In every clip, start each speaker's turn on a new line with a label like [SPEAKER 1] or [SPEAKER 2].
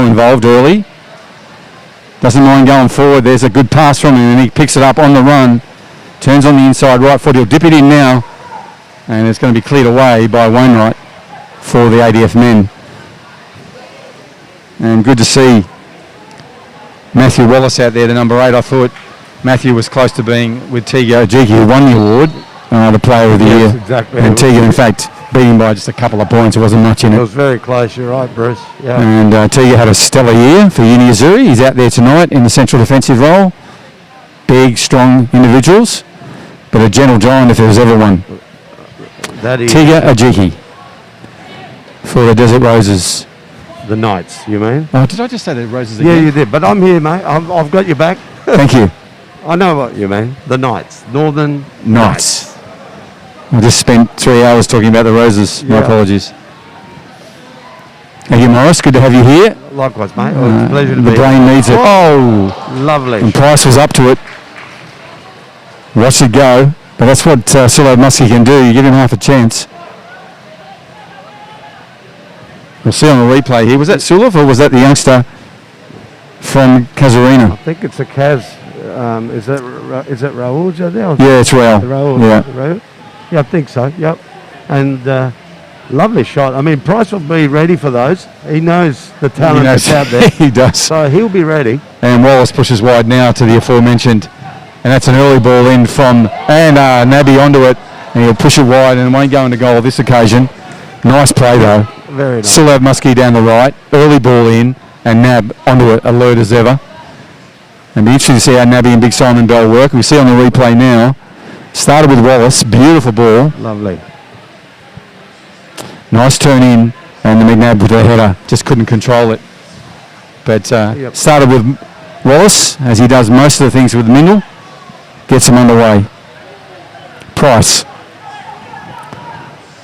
[SPEAKER 1] Carroll involved early. Doesn't mind going forward. There's a good pass from him, and he picks it up on the run. Turns on the inside right foot. He'll dip it in now, and it's going to be cleared away by Wainwright for the ADF men. And good to see Matthew Wallace out there, the number 8. I thought Matthew was close to being with Tegan Ojiki, who won the award, the Player of the Year.
[SPEAKER 2] Exactly.
[SPEAKER 1] And Tegan, in fact, beat him by just a couple of points. There wasn't much in it.
[SPEAKER 2] It was very close. You're right, Bruce. Yeah.
[SPEAKER 1] And Tegan had a stellar year for Uni Azuri. He's out there tonight in the central defensive role. Big, strong individuals, but a gentle giant if there was ever one.
[SPEAKER 2] That is
[SPEAKER 1] Tegan Ojiki for the Desert Roses.
[SPEAKER 2] the Knights, you mean?
[SPEAKER 1] Oh, did I just say the Roses again?
[SPEAKER 2] Yeah, you did. But I'm here, mate. I've got your back.
[SPEAKER 1] Thank you.
[SPEAKER 2] I know what you mean. The Knights. Northern
[SPEAKER 1] Knights. I just spent 3 hours talking about the Roses. My apologies. Thank you, Morris. Good to have you here.
[SPEAKER 2] Likewise, mate. It's a pleasure to be
[SPEAKER 1] here. The brain needs it. Oh!
[SPEAKER 2] Lovely.
[SPEAKER 1] And Price was up to it. Watch it go. But that's what Silo Muskie can do. You give him half a chance. We'll see on the replay here. Was that Sulov or was that the youngster from Casuarina?
[SPEAKER 2] I think it's a Kaz. Is that Raul?
[SPEAKER 1] Yeah, it's Raul.
[SPEAKER 2] Raul.
[SPEAKER 1] Yeah.
[SPEAKER 2] Raul. Yeah, I think so. Yep. And lovely shot. I mean, Price will be ready for those. He knows the talent that's out there.
[SPEAKER 1] He does.
[SPEAKER 2] So he'll be ready.
[SPEAKER 1] And Wallace pushes wide now to the aforementioned. And that's an early ball in from, and Nabby onto it. And he'll push it wide and it won't go into goal this occasion. Nice play though.
[SPEAKER 2] Very nice.
[SPEAKER 1] Still have Muskie down the right. Early ball in and Nab onto it, alert as ever. And be interesting to see how Nabby and Big Simon Bell work. We see on the replay now. Started with Wallace. Beautiful ball.
[SPEAKER 2] Lovely.
[SPEAKER 1] Nice turn in. And the McNabb with the header. Just couldn't control it. But started with Wallace, as he does most of the things with Mindle. Gets him underway. Price.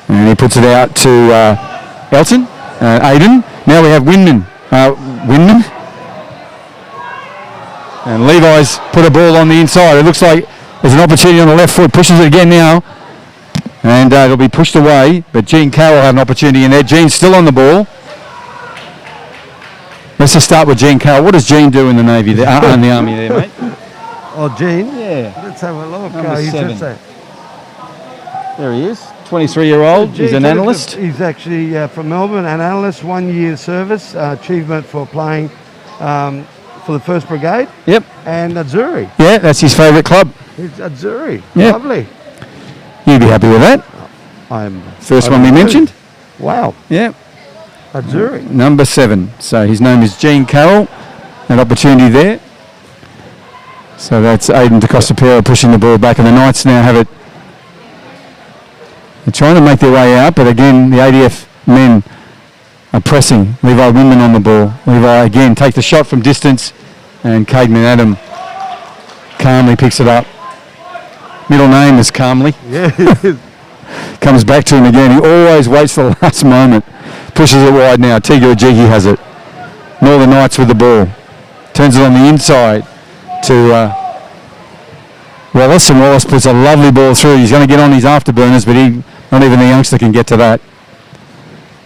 [SPEAKER 1] And he puts it out to Elton. Aiden. Now we have Windman. And Levi's put a ball on the inside. It looks like there's an opportunity on the left foot. Pushes it again now. And it'll be pushed away. But Gene Carroll had an opportunity in there. Gene's still on the ball. Let's just start with Gene Carroll. What does Gene do in the Navy there, in the Army there, mate?
[SPEAKER 2] Oh, Gene?
[SPEAKER 1] Yeah.
[SPEAKER 2] Let's have a look.
[SPEAKER 1] Number 7. There he is. 23-year-old. He's an analyst.
[SPEAKER 2] He's actually from Melbourne, an analyst, 1 year service, achievement for playing for the 1st Brigade.
[SPEAKER 1] Yep.
[SPEAKER 2] And Azuri.
[SPEAKER 1] Yeah, that's his favourite club.
[SPEAKER 2] It's Azuri.
[SPEAKER 1] Yep.
[SPEAKER 2] Lovely.
[SPEAKER 1] You'd be happy with that? First one we mentioned.
[SPEAKER 2] Wow.
[SPEAKER 1] Yeah.
[SPEAKER 2] Azuri.
[SPEAKER 1] Number 7. So his name is Gene Carroll. An opportunity there. So that's Aiden DeCostapero pushing the ball back, and the Knights now have it. They're trying to make their way out, but again, the ADF men are pressing. Levi Windman on the ball. Levi again take the shot from distance, and Cademan Adam calmly picks it up. Middle name is Calmly.
[SPEAKER 2] Yeah.
[SPEAKER 1] Comes back to him again. He always waits for the last moment. Pushes it wide now. Tiga Ojiki has it. Northern Knights with the ball. Turns it on the inside to Wallace, and Wallace puts a lovely ball through. He's going to get on his afterburners, but not even the youngster can get to that.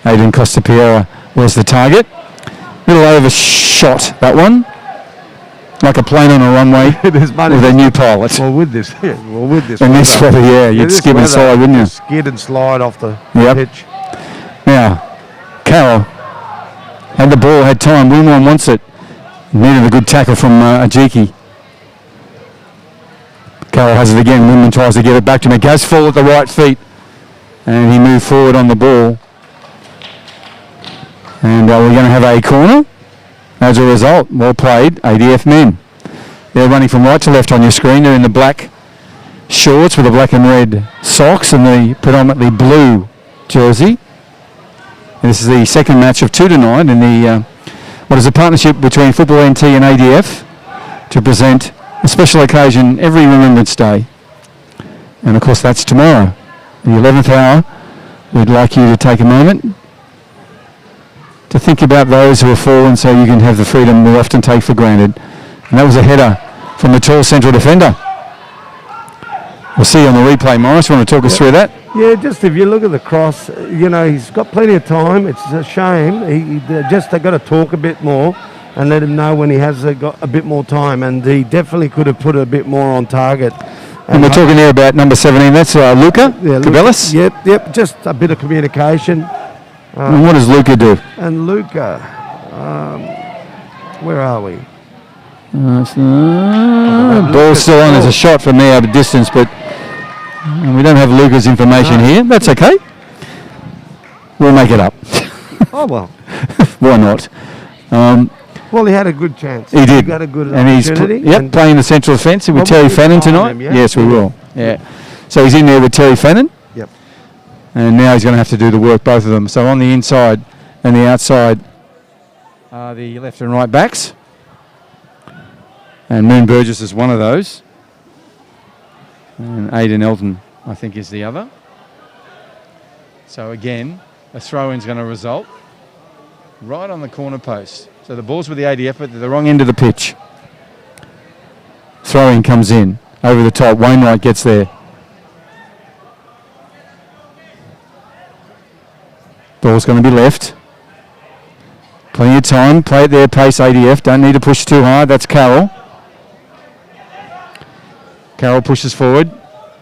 [SPEAKER 1] Aiden Costapiera was the target. Little overshot, that one. Like a plane on a runway with a new pilot.
[SPEAKER 2] Well, with this.
[SPEAKER 1] And this weather, yeah, you'd skid and slide, wouldn't you?
[SPEAKER 2] Skid and slide off the pitch.
[SPEAKER 1] Now, Carroll had the ball, had time. Winwan wants it. Needed a good tackle from Ojiki. Carroll has it again. Winman tries to get it back to him. It goes full at the right feet. And he moved forward on the ball. And we're going to have a corner. As a result, well played, ADF men. They're running from right to left on your screen. They're in the black shorts with the black and red socks and the predominantly blue jersey. And this is the second match of 2 tonight in the what is a partnership between Football NT and ADF to present a special occasion every Remembrance Day. And of course that's tomorrow, the 11th hour. We'd like you to take a moment to think about those who have fallen so you can have the freedom we often take for granted. And that was a header from the tall central defender. We'll see you on the replay, Morris. You want to talk us through that?
[SPEAKER 2] Yeah, just if you look at the cross, he's got plenty of time. It's a shame. They got to talk a bit more and let him know when he has got a bit more time. And he definitely could have put a bit more on target.
[SPEAKER 1] And we're talking here about number 17. That's Luca Cabellis.
[SPEAKER 2] Yep. Just a bit of communication.
[SPEAKER 1] And what does Luca do?
[SPEAKER 2] And Luca, where are we?
[SPEAKER 1] Ball's still on. There's a shot from there over distance, but we don't have Luca's information here. That's okay. We'll make it up.
[SPEAKER 2] Oh, well.
[SPEAKER 1] Why not?
[SPEAKER 2] Well, he had a good chance.
[SPEAKER 1] He did.
[SPEAKER 2] He got a good
[SPEAKER 1] and
[SPEAKER 2] opportunity.
[SPEAKER 1] He's playing the central offensive with Terry Fannin tonight. Yes, we will. Yeah. So he's in there with Terry Fannin.
[SPEAKER 2] Yep.
[SPEAKER 1] And now he's going to have to do the work, both of them. So on the inside and the outside are the left and right backs. And Moon Burgess is one of those. And Aidan Elton, I think, is the other. So again, a throw-in's going to result right on the corner post. So the ball's with the ADF, but they're the wrong end of the pitch. Throw-in comes in over the top. Wainwright gets there. Ball's going to be left. Plenty of time. Play at their pace, ADF. Don't need to push too hard. That's Carroll. Carroll pushes forward.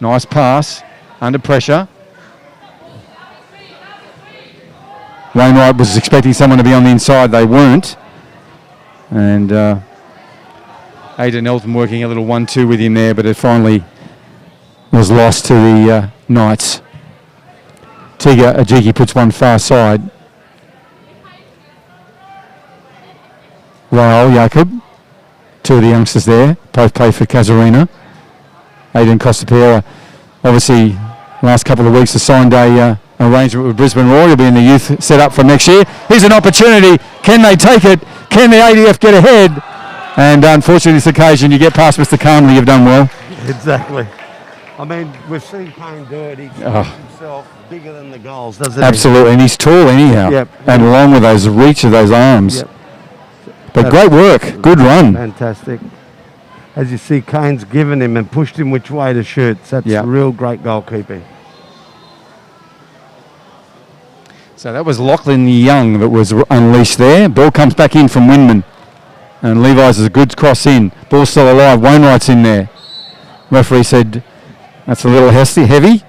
[SPEAKER 1] Nice pass. Under pressure. Wainwright was expecting someone to be on the inside. They weren't. And Aidan Elton working a little 1-2 with him there, but it finally was lost to the Knights. Tiga Ajiki puts one far side. Raul Jacob. Two of the youngsters there. Both play for Casuarina. Aidan Costapiera, obviously, last couple of weeks, has signed a arrangement with Brisbane Roar. He'll be in the youth set up for next year. Here's an opportunity. Can they take it? Can the ADF get ahead? And unfortunately, this occasion, you get past Mr. Carnley. You've done well.
[SPEAKER 2] Exactly. I mean, we've seen Payne do it. He keeps himself bigger than the goals, doesn't he?
[SPEAKER 1] Absolutely, and he's tall anyhow.
[SPEAKER 2] Yep.
[SPEAKER 1] And long with those reach of those arms.
[SPEAKER 2] Yep.
[SPEAKER 1] But great work. Good run.
[SPEAKER 2] Fantastic. As you see, Kane's given him and pushed him which way to shoot. So that's real great goalkeeping.
[SPEAKER 1] So that was Lachlan Young that was unleashed there. Ball comes back in from Windman. And Levi's is a good cross in. Ball still alive. Wainwright's in there. Referee said that's a little heavy.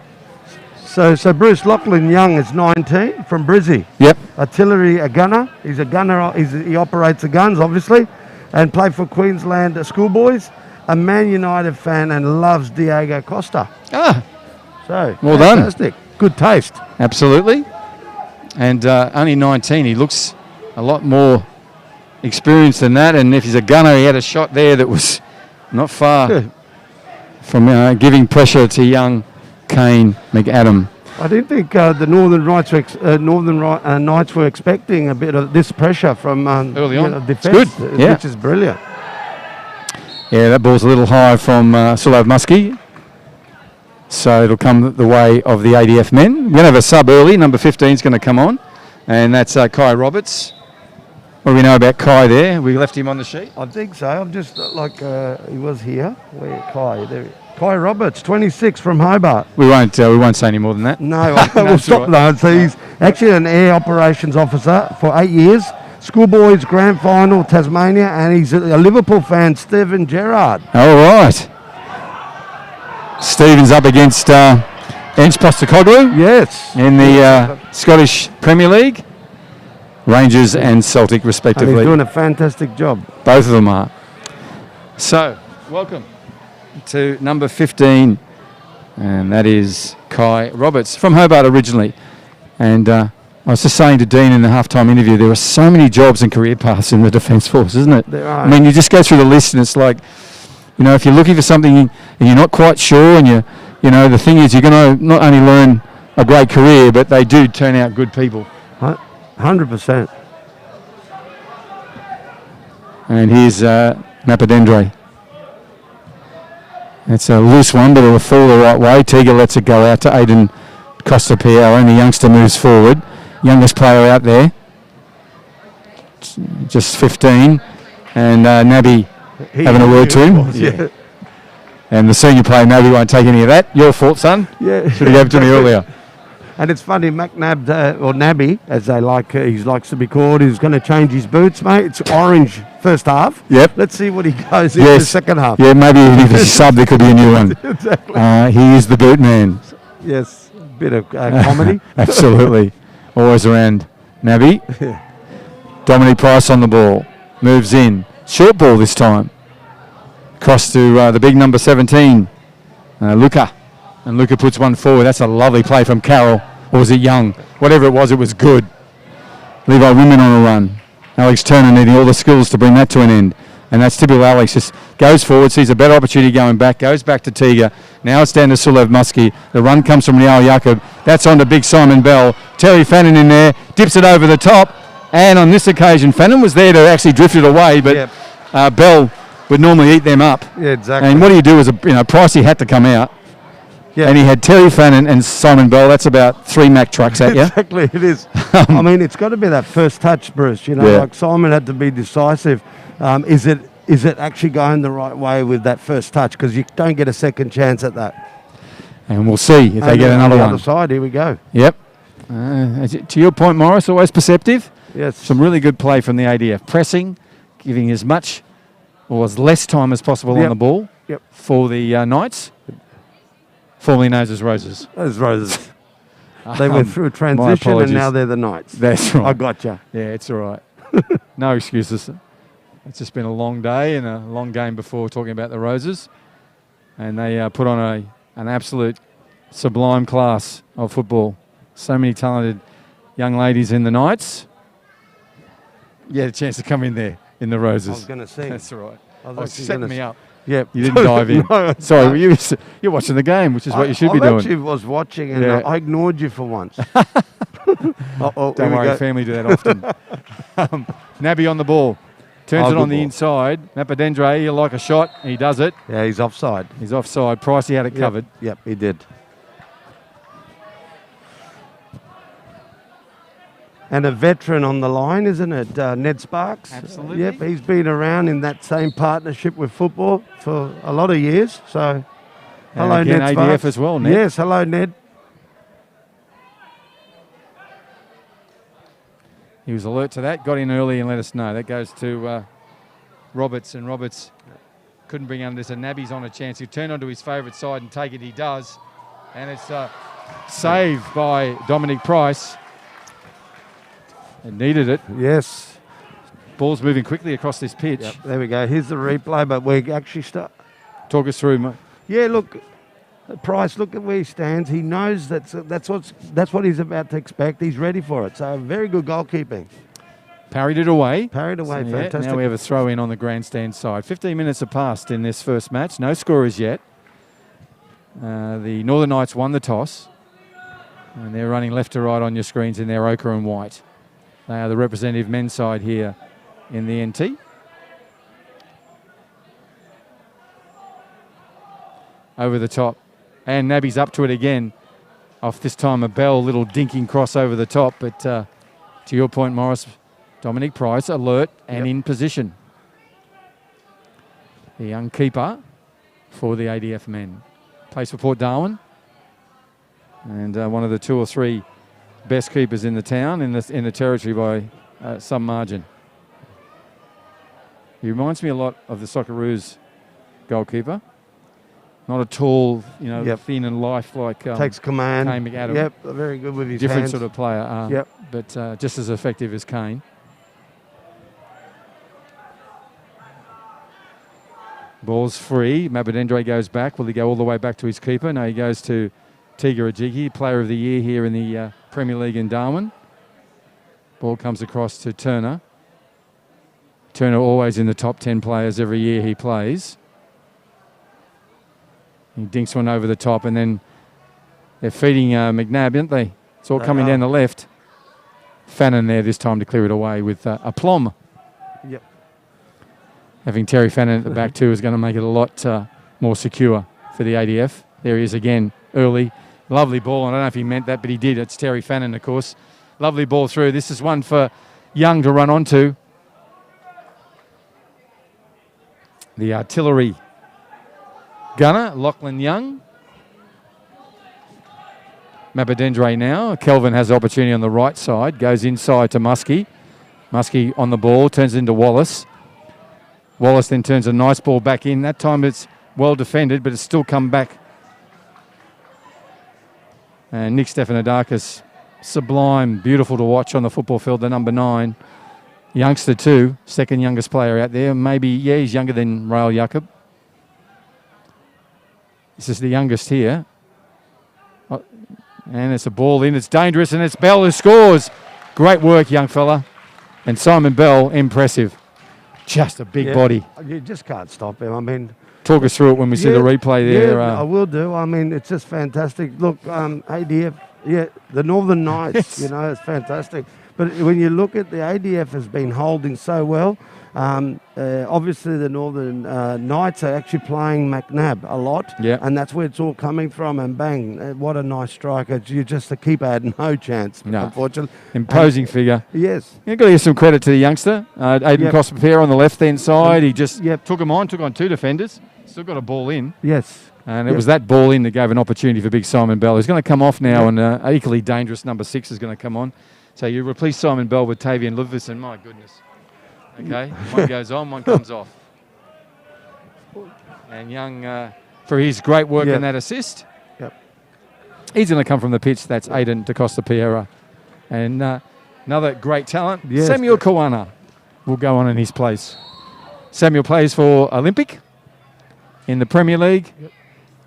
[SPEAKER 2] So Bruce Lachlan Young is 19 from Brizzy.
[SPEAKER 1] Yep.
[SPEAKER 2] Artillery, a gunner. He's a gunner. He operates the guns, obviously. And played for Queensland Schoolboys, a Man United fan, and loves Diego Costa. So,
[SPEAKER 1] well
[SPEAKER 2] fantastic.
[SPEAKER 1] Done.
[SPEAKER 2] Good taste.
[SPEAKER 1] Absolutely. And only 19. He looks a lot more experienced than that. And if he's a gunner, he had a shot there that was not far from giving pressure to young Kane McAdam.
[SPEAKER 2] I didn't think the Knights were expecting a bit of this pressure from
[SPEAKER 1] early on.
[SPEAKER 2] Defence, which is brilliant.
[SPEAKER 1] Yeah, that ball's a little high from Sulov Muskie. So it'll come the way of the ADF men. We're going to have a sub early. Number 15 is going to come on. And that's Kai Roberts. What do we know about Kai there? We left him on the sheet?
[SPEAKER 2] I think so. I'm just he was here. Where Kai? There. Kai Roberts, 26 from Hobart.
[SPEAKER 1] We won't say any more than that.
[SPEAKER 2] No, we'll stop now. So he's actually an air operations officer for 8 years. Schoolboys Grand Final, Tasmania, and he's a Liverpool fan, Stephen Gerrard.
[SPEAKER 1] All right. Stephen's up against Ents Postecoglou.
[SPEAKER 2] Yes.
[SPEAKER 1] In the Scottish Premier League. Rangers and Celtic, respectively.
[SPEAKER 2] And he's doing a fantastic job.
[SPEAKER 1] Both of them are. So, welcome to number 15, and that is Kai Roberts from Hobart originally. And I was just saying to Dean in the halftime interview, there are so many jobs and career paths in the Defence Force, isn't it?
[SPEAKER 2] There are.
[SPEAKER 1] I mean, you just go through the list and it's like, if you're looking for something and you're not quite sure, and the thing is, you're going to not only learn a great career, but they do turn out good people.
[SPEAKER 2] 100%.
[SPEAKER 1] And here's Napadendre. It's a loose one, but it'll fall the right way. Tiga lets it go out to Aidan Costapiera, and the youngster moves forward. Youngest player out there. Just 15. And Nabby having a word to him. And the senior player, Nabby, won't take any of that. Your fault, son.
[SPEAKER 2] Yeah.
[SPEAKER 1] Should have gave it to me earlier.
[SPEAKER 2] And it's funny, McNab, or Nabby, as they like, he likes to be called, is going to change his boots, mate. It's orange first half.
[SPEAKER 1] Yep.
[SPEAKER 2] Let's see what he goes in the second half.
[SPEAKER 1] Yeah, maybe if he's a sub, there could be a new one.
[SPEAKER 2] Exactly.
[SPEAKER 1] He is the boot man.
[SPEAKER 2] Yes, a bit of comedy.
[SPEAKER 1] Absolutely. Always around Nabby. Dominic Price on the ball. Moves in. Short ball this time. Cross to the big number 17, Luca. And Luca puts one forward. That's a lovely play from Carroll. Or was it Young? Whatever it was good. Levi Women on a run. Alex Turner needing all the skills to bring that to an end. And that's typical Alex. Just goes forward, sees a better opportunity going back, goes back to Tiga. Now it's down to Sulev Muskie. The run comes from Rial Jakob. That's on to big Simon Bell. Terry Fannin in there, dips it over the top. And on this occasion, Fannin was there to actually drift it away, but Bell would normally eat them up.
[SPEAKER 2] Yeah, exactly.
[SPEAKER 1] And what do you do as Pricey had to come out. Yeah. And he had Terry Fannin and Simon Bell. That's about 3 Mack trucks at you.
[SPEAKER 2] Exactly, it is. I mean, it's got to be that first touch, Bruce. Like Simon had to be decisive. Is it actually going the right way with that first touch? Because you don't get a second chance at that.
[SPEAKER 1] And we'll see if they get another one.
[SPEAKER 2] On the other side, here we go.
[SPEAKER 1] Yep. To your point, Morris, always perceptive.
[SPEAKER 2] Yes.
[SPEAKER 1] Some really good play from the ADF. Pressing, giving as much or as less time as possible on the ball for the Knights. Formerly known as Roses.
[SPEAKER 2] As Roses. They went through a transition and now they're the Knights.
[SPEAKER 1] That's right.
[SPEAKER 2] I gotcha.
[SPEAKER 1] Yeah, it's all right. No excuses. It's just been a long day and a long game before talking about the Roses. And they put on an absolute sublime class of football. So many talented young ladies in the Knights. You had a chance to come in there in the Roses.
[SPEAKER 2] I was going to say.
[SPEAKER 1] That's all right. I was
[SPEAKER 2] setting
[SPEAKER 1] me up.
[SPEAKER 2] Yep.
[SPEAKER 1] You didn't dive in.
[SPEAKER 2] No.
[SPEAKER 1] Sorry, you're watching the game, which is what you should be doing.
[SPEAKER 2] I actually was watching and I ignored you for once.
[SPEAKER 1] Don't worry, family do that often. Nabby on the ball. Turns it on the inside. Mapadendre, he'll like a shot. He does it.
[SPEAKER 2] Yeah, he's offside.
[SPEAKER 1] He's offside. Pricey had it covered.
[SPEAKER 2] Yep, he did. And a veteran on the line, isn't it? Ned Sparks.
[SPEAKER 1] Absolutely.
[SPEAKER 2] Yep, he's been around in that same partnership with football for a lot of years. So, hello,
[SPEAKER 1] again,
[SPEAKER 2] Ned
[SPEAKER 1] ADF
[SPEAKER 2] Sparks.
[SPEAKER 1] as well, Ned.
[SPEAKER 2] Yes, hello, Ned.
[SPEAKER 1] He was alert to that, got in early and let us know. That goes to Roberts, and Roberts couldn't bring under this. And Nabby's on a chance. He'll turn onto his favourite side and take it. He does. And it's saved by Dominic Price. It needed it.
[SPEAKER 2] Yes.
[SPEAKER 1] Ball's moving quickly across this pitch.
[SPEAKER 2] Yep, there we go. Here's the replay, but we actually start.
[SPEAKER 1] Talk us through, mate.
[SPEAKER 2] Yeah, look, Price, look at where he stands. He knows that's what he's about to expect. He's ready for it. So very good goalkeeping.
[SPEAKER 1] Parried it away.
[SPEAKER 2] Parried away,
[SPEAKER 1] So,
[SPEAKER 2] fantastic.
[SPEAKER 1] Now we have a throw in on the grandstand side. 15 minutes have passed in this first match. No scorers yet. The Northern Knights won the toss. And they're running left to right on your screens in their ochre and white. They are the representative men's side here in the NT. Over the top. And Nabby's up to it again. Off this time a Bell, little dinking cross over the top. But to your point, Morris, Dominic Price alert and in position. The young keeper for the ADF men. Plays for Port Darwin. And one of the 2 or 3 best keepers in the town, in the territory by some margin. He reminds me a lot of the Socceroos goalkeeper. Not a tall, thin and lifelike.
[SPEAKER 2] Takes command.
[SPEAKER 1] Kane McAdam.
[SPEAKER 2] Yep, very good with his
[SPEAKER 1] Different
[SPEAKER 2] hands.
[SPEAKER 1] sort of player.
[SPEAKER 2] Yep.
[SPEAKER 1] But just as effective as Kane. Ball's free. Mabadendre goes back. Will he go all the way back to his keeper? No, he goes to Tiga Ajiki, player of the year here in the Premier League in Darwin. Ball comes across to Turner. Turner always in the top 10 players every year he plays. He dinks one over the top, and then they're feeding McNabb, aren't they? It's all coming down the left. Fannin there this time to clear it away with aplomb.
[SPEAKER 2] Yep.
[SPEAKER 1] Having Terry Fannin at the back too is going to make it a lot more secure for the ADF. There he is again, early. Lovely ball. I don't know if he meant that, but he did. It's Terry Fannin, of course. Lovely ball through. This is one for Young to run onto. The artillery Gunner, Lachlan Young. Mappadendre now. Kelvin has the opportunity on the right side. Goes inside to Muskie. Muskie on the ball. Turns it into Wallace. Wallace then turns a nice ball back in. That time it's well defended, but it's still come back. And Nick Stephanodakis, sublime, beautiful to watch on the football field, the number 9. Youngster too, second youngest player out there. Maybe, yeah, he's younger than Rael Jacob. This is the youngest here. And it's a ball in. It's dangerous, and it's Bell who scores. Great work, young fella. And Simon Bell, impressive. Just a big body.
[SPEAKER 2] You just can't stop him. I mean,
[SPEAKER 1] talk us through it when we see the replay there.
[SPEAKER 2] Yeah, I will do. I mean, it's just fantastic. Look, ADF, the Northern Knights, you know, it's fantastic. But when you look at the ADF has been holding so well. Obviously, the Northern Knights are actually playing McNabb a lot, and that's where it's all coming from. And bang, what a nice striker! You just the keeper had no chance, unfortunately.
[SPEAKER 1] Imposing figure.
[SPEAKER 2] Yes,
[SPEAKER 1] you've got to give some credit to the youngster, Aiden Costa-Pierre on the left-hand side. He just took on 2 defenders. Still got a ball in.
[SPEAKER 2] Yes.
[SPEAKER 1] And it was that ball in that gave an opportunity for big Simon Bell. He's going to come off now, and equally dangerous number 6 is going to come on. So you replace Simon Bell with Tavian Ludvigsen. My goodness. Okay, one goes on, one comes off. And Young, for his great work in that assist, he's going to come from the pitch. That's Aiden DaCosta-Pierre. And another great talent, Samuel Kawana, will go on in his place. Samuel plays for Olympic in the Premier League.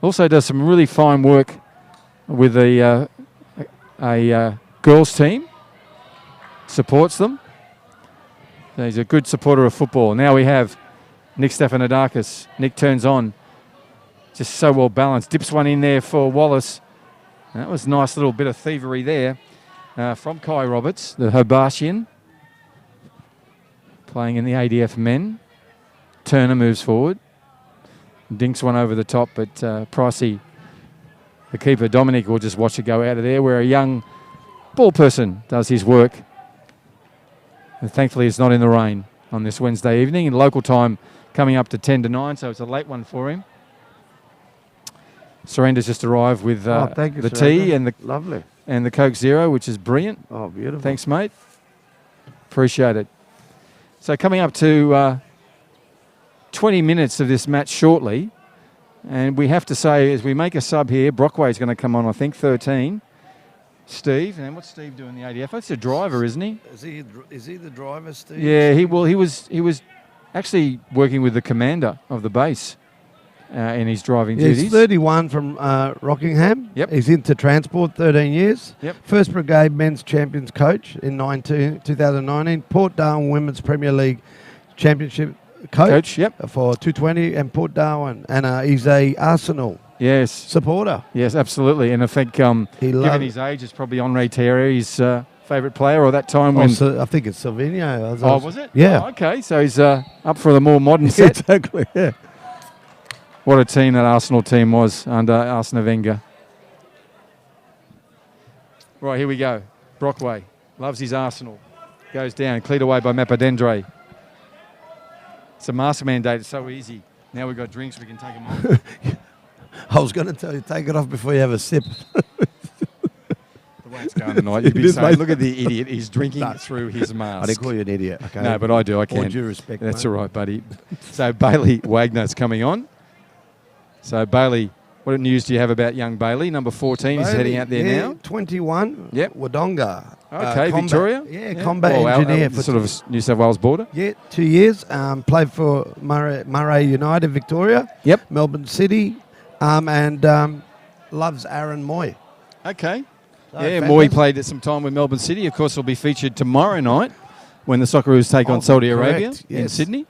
[SPEAKER 1] Also does some really fine work with a girls team. Supports them. So he's a good supporter of football. Now we have Nick Stephanodakis. Nick turns on. Just so well balanced. Dips one in there for Wallace. And that was a nice little bit of thievery there from Kai Roberts, the Hobartian. Playing in the ADF men. Turner moves forward. Dinks one over the top, but Pricey, the keeper, Dominic, will just watch it go out of there, where a young ball person does his work. And thankfully, it's not in the rain on this Wednesday evening. In local time, coming up to 10 to 9, so it's a late one for him. Surrender's just arrived with the tea and the Coke Zero, which is brilliant.
[SPEAKER 2] Oh, beautiful.
[SPEAKER 1] Thanks, mate. Appreciate it. So coming up to 20 minutes of this match shortly, and we have to say, as we make a sub here, Brockway's going to come on, I think, 13. Steve, and what's Steve doing in the ADF? That's a driver, isn't he?
[SPEAKER 2] Is he the driver, Steve?
[SPEAKER 1] Yeah, he was actually working with the commander of the base in his driving duties.
[SPEAKER 2] He's 31 from Rockingham.
[SPEAKER 1] Yep.
[SPEAKER 2] He's into transport, 13 years.
[SPEAKER 1] Yep.
[SPEAKER 2] First Brigade Men's Champions coach in 2019. Port Darwin Women's Premier League Championship coach for 220 and Port Darwin. And he's a Arsenal supporter.
[SPEAKER 1] Yes, absolutely. And I think given his age, it's probably Henri Thierry, his favourite player, or that time when...
[SPEAKER 2] I think it's Silvino.
[SPEAKER 1] Was it?
[SPEAKER 2] Yeah.
[SPEAKER 1] Oh, okay, so he's up for the more modern set.
[SPEAKER 2] Exactly, yeah.
[SPEAKER 1] What a team that Arsenal team was under Arsene Wenger. Right, here we go. Brockway loves his Arsenal. Goes down, cleared away by Mappadendre. It's a master mandate. It's so easy. Now we've got drinks, we can take them off.
[SPEAKER 2] I was going to tell you, take it off before you have a sip.
[SPEAKER 1] The way it's going tonight, you'd be saying, look at the idiot. He's drinking through his mask.
[SPEAKER 2] I didn't call you an idiot, okay?
[SPEAKER 1] No, but I do. I can.
[SPEAKER 2] All due respect,
[SPEAKER 1] That's
[SPEAKER 2] mate.
[SPEAKER 1] all right, buddy. So Bailey Wagner's coming on. So Bailey, what news do you have about young Bailey? Number 14 is heading out there now.
[SPEAKER 2] 21.
[SPEAKER 1] Yep.
[SPEAKER 2] Wodonga.
[SPEAKER 1] Okay, Victoria.
[SPEAKER 2] Yeah, combat engineer for
[SPEAKER 1] sort of New South Wales border.
[SPEAKER 2] Yeah, 2 years. Played for Murray United, Victoria.
[SPEAKER 1] Yep.
[SPEAKER 2] Melbourne City, and loves Aaron Moy.
[SPEAKER 1] Okay.
[SPEAKER 2] So
[SPEAKER 1] yeah, Moy played some time with Melbourne City. Of course, will be featured tomorrow night when the Socceroos take on Saudi Arabia in Sydney.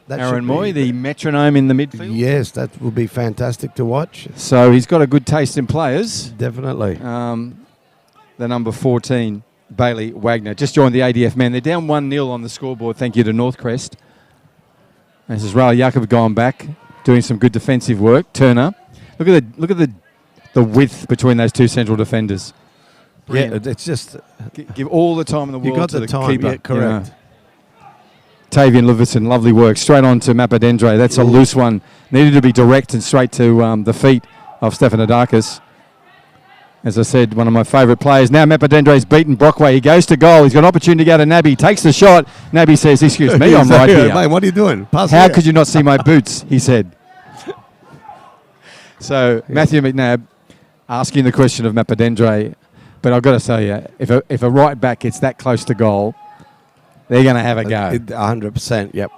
[SPEAKER 1] Aaron Moy, the metronome in the midfield.
[SPEAKER 2] Yes, that will be fantastic to watch.
[SPEAKER 1] So he's got a good taste in players.
[SPEAKER 2] Definitely.
[SPEAKER 1] The number 14, Bailey Wagner, just joined the ADF men. They're down 1-0 on the scoreboard, thank you to Northcrest. This is Rael Jacob going back, doing some good defensive work. Turner, look at the width between those two central defenders. Brilliant.
[SPEAKER 2] Yeah, it's just...
[SPEAKER 1] Give all the time in the world to the keeper.
[SPEAKER 2] Yeah, correct.
[SPEAKER 1] Tavian Livingston, lovely work. Straight on to Mapadendre. That's a loose one. Needed to be direct and straight to the feet of Stefanidakis. As I said, one of my favourite players. Now Mapadendre's beaten Brockway. He goes to goal. He's got an opportunity to go to Nabby. Takes the shot. Nabby says, excuse me, I'm right here.
[SPEAKER 3] Mate, what are you doing? Pass
[SPEAKER 1] How
[SPEAKER 3] here.
[SPEAKER 1] could you not see my boots, he said. So Matthew McNabb asking the question of Mapadendre. But I've got to tell you, if a right back gets that close to goal, they're going to have a go.
[SPEAKER 2] 100%, yep.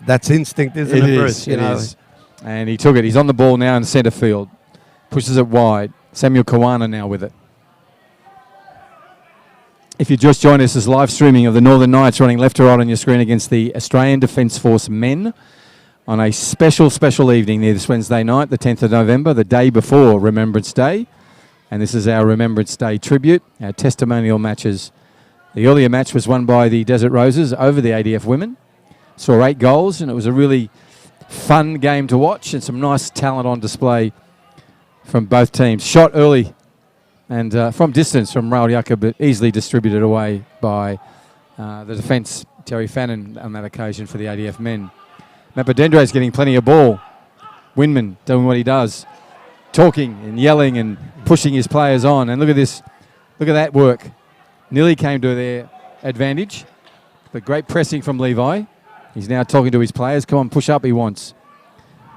[SPEAKER 2] That's instinct, isn't it, Bruce?
[SPEAKER 1] It is. And he took it. He's on the ball now in centre field. Pushes it wide. Samuel Kawana now with it. If you just joined us, this live streaming of the Northern Knights running left to right on your screen against the Australian Defence Force men on a special evening this Wednesday night, the 10th of November, the day before Remembrance Day. And this is our Remembrance Day tribute, our testimonial matches. The earlier match was won by the Desert Roses over the ADF women. Saw 8 goals, and it was a really fun game to watch and some nice talent on display from both teams. Shot early and from distance from Raul Yucca, but easily distributed away by the defence, Terry Fannin, on that occasion for the ADF men. Mapadendre is getting plenty of ball. Winman doing what he does, talking and yelling and pushing his players on. And look at this. Look at that work. Nearly came to their advantage, but great pressing from Levi. He's now talking to his players. Come on, push up, he wants.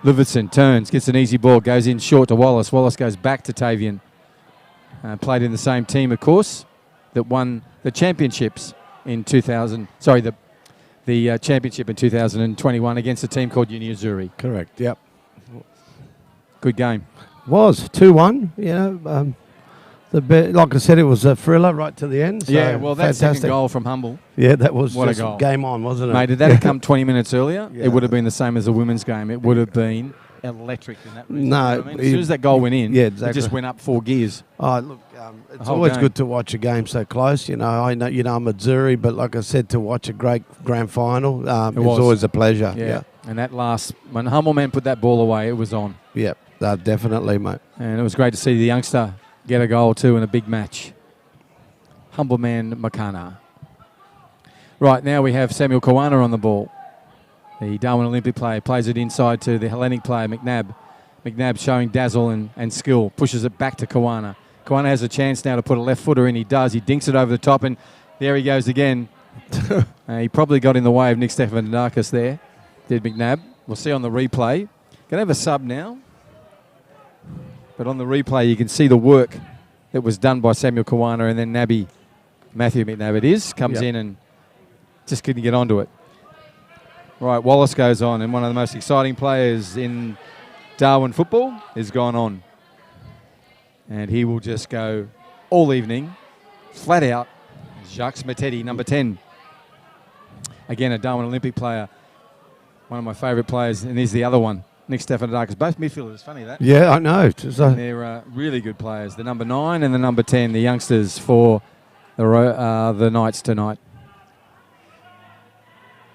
[SPEAKER 1] Livingston turns, gets an easy ball, goes in short to Wallace. Wallace goes back to Tavian. Played in the same team, of course, that won the championships in 2000. Sorry, the championship in 2021 against a team called Uni Azzurri.
[SPEAKER 2] Correct, yep.
[SPEAKER 1] Good game.
[SPEAKER 2] Was 2-1, you know. Like I said, it was a thriller right to the end. So
[SPEAKER 1] yeah, well, that
[SPEAKER 2] fantastic.
[SPEAKER 1] second goal from Humble.
[SPEAKER 2] Yeah, that was
[SPEAKER 1] what
[SPEAKER 2] just
[SPEAKER 1] a goal.
[SPEAKER 2] Game on, wasn't it?
[SPEAKER 1] Mate, if that had come 20 minutes earlier,
[SPEAKER 2] Yeah.
[SPEAKER 1] it would have been the same as the women's game. It would have been electric in that.
[SPEAKER 2] No,
[SPEAKER 1] you know what I mean? As soon as that goal went in,
[SPEAKER 2] yeah,
[SPEAKER 1] it
[SPEAKER 2] exactly.
[SPEAKER 1] just went up 4 gears.
[SPEAKER 2] Oh, look, it's
[SPEAKER 1] whole
[SPEAKER 2] always
[SPEAKER 1] game.
[SPEAKER 2] good to watch a game so close. You know, I'm at Zuri, but like I said, to watch a great grand final, it's
[SPEAKER 1] was.
[SPEAKER 2] always a pleasure.
[SPEAKER 1] Yeah. And that last, when Humble Man put that ball away, it was on.
[SPEAKER 2] Yeah, definitely, mate.
[SPEAKER 1] And it was great to see the youngster get a goal too in a big match. Humble Man Makana. Right, now we have Samuel Kawana on the ball. The Darwin Olympic player plays it inside to the Hellenic player, McNabb. McNabb showing dazzle and skill. Pushes it back to Kawana. Kawana has a chance now to put a left footer in. He does. He dinks it over the top, and there he goes again. He probably got in the way of Nick Stefanidakis there, did McNabb. We'll see on the replay. Going to have a sub now. But on the replay, you can see the work that was done by Samuel Kawana, and then Matthew McNabb it is, comes in and just couldn't get onto it. Right, Wallace goes on, and one of the most exciting players in Darwin football has gone on. And he will just go all evening, flat out, Jacques Matetti, number 10. Again, a Darwin Olympic player, one of my favourite players, and here's the other one, Nick Stefanidakis. Both midfielders, funny that.
[SPEAKER 2] Yeah, I know.
[SPEAKER 1] They're really good players. The number 9 and the number 10, the youngsters for the Knights tonight.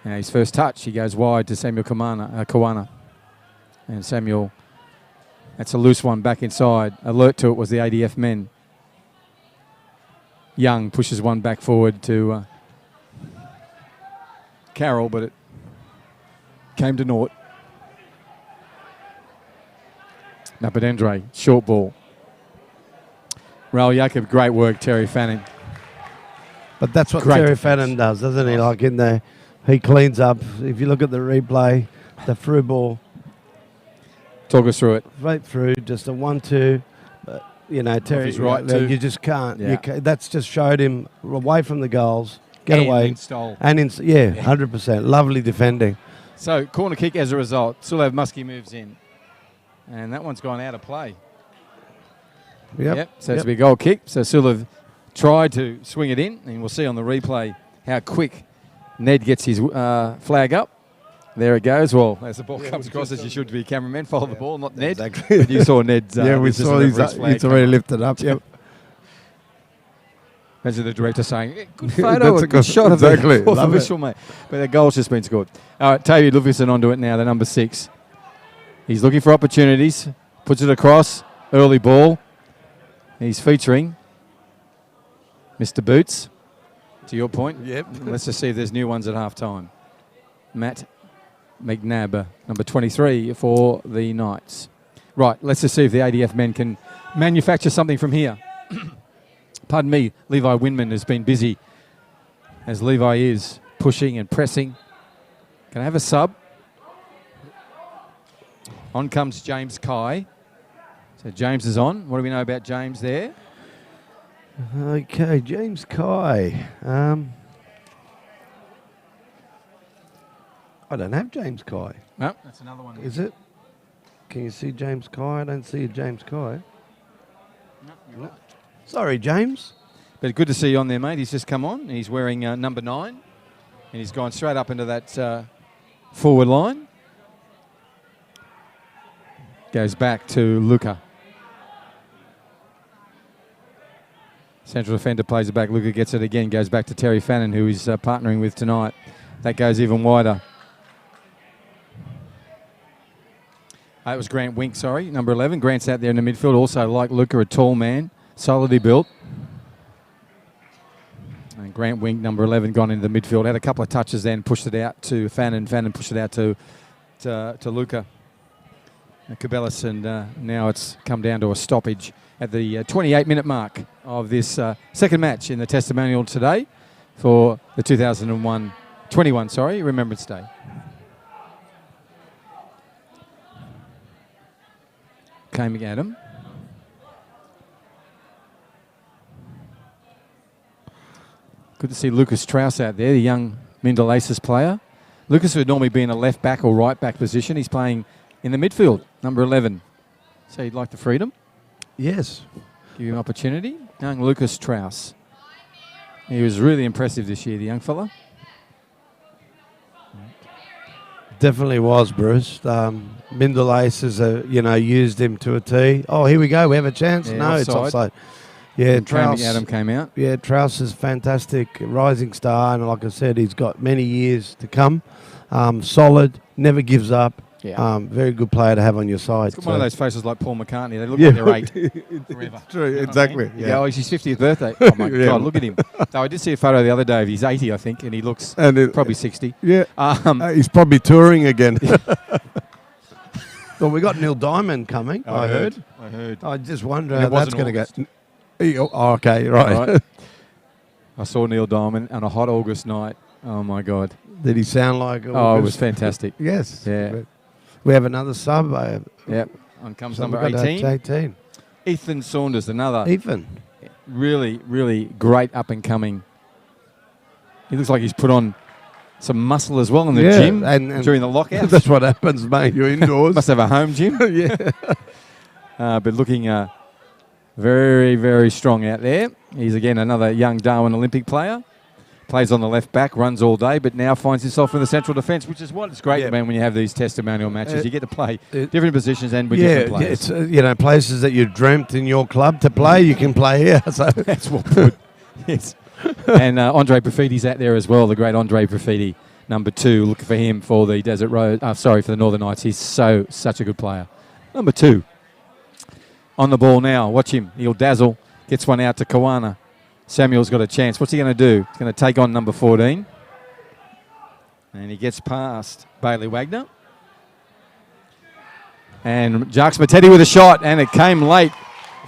[SPEAKER 1] Now his first touch, he goes wide to Samuel Kawana. And Samuel, that's a loose one back inside. Alert to it was the ADF men. Young pushes one back forward to Carroll, but it came to naught. Napadendre, short ball. Raul Jacob, great work, Terry Fannin.
[SPEAKER 2] But that's what
[SPEAKER 1] Great
[SPEAKER 2] Terry
[SPEAKER 1] defense.
[SPEAKER 2] Fannin does, doesn't he? Like in there, he cleans up. If you look at the replay, the through ball,
[SPEAKER 1] Talk us through it.
[SPEAKER 2] right through, just a 1-2. You know, Terry,
[SPEAKER 1] his right too.
[SPEAKER 2] you just can't.
[SPEAKER 1] Yeah.
[SPEAKER 2] That's just showed him away from the goals, get
[SPEAKER 1] And
[SPEAKER 2] away.
[SPEAKER 1] install.
[SPEAKER 2] And 100%. Lovely defending.
[SPEAKER 1] So, corner kick as a result. Sulav Muskie moves in. And that one's gone out of play.
[SPEAKER 2] Yep.
[SPEAKER 1] So it's a big goal kick. So Sulav tried to swing it in, and we'll see on the replay how quick Ned gets his flag up. There it goes. Well, as the ball comes across, as you should be, cameraman, follow the ball, not Ned.
[SPEAKER 2] Exactly.
[SPEAKER 1] But you saw Ned's.
[SPEAKER 2] Yeah, we
[SPEAKER 1] assistant
[SPEAKER 2] saw
[SPEAKER 1] referee's flag
[SPEAKER 2] he's already
[SPEAKER 1] come up.
[SPEAKER 2] lifted up. Yep.
[SPEAKER 1] Imagine the director saying, good photo,
[SPEAKER 2] That's
[SPEAKER 1] a good shot
[SPEAKER 2] exactly.
[SPEAKER 1] of the
[SPEAKER 2] Love it.
[SPEAKER 1] official, mate. But the goal's just been scored. All right, Tavi Livingston onto it now, the number 6. He's looking for opportunities, puts it across, early ball. He's featuring Mr. Boots, to your point.
[SPEAKER 2] Yep.
[SPEAKER 1] Let's just see if there's new ones at half time. Matt McNabb, number 23 for the Knights. Right, let's just see if the ADF men can manufacture something from here. Pardon me, Levi Winman has been busy, as Levi is pushing and pressing. Can I have a sub? On comes James Kai. So James is on. What do we know about James there?
[SPEAKER 2] Okay, James Kai. I don't have James Kai.
[SPEAKER 1] No, that's another one.
[SPEAKER 2] Is it? Can you see James Kai? I don't see a James Kai.
[SPEAKER 1] No, you're right.
[SPEAKER 2] Sorry, James.
[SPEAKER 1] But good to see you on there, mate. He's just come on. And he's wearing number 9. And he's gone straight up into that forward line. Goes back to Luca. Central defender plays it back. Luca gets it again. Goes back to Terry Fannin, who he's partnering with tonight. That goes even wider. It was Grant Wink, sorry, number 11. Grant's out there in the midfield. Also, like Luca, a tall man, solidly built. And Grant Wink, number 11, gone into the midfield. Had a couple of touches then, pushed it out to Fannin. Fannin pushed it out to Luca. Cabellis, and now it's come down to a stoppage at the 28-minute mark of this second match in the testimonial today for the 2021 Remembrance Day. Came at him. Good to see Lucas Strauss out there, the young Mindel Aces player. Lucas would normally be in a left back or right back position. He's playing in the midfield, number 11. So you'd like the freedom?
[SPEAKER 2] Yes.
[SPEAKER 1] Give him opportunity. Young Lucas Strauss. He was really impressive this year, the young fella.
[SPEAKER 2] Definitely was, Bruce. Mindel Aces, used him to a T. Oh, here we go. We have a chance.
[SPEAKER 1] Yeah,
[SPEAKER 2] no,
[SPEAKER 1] offside.
[SPEAKER 2] It's offside. Yeah, Strauss.
[SPEAKER 1] Adam came out.
[SPEAKER 2] Yeah, Strauss is fantastic, rising star, and like I said, he's got many years to come. Solid, never gives up.
[SPEAKER 1] Yeah.
[SPEAKER 2] Very good player to have on your side.
[SPEAKER 1] It's got one of those faces like Paul McCartney. They look like they're 8 forever.
[SPEAKER 2] True,
[SPEAKER 1] You know
[SPEAKER 2] exactly.
[SPEAKER 1] what I mean?
[SPEAKER 2] Yeah.
[SPEAKER 1] Oh, it's his 50th birthday. Oh, my
[SPEAKER 2] Yeah.
[SPEAKER 1] God, look at him. So I did see a photo the other day of he's 80, I think, and he looks probably 60.
[SPEAKER 2] Yeah. He's probably touring again. Well, we got Neil Diamond coming, I heard. I just wonder how that's going to go. Oh, okay, right.
[SPEAKER 1] I saw Neil Diamond on a hot August night. Oh, my God.
[SPEAKER 2] Did he sound like
[SPEAKER 1] Oh, it was fantastic.
[SPEAKER 2] Yes.
[SPEAKER 1] Yeah.
[SPEAKER 2] We have another sub.
[SPEAKER 1] Yep. On comes
[SPEAKER 2] So
[SPEAKER 1] number
[SPEAKER 2] we've got
[SPEAKER 1] 18.
[SPEAKER 2] 18.
[SPEAKER 1] Ethan Saunders, another
[SPEAKER 2] Ethan.
[SPEAKER 1] really, really great up-and-coming. He looks like he's put on some muscle as well in the gym
[SPEAKER 2] and
[SPEAKER 1] during the lockout.
[SPEAKER 2] That's what happens, mate. You're indoors.
[SPEAKER 1] Must have a home gym.
[SPEAKER 2] Yeah.
[SPEAKER 1] But looking very, very strong out there. He's, again, another young Darwin Olympic player. Plays on the left back, runs all day, but now finds himself in the central defence, which is what it's great, man, when you have these testimonial matches. You get to play different positions and with different players.
[SPEAKER 2] It's places that you dreamt in your club to play, you can play here. So
[SPEAKER 1] that's what good. Yes. And Andre Profiti's out there as well, the great Andre Profiti, number 2. Looking for him for the for the Northern Knights. He's such a good player. Number 2. On the ball now. Watch him. He'll dazzle. Gets one out to Kawana. Samuel's got a chance. What's he going to do? He's going to take on number 14. And he gets past Bailey Wagner. And Jacques Matetti with a shot, and it came late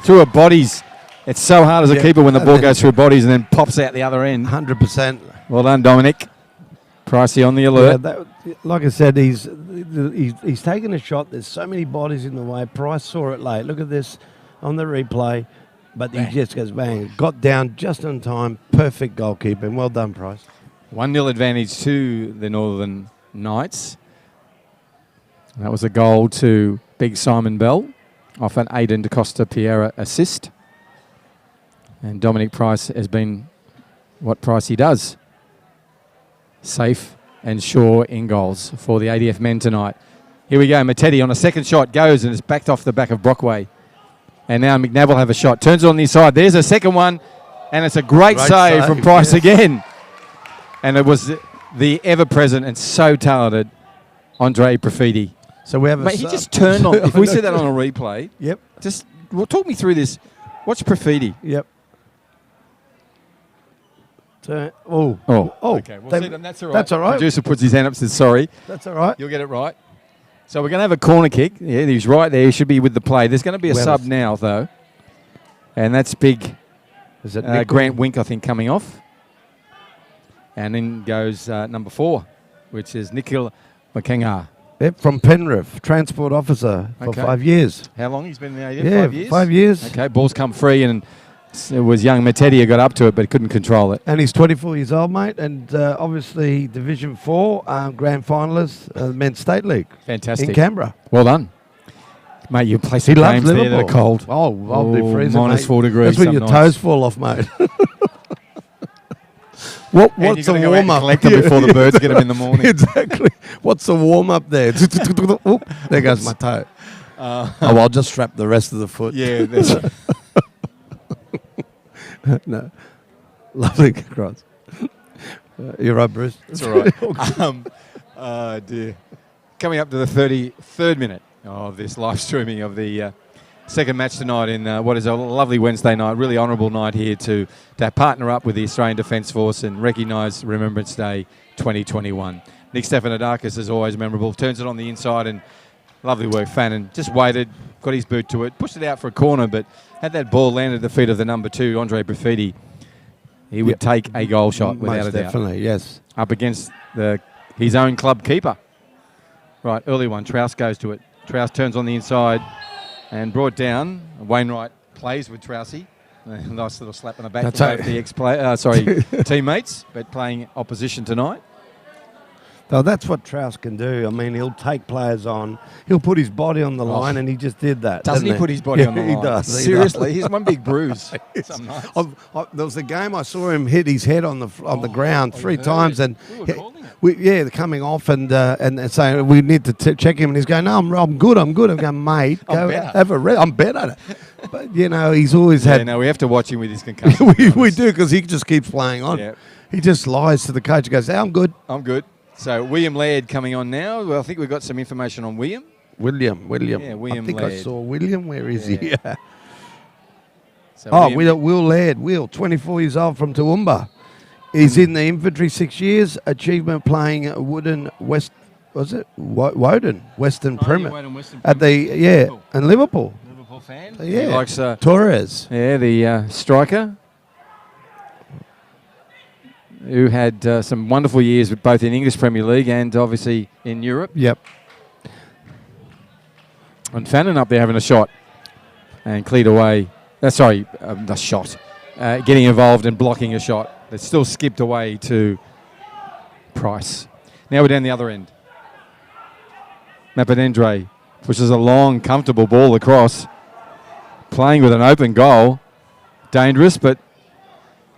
[SPEAKER 1] through her bodies. It's so hard as a keeper when the ball goes through bodies and then pops out the other end.
[SPEAKER 2] 100%.
[SPEAKER 1] Well done, Dominic. Pricey on the alert.
[SPEAKER 2] Yeah, like I said, he's taken a shot. There's so many bodies in the way. Price saw it late. Look at this on the replay. But he just goes bang. Got down just on time. Perfect goalkeeping. Well done, Price.
[SPEAKER 1] 1-0 advantage to the Northern Knights. That was a goal to Big Simon Bell off an Aidan DaCosta Piera assist. And Dominic Price has been what Pricey does. Safe and sure in goals for the ADF men tonight. Here we go. Matetti on a second shot goes and it's backed off the back of Brockway. And now McNabb will have a shot. Turns it on the side. There's a second one. And it's a great save from Price again. And it was the ever-present and so talented Andre Profiti.
[SPEAKER 2] So we have a
[SPEAKER 1] Mate, he just turned on. If we see that on a replay,
[SPEAKER 2] yep.
[SPEAKER 1] Just talk me through this. Watch Profiti.
[SPEAKER 2] Yep. Oh.
[SPEAKER 3] Okay, well, see, that's all right.
[SPEAKER 2] That's all right.
[SPEAKER 3] Producer puts his hand up and says, sorry.
[SPEAKER 2] That's all right.
[SPEAKER 3] You'll get it right. So we're going to have a corner kick. Yeah, he's right there. He should be with the play. There's going to be a sub now, though. And that's big.
[SPEAKER 2] Is it
[SPEAKER 3] Grant Wink, I think, coming off. And then goes number 4, which is Nikhil Makenga.
[SPEAKER 2] Yep, from Penrith, transport officer for 5 years.
[SPEAKER 3] How long he's been in the ADF?
[SPEAKER 2] Yeah,
[SPEAKER 3] 5 years?
[SPEAKER 2] 5 years.
[SPEAKER 3] Okay, ball's come free, and it was young Matetti who got up to it, but couldn't control it.
[SPEAKER 2] And he's 24 years old, mate, and obviously Division 4 grand finalist, Men's State League.
[SPEAKER 3] Fantastic.
[SPEAKER 2] In Canberra.
[SPEAKER 3] Well done. Mate, you play some games there that are cold.
[SPEAKER 2] Oh, I'll be freezing,
[SPEAKER 3] minus
[SPEAKER 2] mate.
[SPEAKER 3] 4 degrees.
[SPEAKER 2] That's when your toes fall off, mate. What's the warm-up?
[SPEAKER 3] Collect them before the birds get them in the morning.
[SPEAKER 2] Exactly. What's the warm-up there? Oop, there goes my toe. I'll just strap the rest of the foot.
[SPEAKER 3] Yeah. That's
[SPEAKER 2] No. Lovely cross. You're right, Bruce.
[SPEAKER 3] That's all right. Oh, dear. Coming up to the 33rd minute of this live streaming of the second match tonight in what is a lovely Wednesday night, really honourable night here to partner up with the Australian Defence Force and recognise Remembrance Day 2021. Nick Stefanidakis, as always, memorable. Turns it on the inside and lovely work. Fannin just waited, got his boot to it, pushed it out for a corner, but had that ball landed at the feet of the number 2, Andre Brafidi, he would take a goal shot without a doubt.
[SPEAKER 2] Definitely, yes.
[SPEAKER 3] Up against his own club keeper. Right, early one. Trouse goes to it. Trouse turns on the inside and brought down. Wainwright plays with Trousey. Nice little slap on the back for both the teammates, but playing opposition tonight.
[SPEAKER 2] So that's what Trouse can do. I mean, he'll take players on. He'll put his body on the line, and he just did that.
[SPEAKER 3] Doesn't he put his body on the line?
[SPEAKER 2] He does.
[SPEAKER 3] Seriously, he's one big bruise. Some nights.
[SPEAKER 2] There was a game I saw him hit his head on the ground 3 times, and they're coming off and saying we need to check him, and he's going, "No, I'm good. I'm going, mate. Go have a rest. I'm better." But he's always had.
[SPEAKER 3] No, we have to watch him with his concussion.
[SPEAKER 2] we do, because he just keeps playing on.
[SPEAKER 3] Yeah.
[SPEAKER 2] He just lies to the coach. He goes, "I'm good.
[SPEAKER 3] I'm good." So William Laird coming on now. Well, I think we've got some information on William.
[SPEAKER 2] William.
[SPEAKER 3] Yeah, William
[SPEAKER 2] I think
[SPEAKER 3] Laird.
[SPEAKER 2] I saw William. Where is he?
[SPEAKER 3] So
[SPEAKER 2] Will Laird. Will, 24 years old from Toowoomba. He's in the infantry 6 years. Achievement playing Woden West. Was it Woden Western Premier at the and Liverpool.
[SPEAKER 3] Liverpool fan.
[SPEAKER 2] Yeah,
[SPEAKER 3] he likes
[SPEAKER 2] Torres.
[SPEAKER 3] Yeah, the striker. Who had some wonderful years with both in English Premier League and obviously in Europe.
[SPEAKER 2] Yep.
[SPEAKER 3] And Fannin up there having a shot and cleared away. The shot. Getting involved and blocking a shot that still skipped away to Price. Now we're down the other end. Mappadendre pushes a long, comfortable ball across. Playing with an open goal. Dangerous, but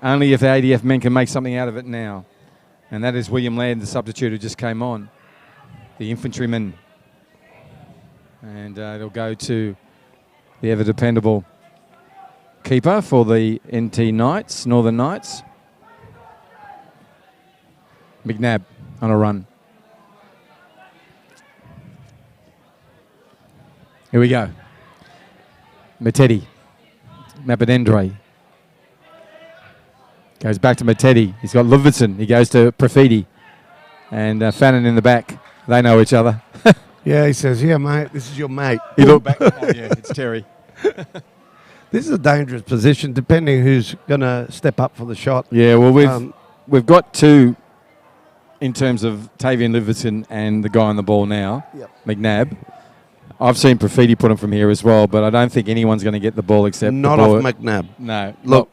[SPEAKER 3] only if the ADF men can make something out of it now. And that is William Laird, the substitute who just came on. The infantryman. And it'll go to the ever-dependable keeper for the NT Knights, Northern Knights. McNabb on a run. Here we go. Matetti. Mappadendre. Goes back to Matetti. He's got Ludvigsen. He goes to Profidi. And Fannin in the back. They know each other.
[SPEAKER 2] Yeah, he says, "Yeah, mate, this is your mate."
[SPEAKER 3] He looked back. Oh, yeah, it's Terry.
[SPEAKER 2] This is a dangerous position, depending who's going to step up for the shot.
[SPEAKER 3] Yeah, well, we've got 2 in terms of Tavian Ludvigsen and the guy on the ball now, McNabb. I've seen Profidi put him from here as well, but I don't think anyone's going to get the ball except
[SPEAKER 2] not off McNabb.
[SPEAKER 3] No,
[SPEAKER 2] look.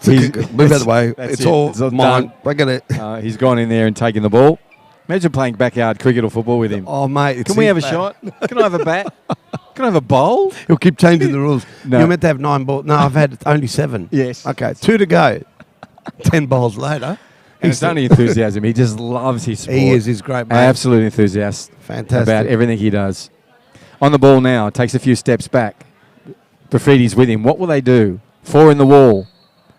[SPEAKER 2] Move out of the way. It's all mine. We're gonna.
[SPEAKER 3] He's gone in there and taken the ball. Imagine playing backyard cricket or football with him.
[SPEAKER 2] Oh, mate.
[SPEAKER 3] Can we have a shot? Can I have a bat? Can I have a bowl?
[SPEAKER 2] He'll keep changing the rules.
[SPEAKER 3] No.
[SPEAKER 2] You're meant to have 9 balls. No, I've had only 7.
[SPEAKER 3] Yes.
[SPEAKER 2] Okay, 2 to go. 10 balls later.
[SPEAKER 3] It's only enthusiasm. He just loves his sport.
[SPEAKER 2] He is. He's great, mate.
[SPEAKER 3] Absolute enthusiast.
[SPEAKER 2] Fantastic.
[SPEAKER 3] About everything he does. On the ball now. Takes a few steps back. Profiti's with him. What will they do? 4 in the wall.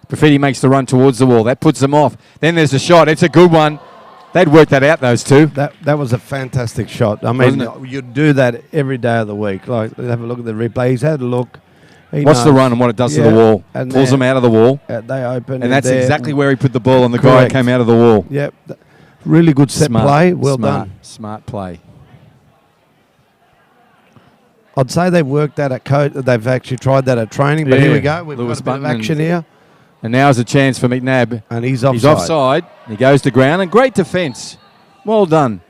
[SPEAKER 3] Profiti makes the run towards the wall. That puts them off. Then there's a shot. It's a good one. They'd worked that out, those 2.
[SPEAKER 2] That was a fantastic shot. I mean, you'd do that every day of the week. Like, have a look at the replay. He's had a look.
[SPEAKER 3] Watch the run and what it does to the wall.
[SPEAKER 2] And
[SPEAKER 3] pulls them out of the wall.
[SPEAKER 2] They open.
[SPEAKER 3] And that's exactly where he put the ball, and the guy came out of the wall.
[SPEAKER 2] Yep. Really good set play. Well done.
[SPEAKER 3] Smart play.
[SPEAKER 2] I'd say they've worked that at coach. They've actually tried that at training. But here we go. We've got a bit of action here.
[SPEAKER 3] And now is a chance for McNabb.
[SPEAKER 2] And he's offside.
[SPEAKER 3] He's offside. He goes to ground, and great defence. Well done.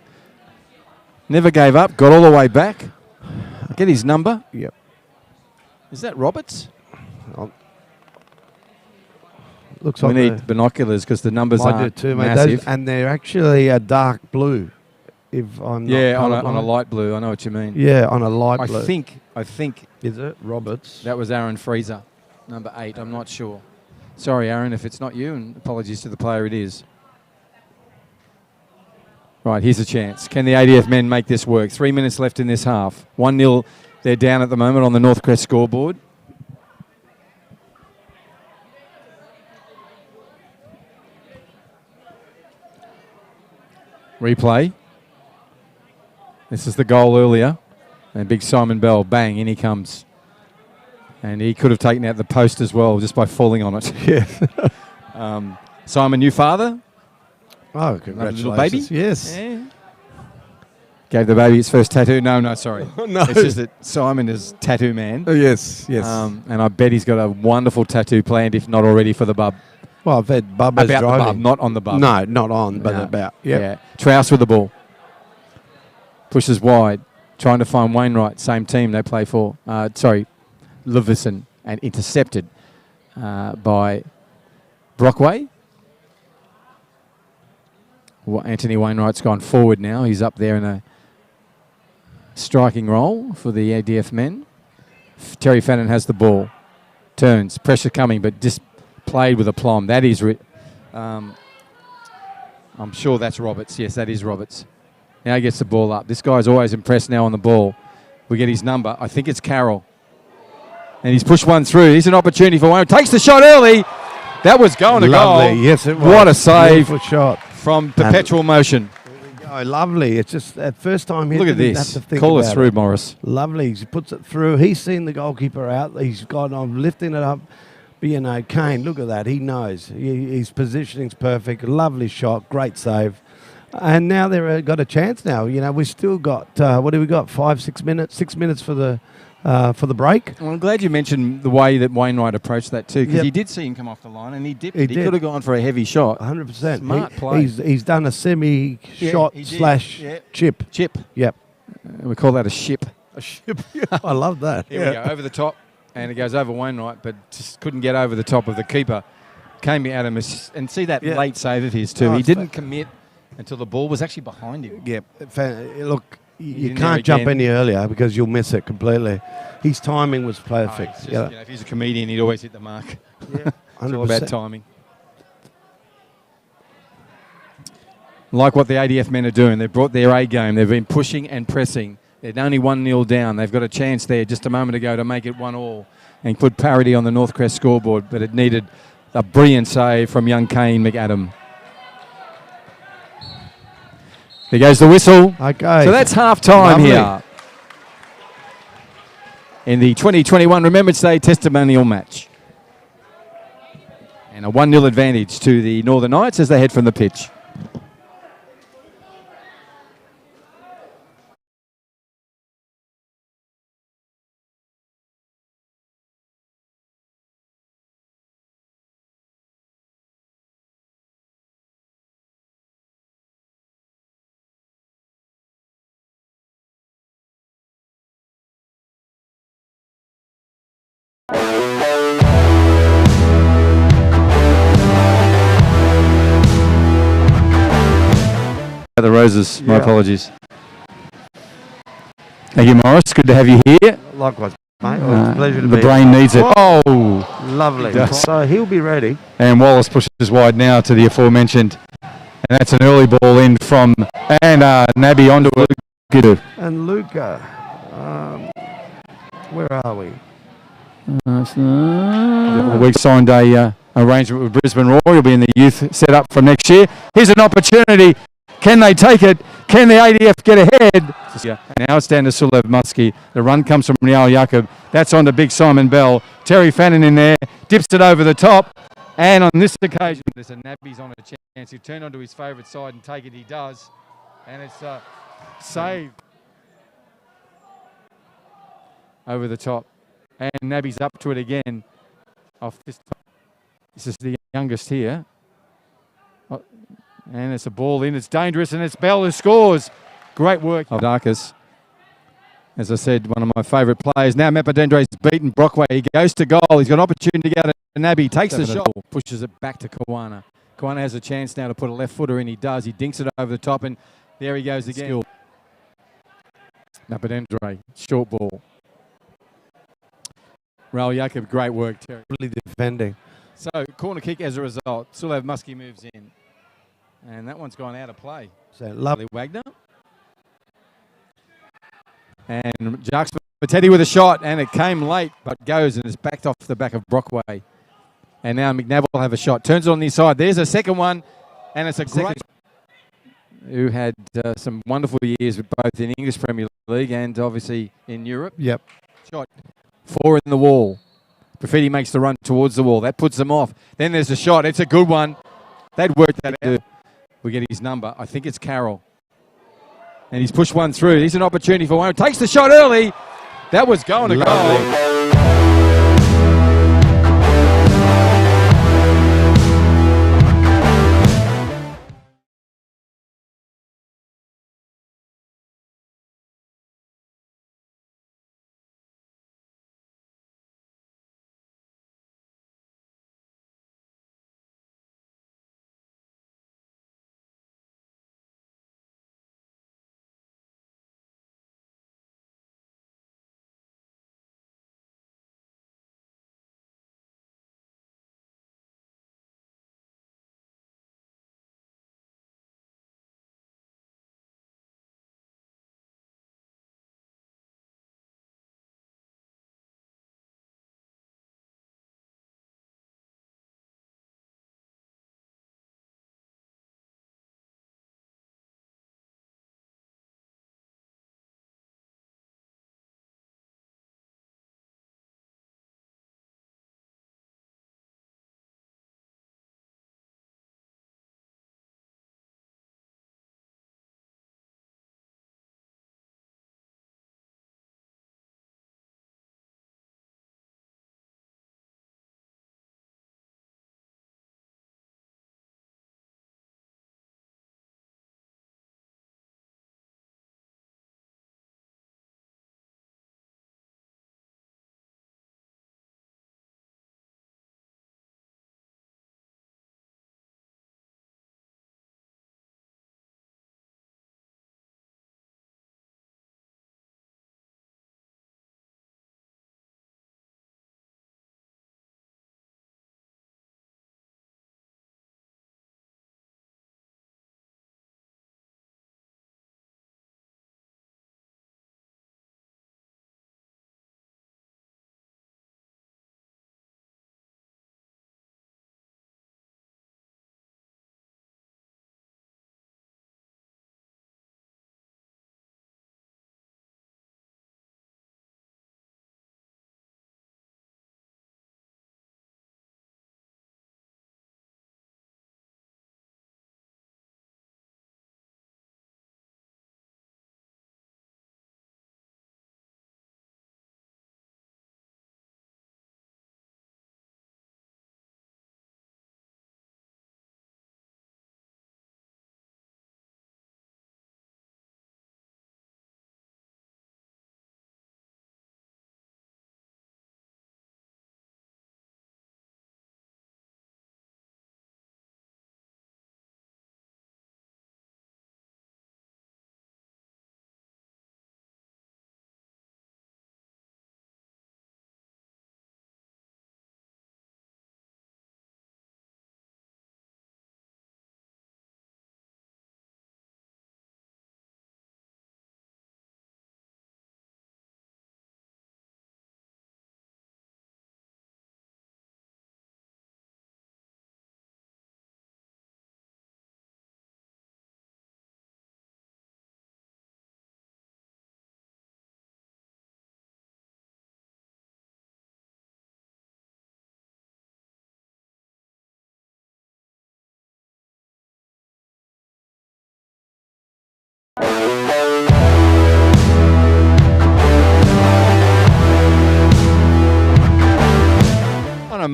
[SPEAKER 3] Never gave up. Got all the way back. Get his number.
[SPEAKER 2] Yep.
[SPEAKER 3] Is that Roberts?
[SPEAKER 2] Looks
[SPEAKER 3] we
[SPEAKER 2] like
[SPEAKER 3] need binoculars because the numbers aren't massive.
[SPEAKER 2] And they're actually a dark blue. If I'm not
[SPEAKER 3] on a light blue. I know what you mean.
[SPEAKER 2] Yeah, on a light blue.
[SPEAKER 3] I think.
[SPEAKER 2] Is it Roberts?
[SPEAKER 3] That was Aaron Freezer, number 8. I'm not sure. Sorry, Aaron, if it's not you, and apologies to the player it is. Right, here's a chance. Can the ADF men make this work? 3 minutes left in this half. 1-0. They're down at the moment on the Northcrest scoreboard. Replay. This is the goal earlier. And big Simon Bell, bang, in he comes. And he could have taken out the post as well just by falling on it.
[SPEAKER 2] Yeah.
[SPEAKER 3] Simon, new father?
[SPEAKER 2] Oh, congratulations.
[SPEAKER 3] Little baby?
[SPEAKER 2] Yes.
[SPEAKER 3] Yeah. Gave the baby its first tattoo. No, sorry.
[SPEAKER 2] No.
[SPEAKER 3] It's just that Simon is tattoo man.
[SPEAKER 2] Oh, yes.
[SPEAKER 3] And I bet he's got a wonderful tattoo planned, if not already, for the bub.
[SPEAKER 2] Well, I've had Bubba's
[SPEAKER 3] about
[SPEAKER 2] driving.
[SPEAKER 3] the bub, not on the bub.
[SPEAKER 2] No, not on, but about. Yep.
[SPEAKER 3] Yeah. Trouse with the ball. Pushes wide. Trying to find Wainwright. Same team they play for. Leveson. And intercepted by Brockway. Anthony Wainwright's gone forward now. He's up there in a striking role for the ADF men. Terry Fannin has the ball. Turns. Pressure coming, but just played with aplomb. That is... I'm sure that's Roberts. Yes, that is Roberts. Now he gets the ball up. This guy's always impressed now on the ball. We get his number. I think it's Carroll. And he's pushed one through. Here's an opportunity for one. Takes the shot early. That was going to goal.
[SPEAKER 2] Yes, it was.
[SPEAKER 3] What a save.
[SPEAKER 2] Beautiful shot.
[SPEAKER 3] From perpetual motion.
[SPEAKER 2] Oh, lovely. It's just that first time he
[SPEAKER 3] Look at this. Call us through, Morris.
[SPEAKER 2] Lovely. He puts it through. He's seen the goalkeeper out. He's gone on lifting it up. But, you know, Kane, look at that. He knows. His positioning's perfect. Lovely shot. Great save. And now they've got a chance now. You know, we've still got, what do we got? 6 minutes? 6 minutes for the break.
[SPEAKER 3] Well, I'm glad you mentioned the way that Wainwright approached that too, because you did see him come off the line and he dipped it. He could have gone for a heavy shot.
[SPEAKER 2] 100%.
[SPEAKER 3] Smart play.
[SPEAKER 2] He's done a semi-shot / chip.
[SPEAKER 3] Chip.
[SPEAKER 2] Yep.
[SPEAKER 3] We call that a ship.
[SPEAKER 2] A ship. I love that.
[SPEAKER 3] Here we go, over the top, and it goes over Wainwright, but just couldn't get over the top of the keeper. Came at him, and see that late save of his too. He didn't commit until the ball was actually behind him.
[SPEAKER 2] Yep. Look, you can't jump any earlier because you'll miss it completely. His timing was perfect.
[SPEAKER 3] If he's a comedian, he'd always hit the mark.
[SPEAKER 2] Yeah, 100%.
[SPEAKER 3] It's all about timing. Like what the ADF men are doing. They've brought their A game. They've been pushing and pressing. They're only 1-0 down. They've got a chance there just a moment ago to make it 1-1 and put parity on the Northcrest scoreboard, but it needed a brilliant save from young Kane McAdam. There goes the whistle.
[SPEAKER 2] Okay.
[SPEAKER 3] So that's half-time here in the 2021 Remembrance Day Testimonial match. And a 1-0 advantage to the Northern Knights as they head from the pitch. The Roses, my apologies. Thank you, Morris. Good to have you here.
[SPEAKER 2] Likewise, mate. It's a pleasure to be
[SPEAKER 3] The brain needs it. Oh,
[SPEAKER 2] lovely. So he'll be ready.
[SPEAKER 3] And Wallace pushes wide now to the aforementioned. And that's an early ball in from Nabby onto it.
[SPEAKER 2] And Luca, where are we?
[SPEAKER 3] We've signed a arrangement with Brisbane Roar. He'll be in the youth setup from next year. Here's an opportunity.
[SPEAKER 1] Can they take it? Can the ADF get ahead? Yeah. Now it's down to Sulev Muskie. The run comes from Rial Jakob. That's on to Big Simon Bell. Terry Fannin in there, dips it over the top. And on this occasion, there's a Nabby's on a chance. He'll turn onto his favourite side and take it. He does. And it's saved over the top. And Nabby's up to it again. Off this time. This is the youngest here. Oh, and it's a ball in. It's dangerous, and it's Bell who scores. Great work of Darkus. As I said, one of my favourite players. Now Mapadendre's beaten Brockway. He goes to goal. He's got an opportunity to go to Nabby. Takes the shot. Pushes it back to Kawana. Kawana has a chance now to put a left footer in. He does. He dinks it over the top, and there he goes again. Mapadendre, short ball. Raul Jakob, great work, Terry.
[SPEAKER 2] Really defending.
[SPEAKER 3] So, corner kick as a result. Sulev Muskie moves in. And that one's gone out of play.
[SPEAKER 2] So, lovely.
[SPEAKER 3] Wagner. And Jacques Matetti with a shot, and it came late, but goes and is backed off the back of Brockway. And now McNabb will have a shot. Turns it on the side. There's a second one, and it's a great... Who had some wonderful years both in English Premier League and obviously in Europe.
[SPEAKER 2] Yep.
[SPEAKER 3] Shot. 4 in the wall. Profetti makes the run towards the wall. That puts them off. Then there's a shot. It's a good one. They'd worked that out. We get his number. I think it's Carroll. And he's pushed one through. Here's an opportunity for one. Takes the shot early. That was going to goal.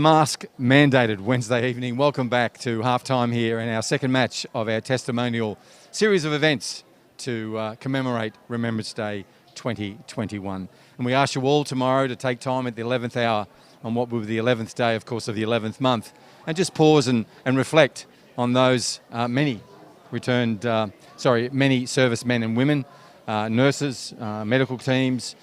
[SPEAKER 3] mask-mandated Wednesday evening. Welcome back to halftime here in our second match of our testimonial series of events to commemorate Remembrance Day 2021. And we ask you all tomorrow to take time at the 11th hour on what will be the 11th day, of course, of the 11th month, and just pause and reflect on those many servicemen and women, nurses, medical teams,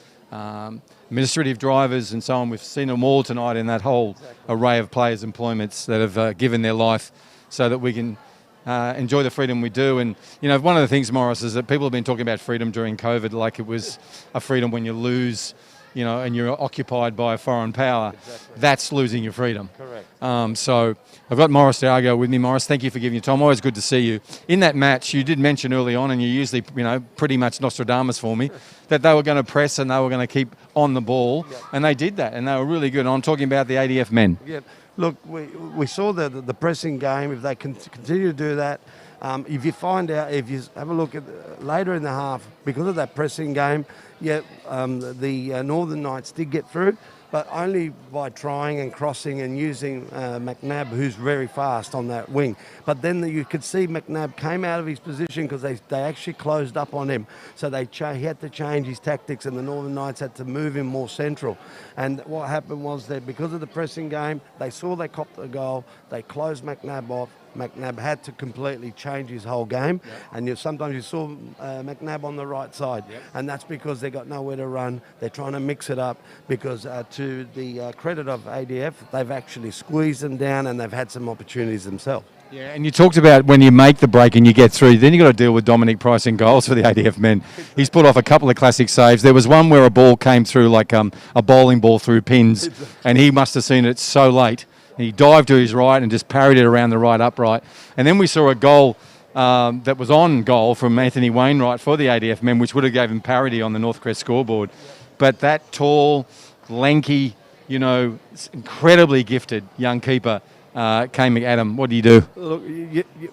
[SPEAKER 3] administrative drivers and so on. We've seen them all tonight in that whole array of players' employments that have given their life so that we can enjoy the freedom we do. And, you know, one of the things, Morris, is that people have been talking about freedom during COVID like it was a freedom when you lose, you know, and you're occupied by a foreign power. Exactly. That's losing your freedom. Correct. So I've got Morris Diago with me. Morris, thank you for giving your time. Always good to see you. In that match, you did mention early on, and you usually, you know, pretty much Nostradamus for me, that they were going to press and they were going to keep on the ball, and they did that, and they were really good. And I'm talking about the ADF men.
[SPEAKER 2] Yeah. Look, we saw the pressing game. If they continue to do that, if you have a look at later in the half, because of that pressing game, the Northern Knights did get through, but only by trying and crossing and using McNabb, who's very fast on that wing. But then you could see McNabb came out of his position because they actually closed up on him. So he had to change his tactics, and the Northern Knights had to move him more central. And what happened was that because of the pressing game, they saw they copped the goal, they closed McNabb off. McNabb had to completely change his whole game, and sometimes you saw McNabb on the right side, and that's because they got nowhere to run. They're trying to mix it up because, to the credit of ADF, they've actually squeezed them down and they've had some opportunities themselves. Yeah,
[SPEAKER 3] and you talked about when you make the break and you get through, then you've got to deal with Dominic Price in goals for the ADF men. He's put off a couple of classic saves. There was one where a ball came through like a bowling ball through pins, and he must have seen it so late. He dived to his right and just parried it around the right upright. And then we saw a goal that was on goal from Anthony Wainwright for the ADF men, which would have given parity on the Northcrest scoreboard. But that tall, lanky, you know, incredibly gifted young keeper came at him. What do you do?
[SPEAKER 2] Look,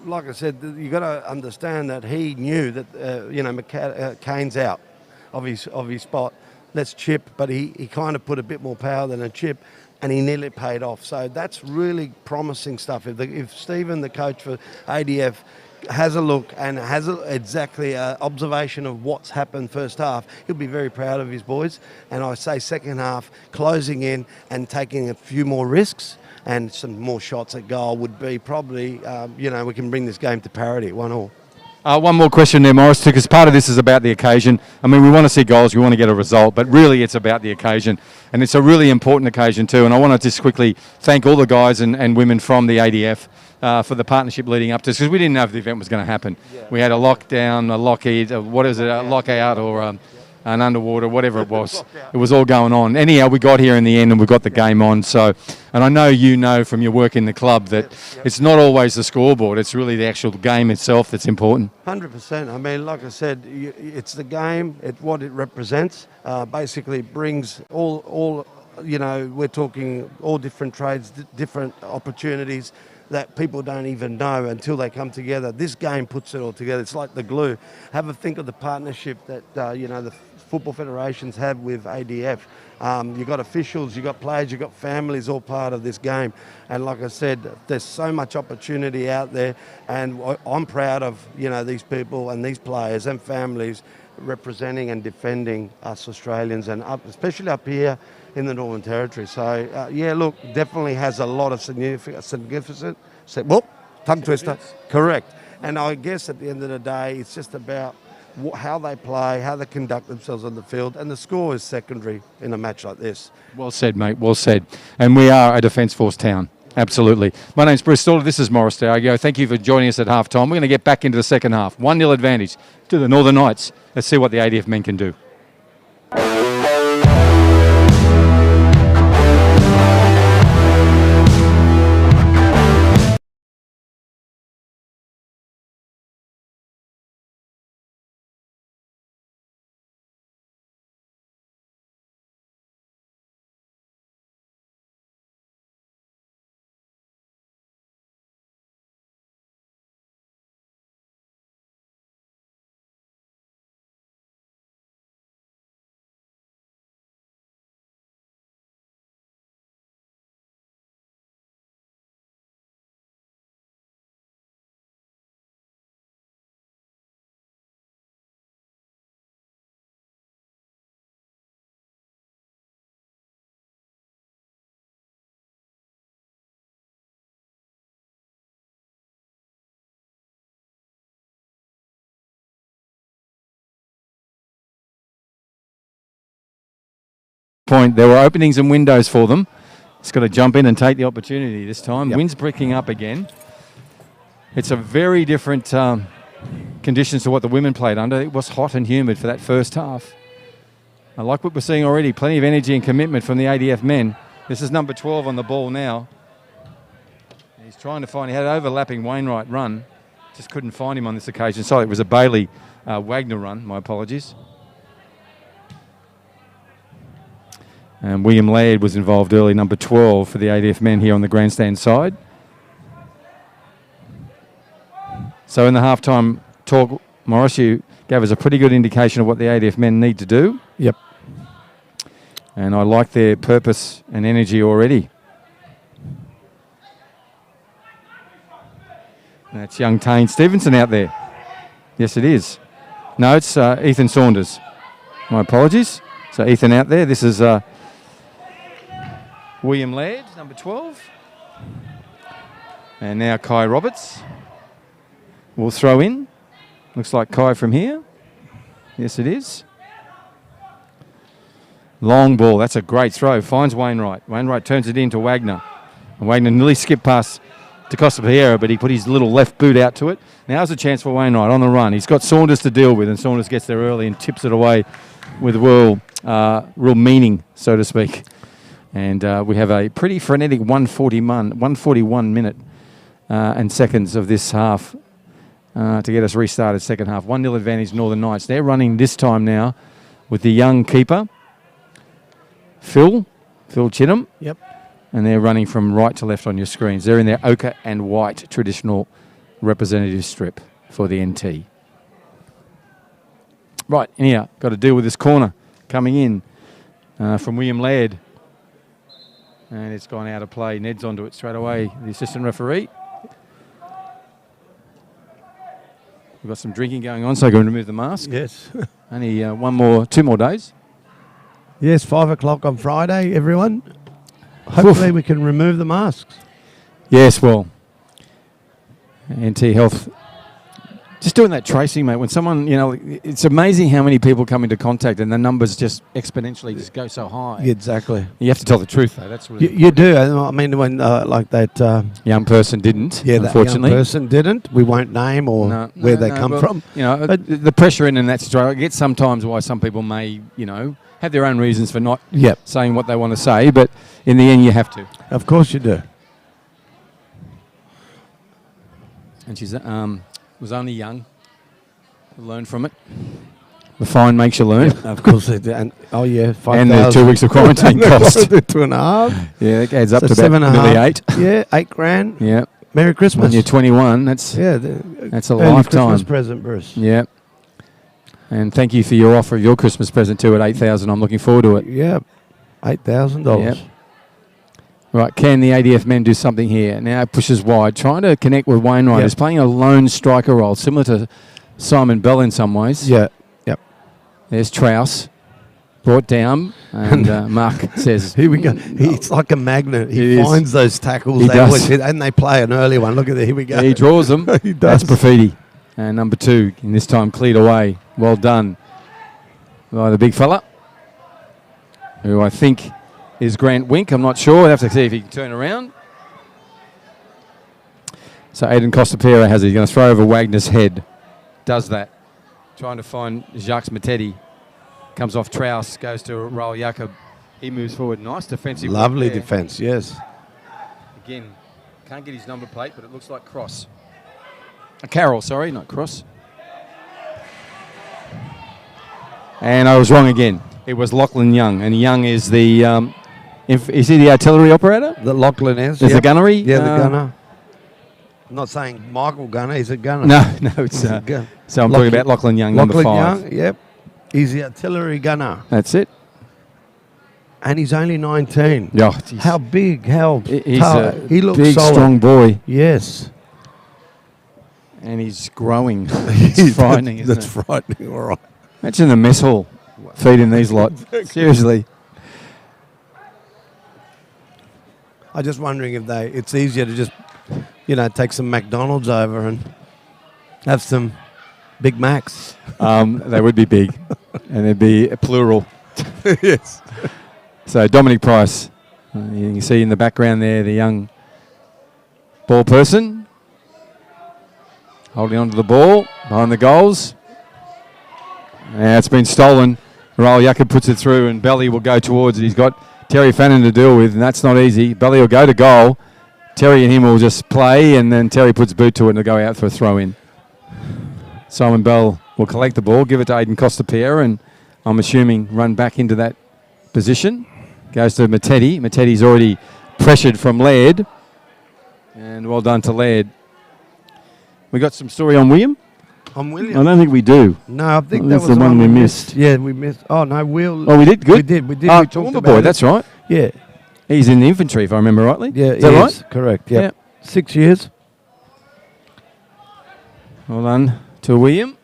[SPEAKER 2] like I said, you got to understand that he knew that Kane's out of his spot. Let's chip, but he kind of put a bit more power than a chip, and he nearly paid off. So that's really promising stuff. If Stephen, the coach for ADF, has a look and has exactly an observation of what's happened first half, he'll be very proud of his boys. And I say second half, closing in and taking a few more risks and some more shots at goal would be probably, we can bring this game to parity, 1-1.
[SPEAKER 3] One more question there, Morris, because part of this is about the occasion. I mean, we want to see goals, we want to get a result, but really it's about the occasion. And it's a really important occasion too. And I want to just quickly thank all the guys and women from the ADF for the partnership leading up to this, because we didn't know if the event was going to happen. Yeah. We had a lockdown, a lockheed, a lockout, or an underwater, whatever it was. It was all going on. Anyhow, we got here in the end and we got the game on. So, and I know you know from your work in the club that it's not always the scoreboard. It's really the actual game itself that's important.
[SPEAKER 2] 100%. I mean, like I said, it's the game. It's what it represents. Basically, brings all. We're talking all different trades, different opportunities that people don't even know until they come together. This game puts it all together. It's like the glue. Have a think of the partnership that the football federations have with ADF. You've got officials, you've got players, you've got families, all part of this game. And like I said, there's so much opportunity out there, and I'm proud of these people and these players and families representing and defending us Australians, and especially up here in the Northern Territory. So, look, definitely has a lot of significance. Tongue twister. Correct. And I guess at the end of the day, it's just about how they play, how they conduct themselves on the field, and the score is secondary in a match like this.
[SPEAKER 3] Well said, mate, well said. And we are a Defence Force town. Absolutely. My name's Bruce Stoller. This is Morris Diago. Thank you for joining us at half-time. We're going to get back into the second half. 1-0 advantage to the Northern Knights. Let's see what the ADF men can do.
[SPEAKER 1] point. There were openings and windows for them. He's got to jump in and take the opportunity this time.
[SPEAKER 2] Yep.
[SPEAKER 1] Wind's picking up again. It's a very different conditions to what the women played under. It was hot and humid for that first half. I like what we're seeing already. Plenty of energy and commitment from the ADF men. This is number 12 on the ball now. He's trying to find, he had an overlapping Wainwright run. Just couldn't find him on this occasion. Sorry, it was a Bailey Wagner run. My apologies. And William Laird was involved early, number 12 for the ADF men here on the grandstand side. So in the halftime talk, Morrissey gave us a pretty good indication of what the ADF men need to do.
[SPEAKER 2] Yep.
[SPEAKER 1] And I like their purpose and energy already. And that's young Tane Stevenson out there. Yes, it is. No, it's Ethan Saunders. My apologies. So Ethan out there. This is William Laird, number 12. And now Kai Roberts will throw in. Looks like Kai from here. Yes, it is. Long ball. That's a great throw. Finds Wainwright. Wainwright turns it into Wagner. And Wagner nearly skipped past DeCosta Piera, but he put his little left boot out to it. Now's a chance for Wainwright on the run. He's got Saunders to deal with, and Saunders gets there early and tips it away with real meaning, so to speak. And we have a pretty frenetic 141 minute and seconds of this half to get us restarted second half. 1-0 advantage Northern Knights. They're running this time now with the young keeper, Phil Chittum.
[SPEAKER 2] Yep.
[SPEAKER 1] And they're running from right to left on your screens. They're in their ochre and white traditional representative strip for the NT. Right, here, got to deal with this corner coming in from William Laird. And it's gone out of play. Ned's onto it straight away, the assistant referee. We've got some drinking going on, so I'm going to remove the mask.
[SPEAKER 2] Yes.
[SPEAKER 1] Only 2 more days.
[SPEAKER 2] Yes, 5 o'clock on Friday, everyone. Hopefully we can remove the masks.
[SPEAKER 1] Yes, well, NT Health, just doing that tracing, mate. When someone, it's amazing how many people come into contact and the numbers just exponentially just go so high.
[SPEAKER 2] Yeah, exactly.
[SPEAKER 1] You have to tell the truth, though. That's really
[SPEAKER 2] you do. I mean, when like that
[SPEAKER 1] young person didn't, unfortunately.
[SPEAKER 2] That young person didn't. We won't name or where they come from.
[SPEAKER 1] The pressure in that situation, I get sometimes why some people may, have their own reasons for not saying what they want to say, but in the end you have to.
[SPEAKER 2] Of course you do.
[SPEAKER 1] And she's was only young. Learn from it. The fine makes you learn.
[SPEAKER 2] Of course they do. And, 5,000.
[SPEAKER 1] And the 2 weeks of quarantine cost.
[SPEAKER 2] 2.5.
[SPEAKER 1] Yeah, it adds up to about
[SPEAKER 2] 7.5.
[SPEAKER 1] 8.
[SPEAKER 2] Yeah, $8,000.
[SPEAKER 1] Yeah.
[SPEAKER 2] Merry Christmas.
[SPEAKER 1] When you're 21, that's a lifetime.
[SPEAKER 2] Christmas present, Bruce.
[SPEAKER 1] Yeah. And thank you for your offer of your Christmas present too at $8,000. I'm looking forward to it.
[SPEAKER 2] Yeah, $8,000.
[SPEAKER 1] Yep. Right, can the ADF men do something here? Now it pushes wide, trying to connect with Wainwright. He's playing a lone striker role, similar to Simon Bell in some ways.
[SPEAKER 2] Yeah, yep.
[SPEAKER 1] There's Trouse, brought down, and Mark says...
[SPEAKER 2] Here we go. He's like a magnet. He finds those tackles.
[SPEAKER 1] He does.
[SPEAKER 2] And they play an early one. Look at that. Here we go.
[SPEAKER 1] He draws them.
[SPEAKER 2] He does.
[SPEAKER 1] That's Profiti. And number 2, and this time cleared away. Well done by the big fella, who I think is Grant Wink. I'm not sure. We'll have to see if he can turn around. So Aidan Costapera has it. He's going to throw over Wagner's head. Does that. Trying to find Jacques Matetti. Comes off Trouse, goes to Raul Jacob. He moves forward. Nice defensive.
[SPEAKER 2] Lovely defence, yes.
[SPEAKER 1] Again, can't get his number plate, but it looks like Cross. Carroll, sorry, not Cross. And I was wrong again. It was Lachlan Young, and Young is the is he the artillery operator?
[SPEAKER 2] That Lachlan is.
[SPEAKER 1] There's the gunnery.
[SPEAKER 2] Yeah, the gunner. I'm not saying Michael Gunner. He's a gunner.
[SPEAKER 1] No, it's so I'm talking about Lachlan Young, number 5.
[SPEAKER 2] Young, yep. He's the artillery gunner.
[SPEAKER 1] That's it.
[SPEAKER 2] And he's only 19.
[SPEAKER 1] Yeah.
[SPEAKER 2] How big? How
[SPEAKER 1] he's
[SPEAKER 2] tall? He looks
[SPEAKER 1] big,
[SPEAKER 2] solid.
[SPEAKER 1] strong boy.
[SPEAKER 2] Yes.
[SPEAKER 1] And he's growing. It's frightening, isn't it?
[SPEAKER 2] That's frightening, all right.
[SPEAKER 1] Imagine the mess hall feeding these lot. Seriously.
[SPEAKER 2] I'm just wondering if it's easier to just, take some McDonald's over and have some Big Macs.
[SPEAKER 1] They would be big, and they'd be plural.
[SPEAKER 2] Yes.
[SPEAKER 3] So Dominic Price, you can see in the background there the young ball person holding onto the ball behind the goals. Now it's been stolen. Raul Jakob puts it through and Belly will go towards it. He's got Terry Fannin to deal with and that's not easy. Belly will go to goal. Terry and him will just play and then Terry puts boot to it and it'll go out for a throw in. Simon Bell will collect the ball, give it to Aiden Costa-Pierre and I'm assuming run back into that position. Goes to Mattetti. Mattetti's already pressured from Laird. And well done to Laird. We got some story on William?
[SPEAKER 2] On William?
[SPEAKER 1] I don't think we do.
[SPEAKER 2] No, I think that
[SPEAKER 1] That's
[SPEAKER 2] was
[SPEAKER 1] the one we missed.
[SPEAKER 2] Yeah, we missed. Oh, no, Will.
[SPEAKER 1] Oh, we did? Good.
[SPEAKER 2] We did.
[SPEAKER 1] Oh,
[SPEAKER 2] We talked
[SPEAKER 1] Toowoomba
[SPEAKER 2] about
[SPEAKER 1] boy,
[SPEAKER 2] it.
[SPEAKER 1] that's right.
[SPEAKER 2] Yeah.
[SPEAKER 1] He's in the infantry, if I remember rightly.
[SPEAKER 2] Yeah,
[SPEAKER 1] Is that
[SPEAKER 2] he
[SPEAKER 1] right?
[SPEAKER 2] is. Correct, yeah.
[SPEAKER 1] Yeah.
[SPEAKER 2] 6 years.
[SPEAKER 3] Well done to William.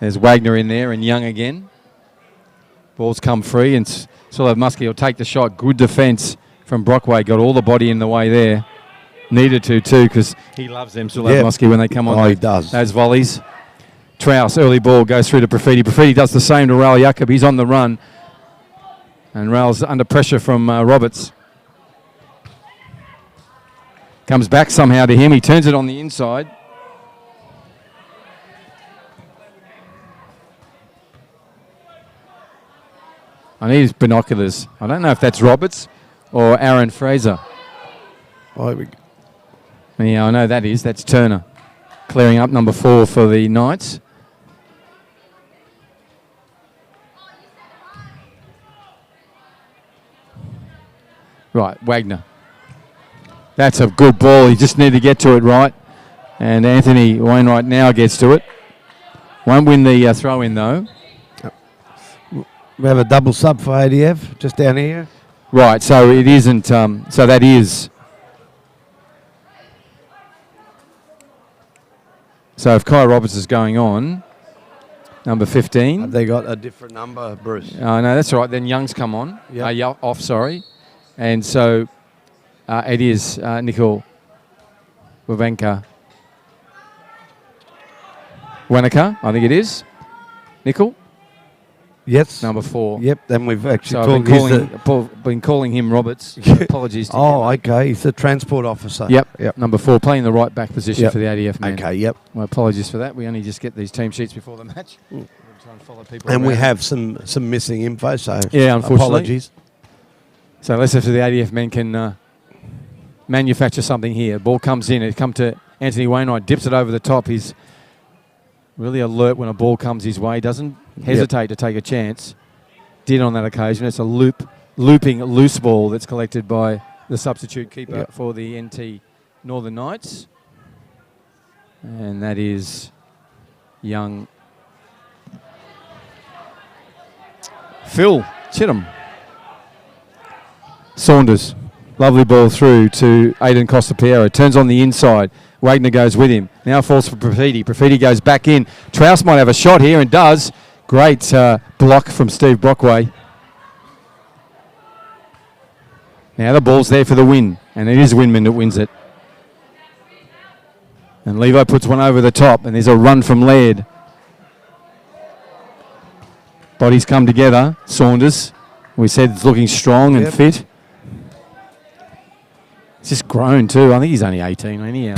[SPEAKER 3] There's Wagner in there and Young again. Ball's come free and Sullivan Muskie will take the shot. Good defence from Brockway. Got all the body in the way there. Needed to too because he loves them, Sullivan Muskie, when they come on.
[SPEAKER 2] Oh, he does.
[SPEAKER 3] Those volleys. Trouse, early ball, goes through to Profiti. Profiti does the same to Raul Jakob. He's on the run. And Raul's under pressure from Roberts. Comes back somehow to him. He turns it on the inside. I need his binoculars. I don't know if that's Roberts or Aaron Fraser.
[SPEAKER 2] Oh,
[SPEAKER 3] Yeah, I know that is. That's Turner. Clearing up number 4 for the Knights. Right, Wagner. That's a good ball. He just need to get to it right. And Anthony Wainwright now gets to it. Won't win the throw-in, though.
[SPEAKER 2] we have a double sub for ADF just down here.
[SPEAKER 3] Right, so it isn't... so that is... So if Kai Roberts is going on, number 15.
[SPEAKER 2] Have they got a different number, Bruce?
[SPEAKER 3] No, that's all right. Then Young's come on.
[SPEAKER 2] Yep.
[SPEAKER 3] Off, sorry. And so it is Nicole Wavenka. Wanaka, I think it is. Nickel,
[SPEAKER 2] Yes.
[SPEAKER 3] number 4.
[SPEAKER 2] Yep, then we've actually
[SPEAKER 3] So I've been calling him Roberts. Apologies to him.
[SPEAKER 2] Oh, okay. He's the transport officer.
[SPEAKER 3] Yep, number 4, playing the right back position
[SPEAKER 2] Yep.
[SPEAKER 3] for the ADF man.
[SPEAKER 2] Okay, yep.
[SPEAKER 3] My apologies for that. We only just get these team sheets before the match. We'll try and follow people
[SPEAKER 2] And we
[SPEAKER 3] around.
[SPEAKER 2] have some missing info, so
[SPEAKER 3] Yeah, unfortunately.
[SPEAKER 2] apologies.
[SPEAKER 3] So let's see if the ADF men can manufacture something here. Ball comes in. It come to Anthony Wainwright. Dips it over the top. He's really alert when a ball comes his way. Doesn't hesitate to take a chance. Did on that occasion. It's a looping loose ball that's collected by the substitute keeper for the NT Northern Knights. And that is young Phil Chittum. Saunders. Lovely ball through to Aiden Costa-Pierre. Turns on the inside. Wagner goes with him. Now falls for Profiti. Profiti goes back in. Trouse might have a shot here and does. Great block from Steve Brockway. Now the ball's there for the win. And it is Winman that wins it. And Levi puts one over the top. And there's a run from Laird. Bodies come together. Saunders. We said it's looking strong and fit. He's just grown too. I think he's only 18 anyhow.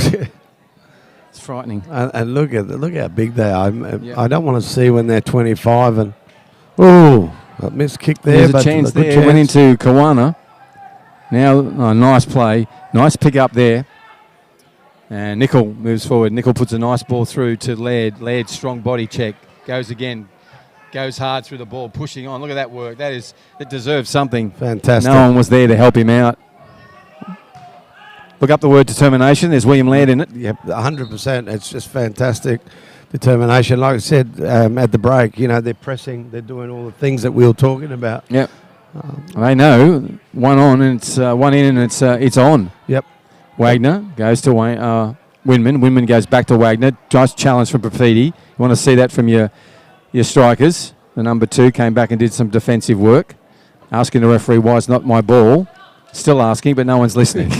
[SPEAKER 3] It's frightening.
[SPEAKER 2] And look how big they are.
[SPEAKER 3] Yep.
[SPEAKER 2] I don't want to see when they're 25 and a missed kick there.
[SPEAKER 3] There's a
[SPEAKER 2] but
[SPEAKER 3] chance
[SPEAKER 2] good
[SPEAKER 3] there.
[SPEAKER 2] chance.
[SPEAKER 3] Went into Kawana. Now, nice play. Nice pick up there. And Nickel moves forward. Nickel puts a nice ball through to Laird. Laird, strong body check. Goes again. Goes hard through the ball, pushing on. Look at that work. That deserves something.
[SPEAKER 2] Fantastic.
[SPEAKER 3] No one was there to help him out. Look up the word determination. There's William Laird in it.
[SPEAKER 2] Yep, 100%. It's just fantastic determination. Like I said at the break, they're pressing. They're doing all the things that we were talking about.
[SPEAKER 3] Yep. They know one on and it's one in and it's on.
[SPEAKER 2] Yep.
[SPEAKER 3] Wagner goes to Winman. Winman goes back to Wagner. Nice challenge from Profiti. You want to see that from your strikers. The number 2 came back and did some defensive work. Asking the referee why it's not my ball. Still asking, but no one's listening.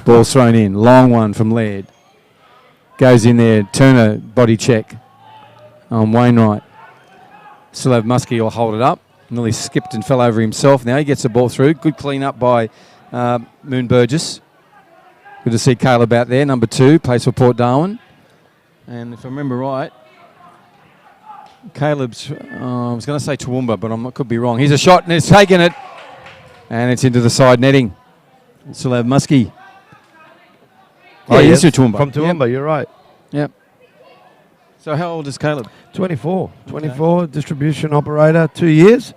[SPEAKER 3] Ball's thrown in. Long one from Laird. Goes in there. Turner body check on Wainwright. Sulav Muskie will hold it up. Nearly skipped and fell over himself. Now he gets the ball through. Good clean up by Moon Burgess. Good to see Caleb out there, number 2, plays for Port Darwin. And if I remember right, Caleb's, I was going to say Toowoomba, but I could be wrong. He's a shot and it's taken it. And it's into the side netting. Sulav Muskie.
[SPEAKER 2] Yeah,
[SPEAKER 3] he is to Toowoomba.
[SPEAKER 2] From Toowoomba, you're right.
[SPEAKER 3] Yep. So how old is Caleb?
[SPEAKER 2] 24. 24, distribution operator, 2 years.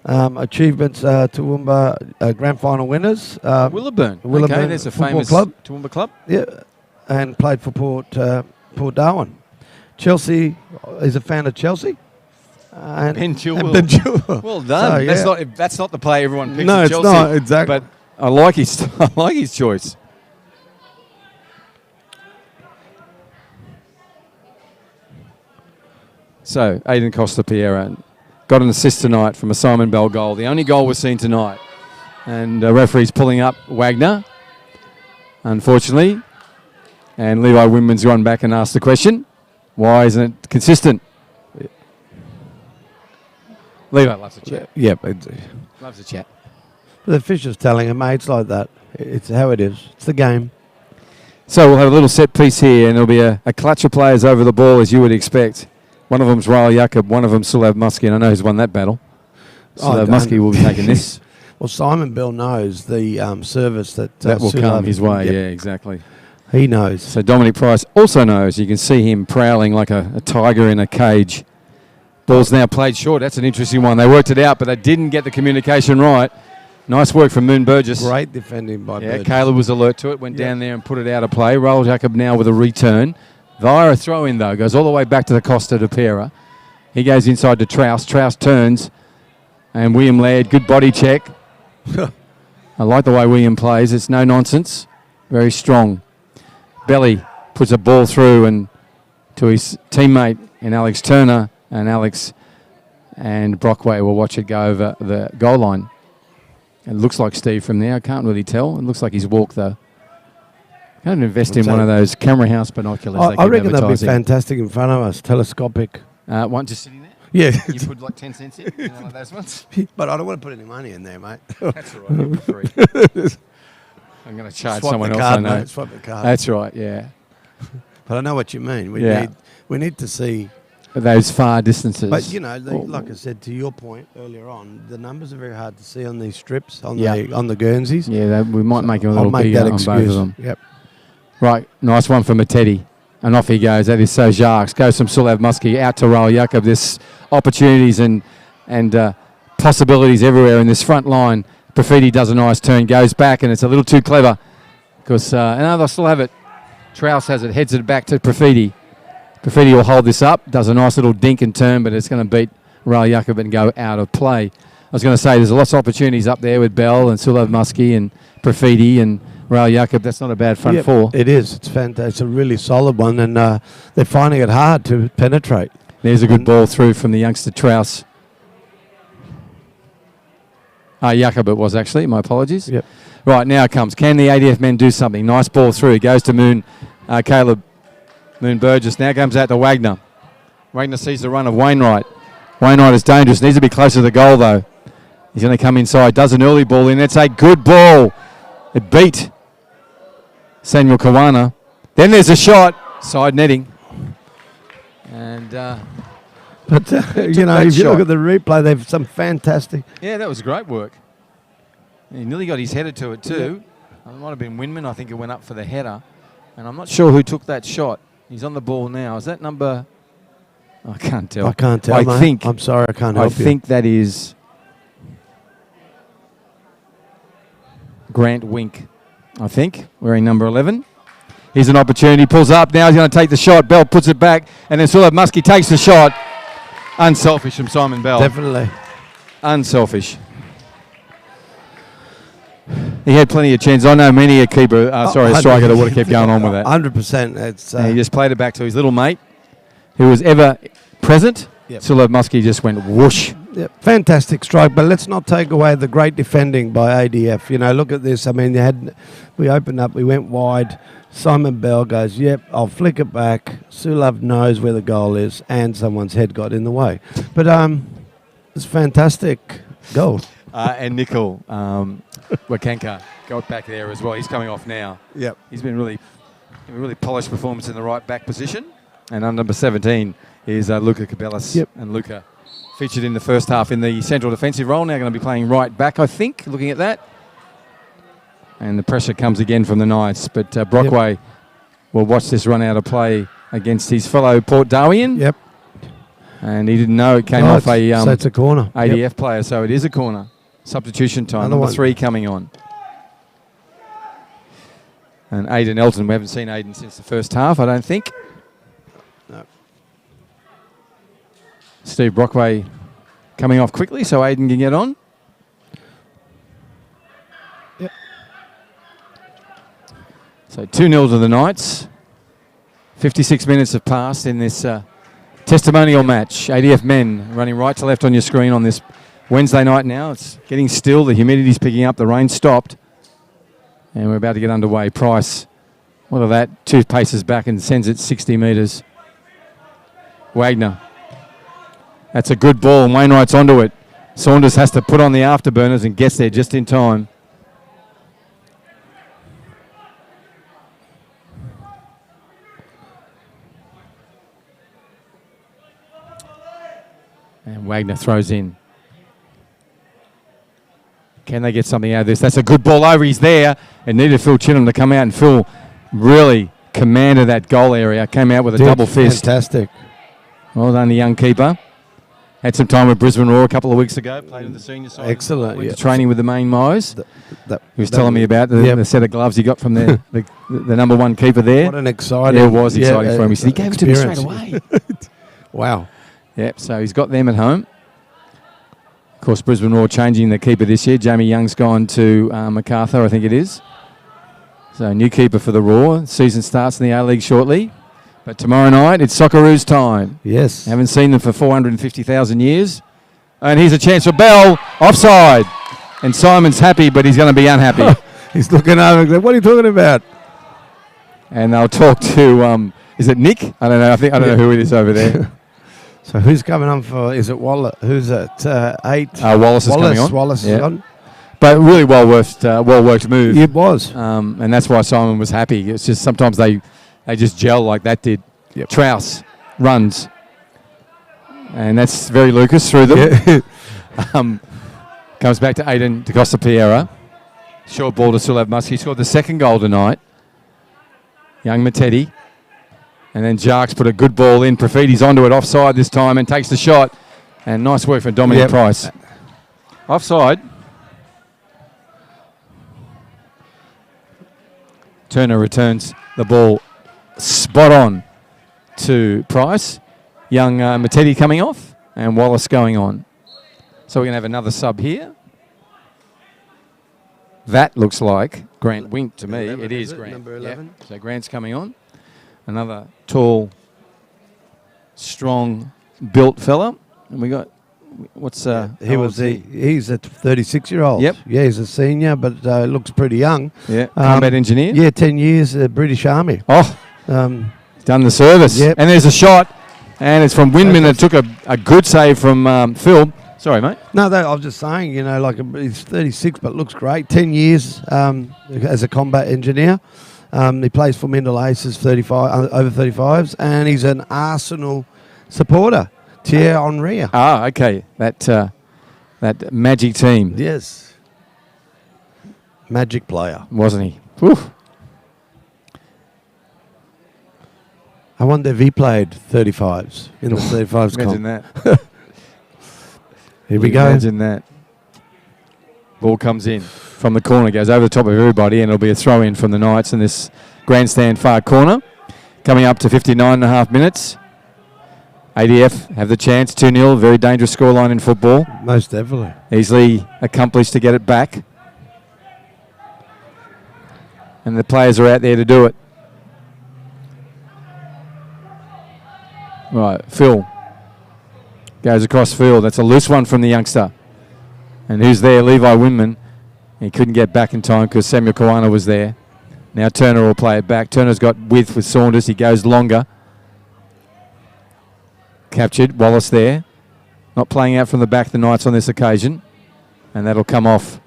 [SPEAKER 2] Achievements, Toowoomba grand final winners.
[SPEAKER 3] Wilburn. Okay, there's a famous
[SPEAKER 2] club.
[SPEAKER 3] Toowoomba club.
[SPEAKER 2] Yeah, and played for Port Darwin. Chelsea, he's a fan of Chelsea. And
[SPEAKER 3] Ben Chilwell.
[SPEAKER 2] Ben Chilwell.
[SPEAKER 3] Well done.
[SPEAKER 2] So,
[SPEAKER 3] That's not the play everyone picks
[SPEAKER 2] No,
[SPEAKER 3] at
[SPEAKER 2] it's
[SPEAKER 3] Chelsea.
[SPEAKER 2] not, exactly.
[SPEAKER 3] But I like his choice. So, Aidan Costa-Piera got an assist tonight from a Simon Bell goal. The only goal we're seeing tonight. And referee's pulling up Wagner, unfortunately. And Levi Winman's gone back and asked the question, why isn't it consistent? Levi loves a chat.
[SPEAKER 2] Yeah,
[SPEAKER 3] Loves a chat.
[SPEAKER 2] the Fisher's telling him, mate, it's like that. It's how it is. It's the game.
[SPEAKER 3] So we'll have a little set piece here, and there'll be a clutch of players over the ball, as you would expect. One of them's Raul Jakob, one of them's Sulav Muskie, and I know who's won that battle. Sulav Muskie will be taking this.
[SPEAKER 2] Well, Simon Bell knows the service that
[SPEAKER 3] Will
[SPEAKER 2] Sulav,
[SPEAKER 3] come his way,
[SPEAKER 2] yep.
[SPEAKER 3] yeah, exactly.
[SPEAKER 2] He knows.
[SPEAKER 3] So Dominic Price also knows. You can see him prowling like a tiger in a cage. Ball's now played short. That's an interesting one. They worked it out, but they didn't get the communication right. Nice work from Moon Burgess.
[SPEAKER 2] Great defending by Burgess.
[SPEAKER 3] Caleb was alert to it, went down there and put it out of play. Raul Jacob now with a return. Via a throw-in, though, goes all the way back to the Costa de Pera. He goes inside to Trouse. Trouse turns. And William Laird, good body check. I like the way William plays. It's no nonsense. Very strong. Belly puts a ball through and to his teammate in Alex Turner. And Alex and Brockway will watch it go over the goal line. It looks like Steve from there. I can't really tell. It looks like he's walked, though. Can't invest in one of those camera house binoculars.
[SPEAKER 2] I reckon that'd be fantastic in front of us, telescopic.
[SPEAKER 3] One just sitting there?
[SPEAKER 2] Yeah.
[SPEAKER 3] You put like 10 cents in, like those ones?
[SPEAKER 2] But I don't want to put any money in there, mate.
[SPEAKER 3] That's all right, for free. I'm going to charge someone else I know.
[SPEAKER 2] Swap the card.
[SPEAKER 3] That's right, yeah.
[SPEAKER 2] But I know what you mean. We need to see
[SPEAKER 3] those far distances.
[SPEAKER 2] But, you know, like I said, to your point earlier on, the numbers are very hard to see on these strips, on the Guernseys.
[SPEAKER 3] Yeah, we might make it a little bigger on both of them.
[SPEAKER 2] Yep.
[SPEAKER 3] Right, nice one from Matetti. And off he goes. That is so Jacques. Goes from Sulav Muskie out to Raul Jakob. There's opportunities and possibilities everywhere in this front line. Profiti does a nice turn, goes back, and it's a little too clever. Because, no, they'll still have it. Trouse has it, heads it back to Profiti. Profiti will hold this up, does a nice little dink and turn, but it's going to beat Raul Jakob and go out of play. I was going to say there's lots of opportunities up there with Bell and Sulav Muskie and Profiti and Raul Jakob. That's not a bad front four.
[SPEAKER 2] It is. It's fantastic. It's a really solid one, and they're finding it hard to penetrate.
[SPEAKER 3] There's a good ball through from the youngster Trouse. Jakob it was actually. My apologies.
[SPEAKER 2] Yep.
[SPEAKER 3] Right, now it comes. Can the ADF men do something? Nice ball through. Goes to Moon. Caleb Moon Burgess now comes out to Wagner. Wagner sees the run of Wainwright. Wainwright is dangerous. Needs to be closer to the goal, though. He's going to come inside. Does an early ball in. It's a good ball. It beat Samuel Kawana. Then there's a shot. Side netting. And
[SPEAKER 2] but, you know, if you look at the replay, they've some fantastic.
[SPEAKER 3] Yeah, that was great work. He nearly got his header to it, too. It might have been Winman. I think it went up for the header. And I'm not sure who took that shot. He's on the ball now. Is that number... I can't tell.
[SPEAKER 2] I can't tell, mate.
[SPEAKER 3] think.
[SPEAKER 2] I'm sorry, I can't help you.
[SPEAKER 3] I think that is Grant Wink, I think, wearing number 11. Here's an opportunity. Pulls up. Now he's going to take the shot. Bell puts it back. And then Sulav Muskie takes the shot. Unselfish from Simon Bell.
[SPEAKER 2] Definitely.
[SPEAKER 3] Unselfish. He had plenty of chances. I know many a keeper, a striker that would have kept going on with that.
[SPEAKER 2] 100%. It's,
[SPEAKER 3] and he just played it back to his little mate, who was ever present.
[SPEAKER 2] Yep.
[SPEAKER 3] Sulav Muskie just went whoosh.
[SPEAKER 2] Yep. Fantastic strike, but let's not take away the great defending by ADF. You know, look at this. I mean, we opened up, we went wide. Simon Bell goes, yep, I'll flick it back. Sulav knows where the goal is, and someone's head got in the way. But It's fantastic goal.
[SPEAKER 3] And Nickel Wakanka got back there as well. He's coming off now.
[SPEAKER 2] Yep.
[SPEAKER 3] He's been really polished performance in the right back position. And on number 17 is Luca Cabellas.
[SPEAKER 2] Yep.
[SPEAKER 3] And Luca featured in the first half in the central defensive role. Now going to be playing right back, I think, looking at that. And the pressure comes again from the Knights. But Brockway will watch this run out of play against his fellow Port Darwin.
[SPEAKER 2] Yep.
[SPEAKER 3] And he didn't know it came off a
[SPEAKER 2] so it's a corner.
[SPEAKER 3] ADF player, so it is a corner. Substitution time,
[SPEAKER 2] Another
[SPEAKER 3] number
[SPEAKER 2] one.
[SPEAKER 3] 3 coming on. And Aidan Elton, we haven't seen Aidan since the first half, I don't think.
[SPEAKER 2] No.
[SPEAKER 3] Steve Brockway coming off quickly so Aidan can get on.
[SPEAKER 2] Yep.
[SPEAKER 3] So 2-0 to the Knights. 56 minutes have passed in this testimonial match. ADF men running right to left on your screen on this Wednesday night now. It's getting still. The humidity's picking up. The rain stopped. And we're about to get underway. Price, what of that? 2 paces back and sends it 60 metres. Wagner. That's a good ball, and Wainwright's onto it. Saunders has to put on the afterburners and gets there just in time. And Wagner throws in. Can they get something out of this? That's a good ball over. He's there. It needed Phil Chinham to come out, and Phil really commanded that goal area. Came out with a double fist.
[SPEAKER 2] Fantastic.
[SPEAKER 3] Well done, the young keeper. Had some time with Brisbane Roar a couple of weeks ago. Played in the senior side.
[SPEAKER 2] Excellent.
[SPEAKER 3] Went to training with the main Mo's.
[SPEAKER 2] That
[SPEAKER 3] He was telling me about the set of gloves he got from the number 1 keeper there.
[SPEAKER 2] What an exciting.
[SPEAKER 3] Yeah, it was exciting for him. He said, he gave it to me straight
[SPEAKER 2] experience.
[SPEAKER 3] away.
[SPEAKER 2] Wow.
[SPEAKER 3] Yep, so he's got them at home. Of course, Brisbane Roar changing the keeper this year. Jamie Young's gone to MacArthur, I think it is. So new keeper for the Roar. Season starts in the A-League shortly. But tomorrow night, it's Socceroos time.
[SPEAKER 2] Yes.
[SPEAKER 3] Haven't seen them for 450,000 years. And here's a chance for Bell. Offside. And Simon's happy, but he's going to be unhappy.
[SPEAKER 2] He's looking over and going, what are you talking about?
[SPEAKER 3] And they'll talk to, is it Nick? I don't know. I don't know who it is over there.
[SPEAKER 2] So who's coming on for, is it Wallace? Who's at 8?
[SPEAKER 3] Wallace is coming on.
[SPEAKER 2] Wallace
[SPEAKER 3] Yeah.
[SPEAKER 2] is on.
[SPEAKER 3] But really well worked move.
[SPEAKER 2] It was.
[SPEAKER 3] And that's why Simon was happy. It's just sometimes they just gel like that did.
[SPEAKER 2] Yep.
[SPEAKER 3] Trouse runs. And that's very Lucas through them.
[SPEAKER 2] Yeah.
[SPEAKER 3] Comes back to Aidan De Costa Piera. Short ball to Sulev Musk. He scored the 2nd goal tonight. Young Matetti. And then Jarks put a good ball in. Profiti's onto it offside this time and takes the shot. And nice work from Dominic Price. Offside. Turner returns the ball spot on to Price. Young Matetti coming off and Wallace going on. So we're going to have another sub here. That looks like Grant Wink to me.
[SPEAKER 2] 11,
[SPEAKER 3] it is
[SPEAKER 2] is it?
[SPEAKER 3] Grant.
[SPEAKER 2] Number 11.
[SPEAKER 3] Yep. So Grant's coming on. Another tall, strong, built fella. And we got, what's
[SPEAKER 2] he's a 36-year-old.
[SPEAKER 3] Yep.
[SPEAKER 2] Yeah, he's a senior, but looks pretty young.
[SPEAKER 3] Yeah, combat engineer.
[SPEAKER 2] Yeah, 10 years, British Army.
[SPEAKER 3] Oh, done the service.
[SPEAKER 2] Yep.
[SPEAKER 3] And there's a shot. And it's from Windman. It took a good save from Phil. Sorry, mate.
[SPEAKER 2] No, I was just saying, he's 36, but looks great. 10 years as a combat engineer. He plays for Mendel Aces, 35 over 35s, and he's an Arsenal supporter. Thierry Henry.
[SPEAKER 3] Ah, okay. That magic team,
[SPEAKER 2] Yes. Magic player.
[SPEAKER 3] wasn't he? Whew.
[SPEAKER 2] I wonder if he played 35s in the 35s
[SPEAKER 3] Imagine
[SPEAKER 2] comp.
[SPEAKER 3] that.
[SPEAKER 2] Here we go.
[SPEAKER 3] Imagine that. Ball comes in from the corner, goes over the top of everybody, and it'll be a throw in from the Knights in this grandstand far corner. Coming up to 59.5 minutes. ADF have the chance, 2-0, very dangerous scoreline in football.
[SPEAKER 2] Most definitely.
[SPEAKER 3] Easily accomplished to get it back. And the players are out there to do it. Right, Phil goes across field. That's a loose one from the youngster. And who's there? Levi Winman. He couldn't get back in time because Samuel Kawana was there. Now Turner will play it back. Turner's got width with Saunders. He goes longer. Captured. Wallace there. not playing out from the back, the Knights, on this occasion. And that'll come off,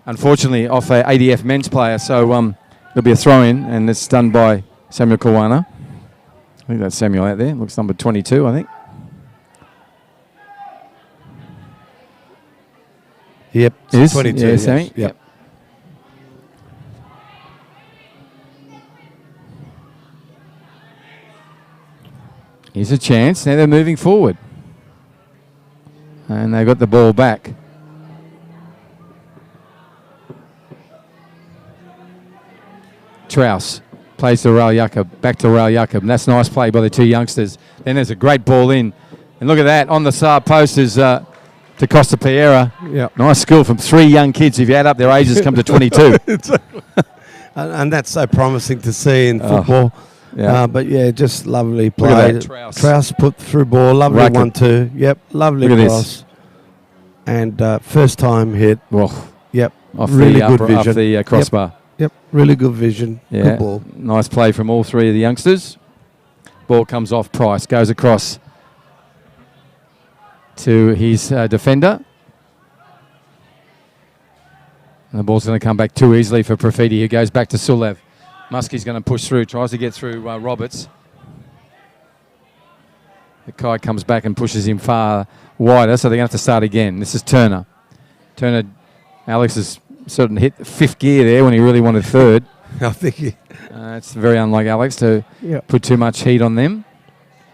[SPEAKER 3] unfortunately, off a ADF men's player. So there'll be a throw-in, and it's done by Samuel Kawana. I think that's Samuel out there. Looks number 22, I think.
[SPEAKER 2] Yep.
[SPEAKER 3] It is?
[SPEAKER 2] 22.
[SPEAKER 3] Yeah,
[SPEAKER 2] yes.
[SPEAKER 3] Sammy?
[SPEAKER 2] Yep.
[SPEAKER 3] Here's a chance. Now they're moving forward. And they've got the ball back. Trouse plays to Raul Jakob. Back to Raul Jakob. And that's a nice play by the two youngsters. Then there's a great ball in. And look at that. On the side post is to Costa Piera.
[SPEAKER 2] Yep.
[SPEAKER 3] Nice skill from three young kids. If you add up their ages, come to 22.
[SPEAKER 2] And that's so promising to see in football.
[SPEAKER 3] Yeah.
[SPEAKER 2] But yeah, just lovely play.
[SPEAKER 3] Look at that, Trouse.
[SPEAKER 2] Trouse put through ball. Lovely
[SPEAKER 3] Racket.
[SPEAKER 2] 1-2. Yep. Lovely
[SPEAKER 3] Look at
[SPEAKER 2] cross.
[SPEAKER 3] this.
[SPEAKER 2] And first time hit.
[SPEAKER 3] Well,
[SPEAKER 2] Yep.
[SPEAKER 3] off
[SPEAKER 2] really
[SPEAKER 3] the
[SPEAKER 2] good
[SPEAKER 3] upper,
[SPEAKER 2] vision.
[SPEAKER 3] off the crossbar.
[SPEAKER 2] Yep. Really good vision.
[SPEAKER 3] Yeah.
[SPEAKER 2] Good ball.
[SPEAKER 3] Nice play from all three of the youngsters. Ball comes off Price. Goes across to his defender. And the ball's going to come back too easily for Profiti, who goes back to Sulev. Muskie's going to push through, tries to get through Roberts. The Kai comes back and pushes him far wider, so they're going to have to start again. This is Turner. Turner, Alex has sort of hit fifth gear there when he really wanted third.
[SPEAKER 2] I think
[SPEAKER 3] It's very unlike Alex to put too much heat on them.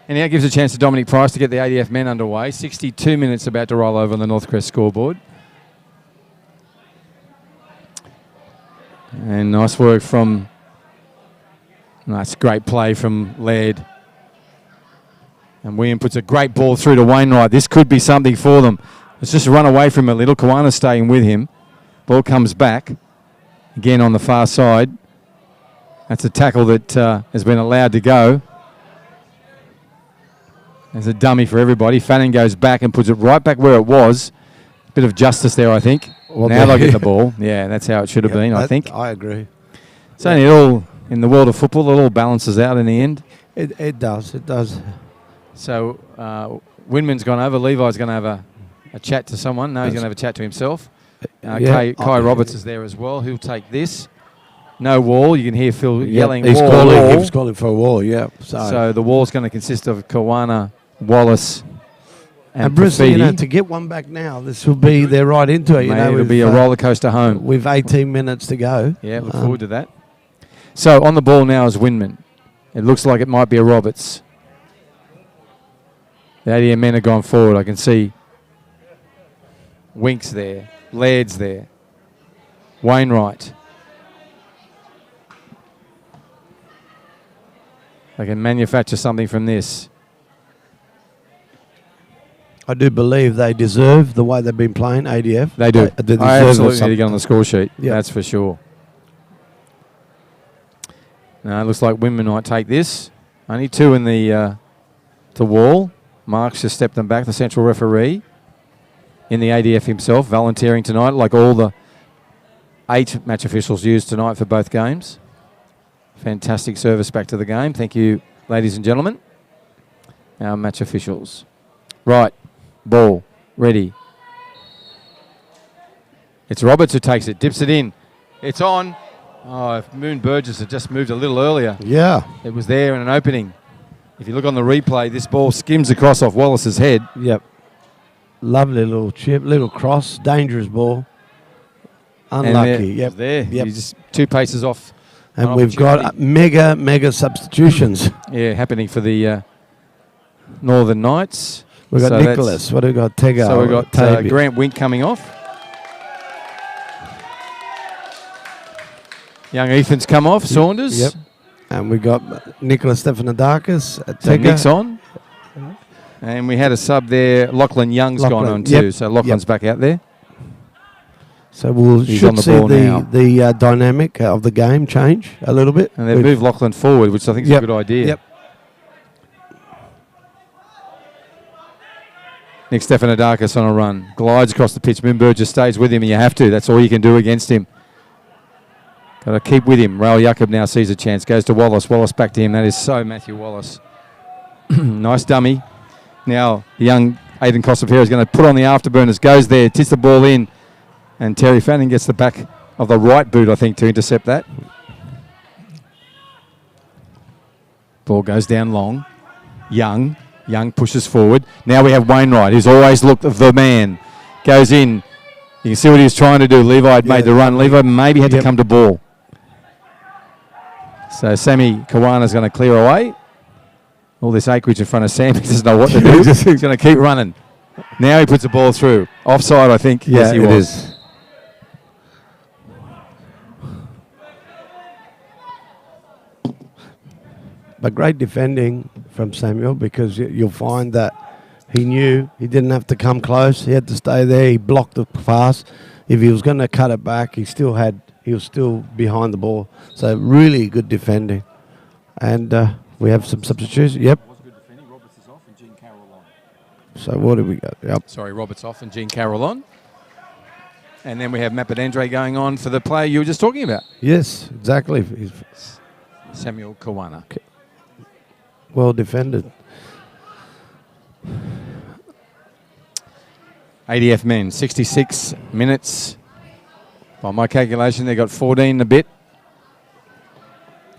[SPEAKER 3] And now gives a chance to Dominic Price to get the ADF men underway. 62 minutes about to roll over on the Northcrest scoreboard. And nice work from... Nice, great play from Laird. And William puts a great ball through to Wainwright. This could be something for them. Let's just run away from him a little. Kawana's staying with him. Ball comes back. Again on the far side. That's a tackle that has been allowed to go. There's a dummy for everybody. Fanning goes back and puts it right back where it was. Bit of justice there, I think. Well, now they'll get the ball. Yeah, that's how it should have been, I think.
[SPEAKER 2] I agree.
[SPEAKER 3] It's only all, in the world of football, it all balances out in the end.
[SPEAKER 2] It does. It does.
[SPEAKER 3] So Winman's gone over. Levi's going to have a chat to someone. No, he's going to have a chat to himself. Kai Roberts is there as well. He'll take this. No wall. You can hear Phil yelling,
[SPEAKER 2] He
[SPEAKER 3] wall.
[SPEAKER 2] was calling for a wall, yeah.
[SPEAKER 3] So the wall's going to consist of Kawana, Wallace, and
[SPEAKER 2] Brisbane,
[SPEAKER 3] Profiti.
[SPEAKER 2] to get one back now, this will be, they're right into it.
[SPEAKER 3] It'll be a roller coaster home.
[SPEAKER 2] With 18 minutes to go.
[SPEAKER 3] Yeah, look forward to that. So on the ball now is Winman. It looks like it might be a Roberts. The ADM men have gone forward. I can see Winks there. Laird's there. Wainwright. They can manufacture something from this.
[SPEAKER 2] I do believe they deserve the way they've been playing, ADF.
[SPEAKER 3] They do.
[SPEAKER 2] They
[SPEAKER 3] I
[SPEAKER 2] deserve
[SPEAKER 3] absolutely need to
[SPEAKER 2] something.
[SPEAKER 3] get on the score sheet.
[SPEAKER 2] Yep.
[SPEAKER 3] That's for sure. No, it looks like Winman might take this. Only two in the wall. Marks just stepped them back, the central referee. In the ADF himself, volunteering tonight, like all the 8 match officials used tonight for both games. Fantastic service back to the game. Thank you, ladies and gentlemen. Our match officials. Right, ball, ready. It's Roberts who takes it, dips it in. It's on. Oh, if Moon Burgess had just moved a little earlier.
[SPEAKER 2] Yeah.
[SPEAKER 3] It was there in an opening. If you look on the replay, this ball skims across off Wallace's head.
[SPEAKER 2] Yep. Lovely little chip, little cross, dangerous ball. Unlucky. Yep.
[SPEAKER 3] There.
[SPEAKER 2] Yep.
[SPEAKER 3] He's just 2 paces off.
[SPEAKER 2] And we've got mega substitutions.
[SPEAKER 3] Yeah, happening for the Northern Knights.
[SPEAKER 2] We've got
[SPEAKER 3] So
[SPEAKER 2] Nicholas. What do we got? Tego.
[SPEAKER 3] So we've got
[SPEAKER 2] Tavia.
[SPEAKER 3] Grant Wink coming off. Young Ethan's come off. Saunders.
[SPEAKER 2] Yep. And we got Nicholas Stefanidakis.
[SPEAKER 3] So Nick's on. And we had a sub there. Lachlan Young's gone on too.
[SPEAKER 2] Yep.
[SPEAKER 3] So Lachlan's back out there.
[SPEAKER 2] So we'll
[SPEAKER 3] He's
[SPEAKER 2] should
[SPEAKER 3] on the
[SPEAKER 2] see
[SPEAKER 3] ball now.
[SPEAKER 2] the dynamic of the game change a little bit.
[SPEAKER 3] And they've moved Lachlan forward, which I think is a good idea.
[SPEAKER 2] Yep.
[SPEAKER 3] Nick Stefanidakis on a run. Glides across the pitch. Moonberg just stays with him, and you have to. That's all you can do against him. Got to keep with him. Raul Jakob now sees a chance. Goes to Wallace. Wallace back to him. That is so Matthew Wallace. Nice dummy. Now, the young Aiden Costapera is going to put on the afterburners, goes there, tits the ball in, and Terry Fanning gets the back of the right boot, I think, to intercept that. Ball goes down long. Young pushes forward. Now we have Wainwright, who's always looked the man. Goes in. You can see what he was trying to do. Levi had made the run. Levi maybe had to come to ball. So Sammy Kawana's going to clear away. All this acreage in front of Sam. He doesn't know what to do. He's going to keep running. Now he puts the ball through. Offside, I think.
[SPEAKER 2] Yeah,
[SPEAKER 3] yes, he was.
[SPEAKER 2] is. But great defending from Samuel, because you'll find that he knew he didn't have to come close. He had to stay there. He blocked the pass. If he was going to cut it back, he was still behind the ball. So really good defending. And we have some substitutions. Yep.
[SPEAKER 3] Was good defending. Roberts is off and Jean Carroll on.
[SPEAKER 2] So what do we got? Yep.
[SPEAKER 3] Sorry, Roberts off and Jean Carroll on. And then we have Mapadandre going on for the player you were just talking about.
[SPEAKER 2] Yes, exactly.
[SPEAKER 3] Samuel Kawana.
[SPEAKER 2] Okay. Well defended.
[SPEAKER 3] ADF men, 66 minutes. By my calculation, they got 14 and a bit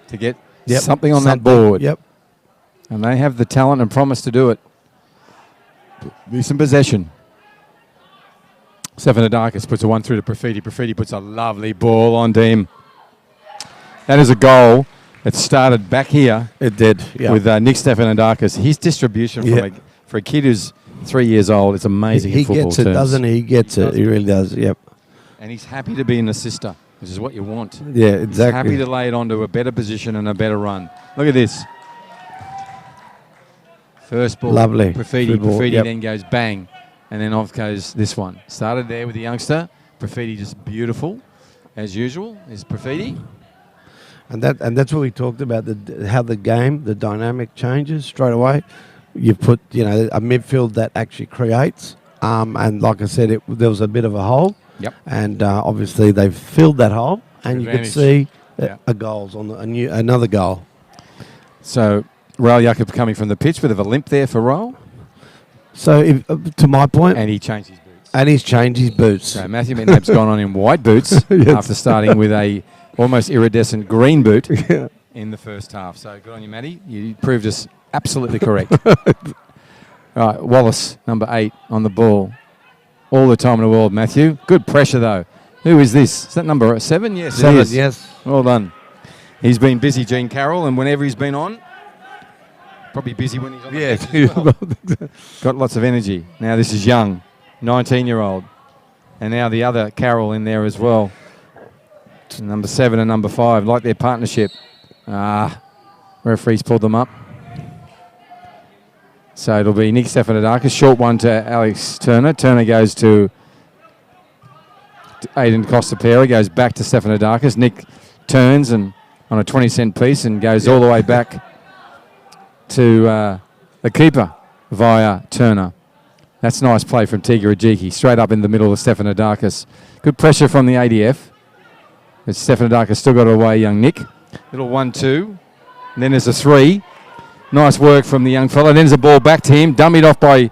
[SPEAKER 3] to get something on that board.
[SPEAKER 2] Yep.
[SPEAKER 3] And they have the talent and promise to do it. Decent possession. Stefanidakis puts a one through to Profiti. Profiti puts a lovely ball onto him. That is a goal. It started back here.
[SPEAKER 2] It did. Yep.
[SPEAKER 3] With Nick Stefanidakis. His distribution for a kid who's 3 years old, it's amazing.
[SPEAKER 2] He
[SPEAKER 3] in football
[SPEAKER 2] gets it,
[SPEAKER 3] terms.
[SPEAKER 2] doesn't he? He gets it. He really does. Yep.
[SPEAKER 3] And he's happy to be an assister, which is what you want.
[SPEAKER 2] Yeah, exactly.
[SPEAKER 3] He's happy to lay it onto a better position and a better run. Look at this. First ball.
[SPEAKER 2] Lovely.
[SPEAKER 3] Profiti.
[SPEAKER 2] Ball,
[SPEAKER 3] Profiti then goes bang. And then off goes this one. Started there with the youngster. Profiti just beautiful, as usual, is Profiti.
[SPEAKER 2] And that's what we talked about, how the game, the dynamic changes straight away. You put, a midfield that actually creates. And like I said, there was a bit of a hole.
[SPEAKER 3] Yep.
[SPEAKER 2] And obviously they've filled that hole. And you could see a goals on another goal.
[SPEAKER 3] So Raul Jacob coming from the pitch, bit of a limp there for Raul.
[SPEAKER 2] So to my point.
[SPEAKER 3] And he changed his boots.
[SPEAKER 2] And he's changed his boots.
[SPEAKER 3] So Matthew McNabb's gone on in white boots after starting with a almost iridescent green boot in the first half. So good on you, Matty. You proved us absolutely correct. All right, Wallace, number 8, on the ball. All the time in the world, Matthew. Good pressure, though. Who is this? Is that number 7? Yes,
[SPEAKER 2] 7,
[SPEAKER 3] it is.
[SPEAKER 2] yes.
[SPEAKER 3] Well done. He's been busy, Gene Carroll, and whenever he's been on, probably busy when he's on the pitch as well. Got lots of energy. Now this is Young, 19-year-old. And now the other Carroll in there as well. Number 7 and number 5, like their partnership. Referees pulled them up. So it'll be Nick Stefanidakis, short one to Alex Turner. Turner goes to Aiden Costapera, goes back to Stefanidakis. Nick turns and on a 20-cent piece and goes all the way back to the keeper via Turner. That's nice play from Tiga Ajiki, straight up in the middle of Stefanidakis. Good pressure from the ADF. But Stefanidakis still got it away, young Nick. Little 1-2. And then there's a 3. Nice work from the young fella. Then there's a ball back to him, dummied off by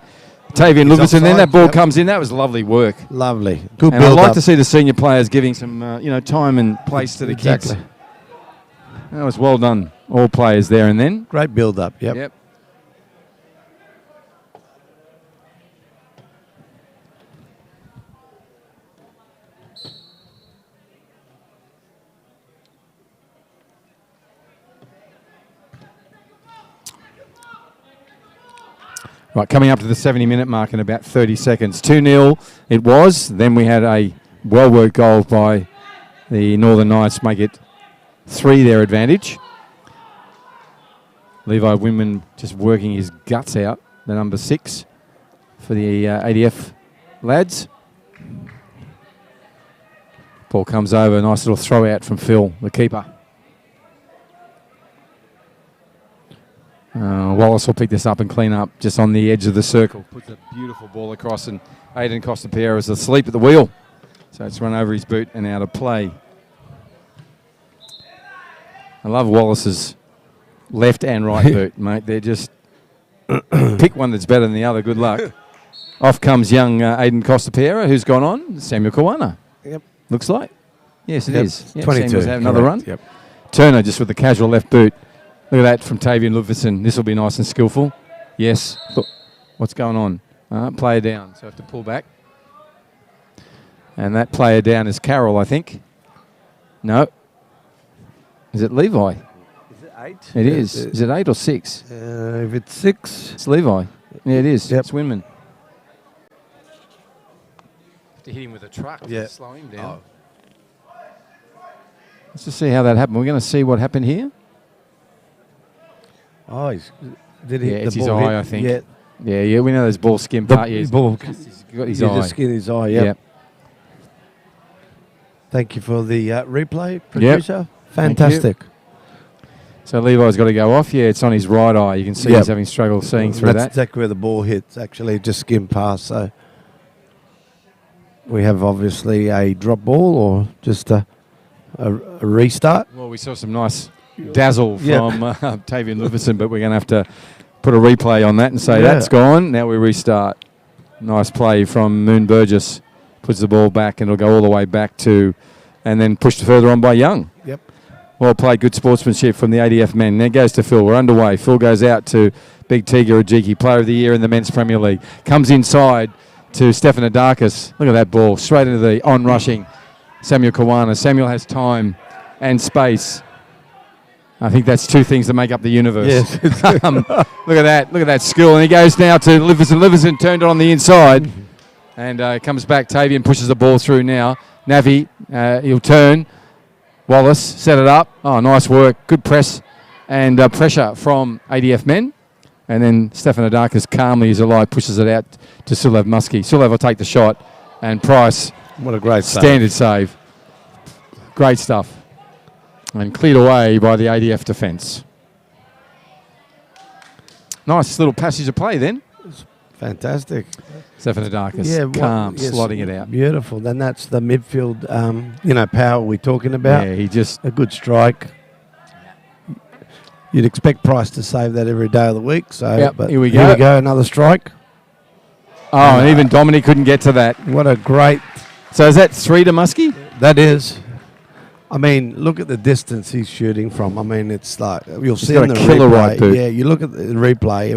[SPEAKER 3] Tavian Lucas. And then that ball comes in. That was lovely work.
[SPEAKER 2] Lovely. Good
[SPEAKER 3] and I'd like to see the senior players giving some time and place to the kids. That was well done. All players there and then.
[SPEAKER 2] Great build-up, yep.
[SPEAKER 3] Right, coming up to the 70-minute mark in about 30 seconds. 2-0 it was. Then we had a well-worked goal by the Northern Knights, make it 3 their advantage. Levi Winman just working his guts out, the number 6 for the ADF lads. Ball comes over, nice little throw out from Phil, the keeper. Wallace will pick this up and clean up just on the edge of the circle. Puts a beautiful ball across, and Aiden Costapera is asleep at the wheel. So it's run over his boot and out of play. I love Wallace's left and right boot, mate. They're just pick one that's better than the other. Good luck. Off comes young Aiden Costa-Piera, who's gone on. Samuel Kawana.
[SPEAKER 2] Yep.
[SPEAKER 3] Looks like. Yes, it is. Yep,
[SPEAKER 2] 22.
[SPEAKER 3] Samuel's having another run.
[SPEAKER 2] Yep.
[SPEAKER 3] Turner just with the casual left boot. Look at that from Tavian Ludvigsen. This will be nice and skillful. Yes. Look, what's going on? Player down, so I have to pull back. And that player down is Carroll, I think. No. Is it Levi?
[SPEAKER 2] Is it 8?
[SPEAKER 3] It is. Is it 8 or 6?
[SPEAKER 2] If it's 6.
[SPEAKER 3] It's Levi. Yeah, it is.
[SPEAKER 2] Yep.
[SPEAKER 3] It's Winman. Have to hit him with a truck
[SPEAKER 2] Yeah.
[SPEAKER 3] to slow him down. Let's just see how that happened. We're going to see what happened here.
[SPEAKER 2] Oh, did he?
[SPEAKER 3] Yeah,
[SPEAKER 2] the
[SPEAKER 3] it's his
[SPEAKER 2] ball
[SPEAKER 3] eye,
[SPEAKER 2] hit?
[SPEAKER 3] I think.
[SPEAKER 2] Yeah,
[SPEAKER 3] Yeah, we know those ball skin
[SPEAKER 2] the
[SPEAKER 3] part. Yeah,
[SPEAKER 2] ball.
[SPEAKER 3] he's got his
[SPEAKER 2] Yeah,
[SPEAKER 3] eye.
[SPEAKER 2] the skin in his eye. Yep.
[SPEAKER 3] Yep.
[SPEAKER 2] Thank you for the replay, producer.
[SPEAKER 3] Thank
[SPEAKER 2] Fantastic.
[SPEAKER 3] So Levi's got to go off. Yeah, it's on his right eye. You can see he's having struggle seeing through
[SPEAKER 2] That's
[SPEAKER 3] that.
[SPEAKER 2] exactly where the ball hits. Actually, just skimmed past. So we have obviously a drop ball or just a restart.
[SPEAKER 3] Well, we saw some nice dazzle from
[SPEAKER 2] Yep.
[SPEAKER 3] Tavian Ludvigsen, but we're going to have to put a replay on that and say
[SPEAKER 2] Yeah.
[SPEAKER 3] that's gone. Now we restart. Nice play from Moon Burgess. Puts the ball back and it'll go all the way back to, and then pushed further on by Young.
[SPEAKER 2] Yep.
[SPEAKER 3] Well played, good sportsmanship from the ADF men. Now goes to Phil. We're underway. Phil goes out to Big Tiga Ajiki, Player of the Year in the Men's Premier League. Comes inside to Stefan Adakis. Look at that ball. Straight into the on-rushing Samuel Kawana. Samuel has time and space. I think that's two things that make up the universe.
[SPEAKER 2] Yes.
[SPEAKER 3] Look at that. Look at that skill. And he goes now to Liverson. Liverson turned it on the inside. And comes back. Tavian pushes the ball through now. Navi, he'll turn. Wallace set it up. Oh, nice work. Good press and pressure from ADF men. And then Stefan Adakis calmly as a light pushes it out to Sulev Muskie. Sulev will take the shot. And Price,
[SPEAKER 2] What a great save.
[SPEAKER 3] standard save. Great stuff. And cleared away by the ADF defence. Nice little passage of play then.
[SPEAKER 2] Fantastic.
[SPEAKER 3] Stefan Adakis,
[SPEAKER 2] Yeah,
[SPEAKER 3] calm,
[SPEAKER 2] yes,
[SPEAKER 3] slotting it out.
[SPEAKER 2] Beautiful. Then that's the midfield, power we're talking about.
[SPEAKER 3] Yeah, he just...
[SPEAKER 2] A good strike. You'd expect Price to save that every day of the week. So,
[SPEAKER 3] Yep,
[SPEAKER 2] but
[SPEAKER 3] here we go.
[SPEAKER 2] Another strike.
[SPEAKER 3] Oh, and even Dominic couldn't get to that.
[SPEAKER 2] What a great...
[SPEAKER 3] So is that 3 to Muskie?
[SPEAKER 2] That is. I mean, look at the distance he's shooting from. I mean, it's like you'll see
[SPEAKER 3] got
[SPEAKER 2] in
[SPEAKER 3] a
[SPEAKER 2] the
[SPEAKER 3] killer
[SPEAKER 2] replay.
[SPEAKER 3] right boot.
[SPEAKER 2] Yeah, you look at the replay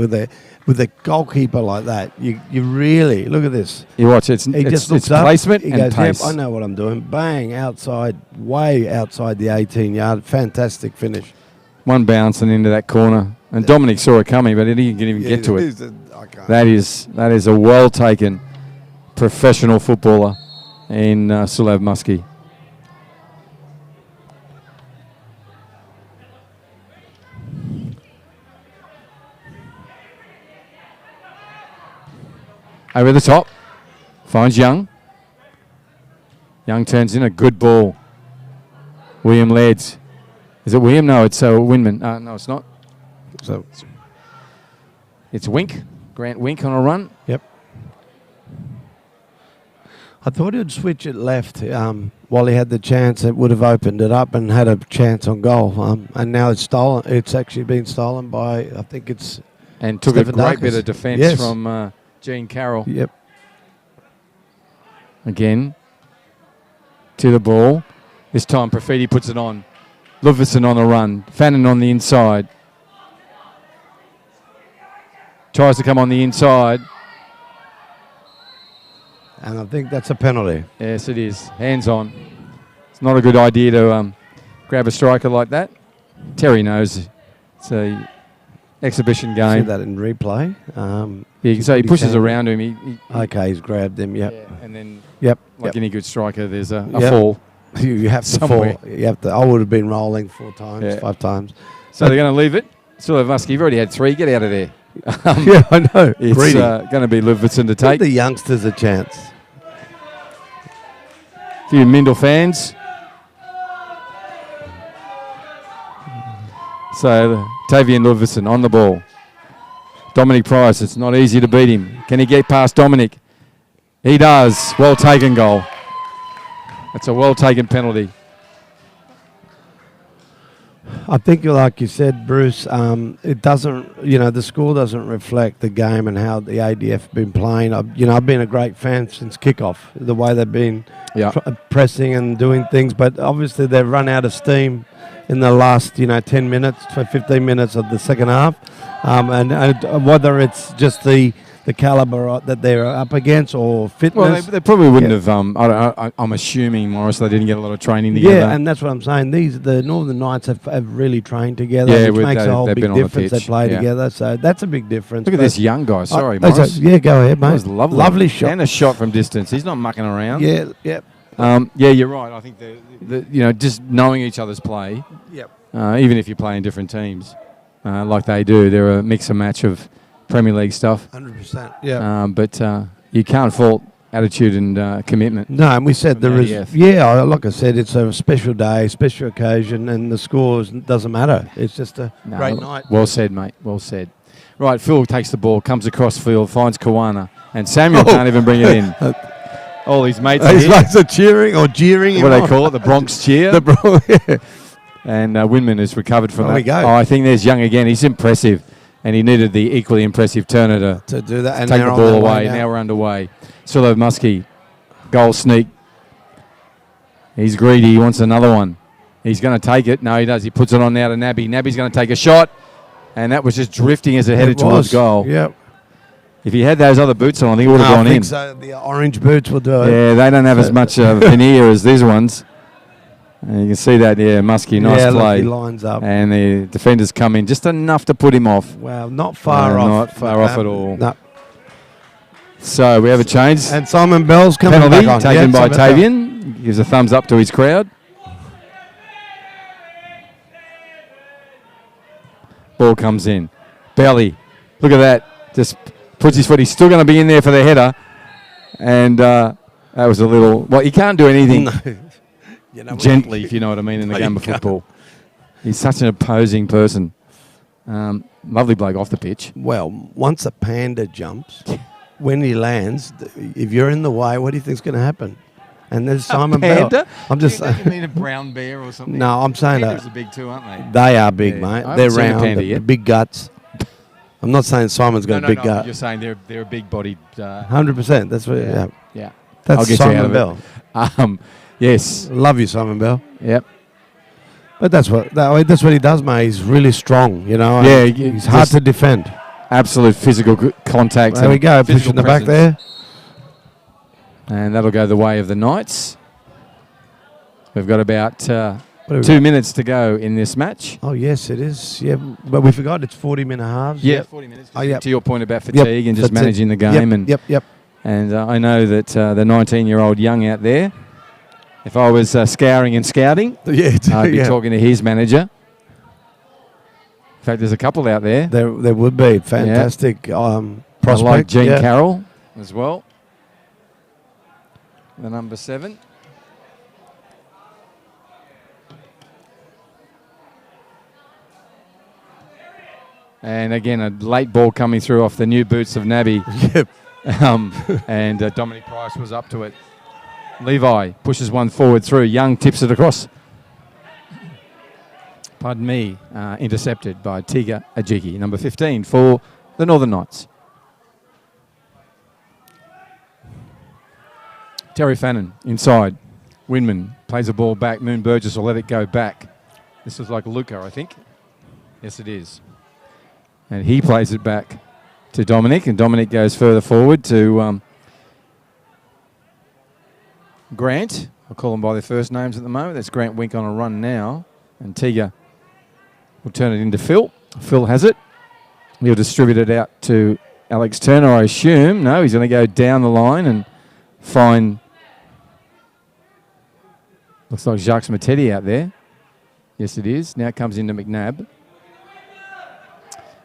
[SPEAKER 2] with a goalkeeper like that. You really look at this.
[SPEAKER 3] You watch it.
[SPEAKER 2] He just looks
[SPEAKER 3] it's
[SPEAKER 2] up.
[SPEAKER 3] placement
[SPEAKER 2] He
[SPEAKER 3] and
[SPEAKER 2] goes,
[SPEAKER 3] pace.
[SPEAKER 2] "Yep, I know what I'm doing." Bang, outside, way outside the 18-yard. Fantastic finish.
[SPEAKER 3] One bounce and into that corner. And Dominic saw it coming, but he didn't even get to it. That is a well-taken professional footballer in Sulev Muskie. Over the top. Finds Young. Young turns in a good ball. William Lairds. Is it William? No, it's Winman. No, it's not.
[SPEAKER 2] So,
[SPEAKER 3] It's Wink. Grant Wink on a run.
[SPEAKER 2] yep. I thought he'd switch it left while he had the chance. It would have opened it up and had a chance on goal. And now it's stolen. It's actually been stolen by, I think it's...
[SPEAKER 3] And took
[SPEAKER 2] Stefan
[SPEAKER 3] a great
[SPEAKER 2] Darkis.
[SPEAKER 3] bit of defence
[SPEAKER 2] Yes.
[SPEAKER 3] from Gene Carroll.
[SPEAKER 2] Yep.
[SPEAKER 3] Again, to the ball. This time Profiti puts it on. Ludvigsen on the run. Fannin on the inside. Tries to come on the inside.
[SPEAKER 2] And I think that's a penalty.
[SPEAKER 3] Yes, it is. Hands on. It's not a good idea to grab a striker like that. Terry knows it's a exhibition
[SPEAKER 2] See
[SPEAKER 3] game.
[SPEAKER 2] that in replay.
[SPEAKER 3] Yeah, so he
[SPEAKER 2] Good
[SPEAKER 3] pushes
[SPEAKER 2] example.
[SPEAKER 3] around him. He
[SPEAKER 2] Okay, he's grabbed him. Yep.
[SPEAKER 3] yeah, and then,
[SPEAKER 2] Yep.
[SPEAKER 3] like any good striker, there's a
[SPEAKER 2] Yep.
[SPEAKER 3] fall.
[SPEAKER 2] You have to
[SPEAKER 3] Somewhere.
[SPEAKER 2] fall. You have to. I would have been rolling 4 times,
[SPEAKER 3] Yeah.
[SPEAKER 2] 5 times.
[SPEAKER 3] So they're going to leave it. Sulev Muskie, you've already had 3. Get out of there.
[SPEAKER 2] Yeah, I know.
[SPEAKER 3] It's
[SPEAKER 2] Greedy.
[SPEAKER 3] going to be Ludvigsen to
[SPEAKER 2] Give
[SPEAKER 3] take.
[SPEAKER 2] the youngsters a chance.
[SPEAKER 3] A few Mindel fans. So Tavian Ludvigsen on the ball. Dominic Price, it's not easy to beat him. Can he get past Dominic? He does. Well taken goal. That's a well taken penalty.
[SPEAKER 2] I think, like you said, Bruce, it doesn't, the score doesn't reflect the game and how the ADF have been playing. I've been a great fan since kickoff, the way they've been pressing and doing things, but obviously they've run out of steam in the last, 10 minutes, 15 minutes of the second half. And whether it's just the calibre that they're up against or fitness.
[SPEAKER 3] Well, they probably wouldn't have. I'm assuming, Morris, they didn't get a lot of training together.
[SPEAKER 2] Yeah, and that's what I'm saying. The Northern Knights have really trained together, which makes a whole big difference. They play together, so that's a big difference.
[SPEAKER 3] Look at this young guy. Sorry,
[SPEAKER 2] Morris. Yeah, go ahead, mate.
[SPEAKER 3] That was lovely.
[SPEAKER 2] Lovely shot.
[SPEAKER 3] And a shot from distance. He's not mucking around.
[SPEAKER 2] Yeah, yeah.
[SPEAKER 3] Yeah, you're right. I think just knowing each other's play.
[SPEAKER 2] Yep.
[SPEAKER 3] Even if you play in different teams, like they do, they're a mix and match of Premier League stuff.
[SPEAKER 2] 100%. Yeah.
[SPEAKER 3] But you can't fault attitude and commitment.
[SPEAKER 2] No, and we said like I said, it's a special day, special occasion, and the scores doesn't matter. It's just a great night.
[SPEAKER 3] Well said, mate. Well said. Right, Phil takes the ball, comes across field, finds Kawana, and Samuel can't even bring it in. All his mates
[SPEAKER 2] are cheering or jeering.
[SPEAKER 3] What do they call it? The Bronx cheer. And Winman has recovered from that.
[SPEAKER 2] We go.
[SPEAKER 3] Oh, I think there's Young again. He's impressive. And he needed the equally impressive Turner to
[SPEAKER 2] do that and
[SPEAKER 3] take the ball away. Now we're underway. Silo Muskie, goal sneak. He's greedy. He wants another one. He's going to take it. No, he does. He puts it on now to Nabby. Nabby's going to take a shot. And that was just drifting as it headed towards goal.
[SPEAKER 2] Yep.
[SPEAKER 3] If he had those other boots on, I think it would have gone in.
[SPEAKER 2] So. The orange boots will do it.
[SPEAKER 3] Yeah, they don't have as much veneer as these ones. And you can see that, Muskie, nice play.
[SPEAKER 2] He lines up.
[SPEAKER 3] And the defenders come in just enough to put him off.
[SPEAKER 2] Wow, not far off.
[SPEAKER 3] Not far off at all.
[SPEAKER 2] No.
[SPEAKER 3] So we have a change.
[SPEAKER 2] And Simon Bell's coming
[SPEAKER 3] penalty
[SPEAKER 2] back on.
[SPEAKER 3] Taken by Tavian. Gives a thumbs up to his crowd. Ball comes in. Belly. Look at that. Just puts his foot. He's still going to be in there for the header. And that was a little... Well, he can't do anything gently, if you know what I mean, in the game of football. He's such an opposing person. Lovely bloke off the pitch.
[SPEAKER 2] Well, once a panda jumps, when he lands, if you're in the way, what do you think's going to happen? And there's Simon Bell.
[SPEAKER 3] I'm just saying. You mean a brown bear or something?
[SPEAKER 2] No, I'm saying that.
[SPEAKER 3] Pandas are big too, aren't
[SPEAKER 2] they? They are big, mate. They're round, the big guts. I'm not saying Simon's got a big gut.
[SPEAKER 3] You're saying they're a big-bodied...
[SPEAKER 2] 100%. That's what.
[SPEAKER 3] Yeah.
[SPEAKER 2] That's
[SPEAKER 3] I'll get
[SPEAKER 2] Simon Bell.
[SPEAKER 3] Yes.
[SPEAKER 2] Love you, Simon Bell.
[SPEAKER 3] Yep.
[SPEAKER 2] But that's what he does, mate. He's really strong,
[SPEAKER 1] Yeah,
[SPEAKER 2] he's hard to defend.
[SPEAKER 1] Absolute physical contact.
[SPEAKER 2] There we go, pushing the back there.
[SPEAKER 1] And that'll go the way of the Knights. We've got about 2 minutes to go in this match.
[SPEAKER 2] Oh, yes, it is. Yeah, but we forgot it's 40-minute halves.
[SPEAKER 1] Yeah, 40 minutes. To your point about fatigue and just managing the game.
[SPEAKER 2] Yep.
[SPEAKER 1] And I know that the 19-year-old Young out there, if I was scouring and scouting, I'd be talking to his manager. In fact, there's a couple out there.
[SPEAKER 2] There would be. Fantastic prospect.
[SPEAKER 1] I like Gene Carroll as well. The number 7. And again, a late ball coming through off the new boots of Nabby.
[SPEAKER 2] Yep.
[SPEAKER 1] And Dominic Price was up to it. Levi pushes one forward through. Young tips it across. Pardon me. Intercepted by Tiga Ajiki, number 15 for the Northern Knights. Terry Fannin inside. Winman plays the ball back. Moon Burgess will let it go back. This is like Luca, I think. Yes, it is. And he plays it back to Dominic, and Dominic goes further forward to Grant. I'll call them by their first names at the moment. That's Grant Wink on a run now. And Tiga will turn it into Phil. Phil has it. He'll distribute it out to Alex Turner, I assume. No, he's going to go down the line and find... Looks like Jacques Matetti out there. Yes, it is. Now it comes into McNabb.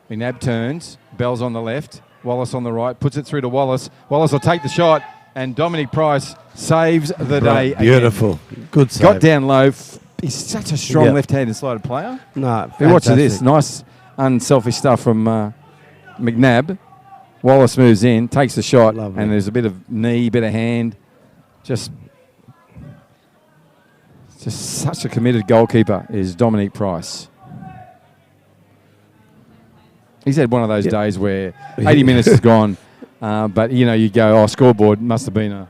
[SPEAKER 1] McNabb turns. Bell's on the left. Wallace on the right. Puts it through to Wallace. Wallace will take the shot. And Dominic Price saves the day
[SPEAKER 2] Beautiful.
[SPEAKER 1] Again.
[SPEAKER 2] Good save.
[SPEAKER 1] Got down low. He's such a strong left-handed slided player.
[SPEAKER 2] No,
[SPEAKER 1] watch this. Nice, unselfish stuff from McNabb. Wallace moves in, takes the shot.
[SPEAKER 2] Lovely.
[SPEAKER 1] And there's a bit of knee, bit of hand. Just such a committed goalkeeper is Dominic Price.
[SPEAKER 3] He's had one of those days where 80 minutes is gone, but you go, scoreboard must have been an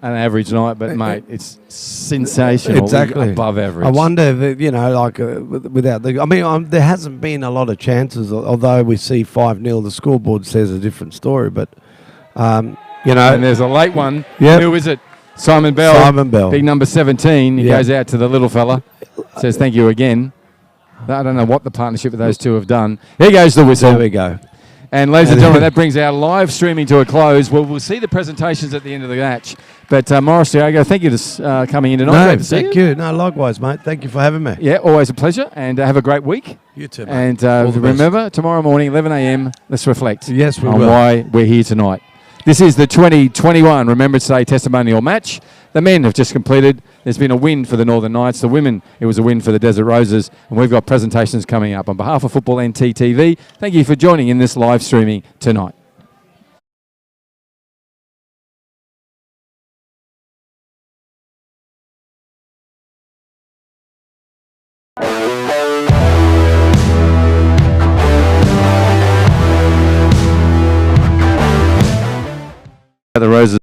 [SPEAKER 3] average night, but mate, it's sensational.
[SPEAKER 2] Exactly.
[SPEAKER 3] Above average.
[SPEAKER 2] I wonder if, without there hasn't been a lot of chances, although we see 5-0, the scoreboard says a different story, but,
[SPEAKER 3] And there's a late one.
[SPEAKER 2] Yep.
[SPEAKER 3] Who is it? Simon Bell.
[SPEAKER 2] Simon Bell.
[SPEAKER 3] Big number 17. He goes out to the little fella, says thank you again. I don't know what the partnership of those two have done. Here goes the whistle.
[SPEAKER 2] There we go.
[SPEAKER 3] And ladies and gentlemen, that brings our live streaming to a close. We'll see the presentations at the end of the match. But Morris Diago, thank you for coming in tonight.
[SPEAKER 2] No, thank you. No, likewise, mate. Thank you for having me.
[SPEAKER 3] Yeah, always a pleasure. And have a great week.
[SPEAKER 2] You too, mate.
[SPEAKER 3] And
[SPEAKER 2] All the
[SPEAKER 3] remember, tomorrow morning, 11 a.m., let's reflect
[SPEAKER 2] Yes, we
[SPEAKER 3] on
[SPEAKER 2] will.
[SPEAKER 3] why we're here tonight. This is the 2021 Remembrance Day Testimonial match. The men have just completed. There's been a win for the Northern Knights. The women, it was a win for the Desert Roses. And we've got presentations coming up. On behalf of Football NT TV, thank you for joining in this live streaming tonight. The Roses,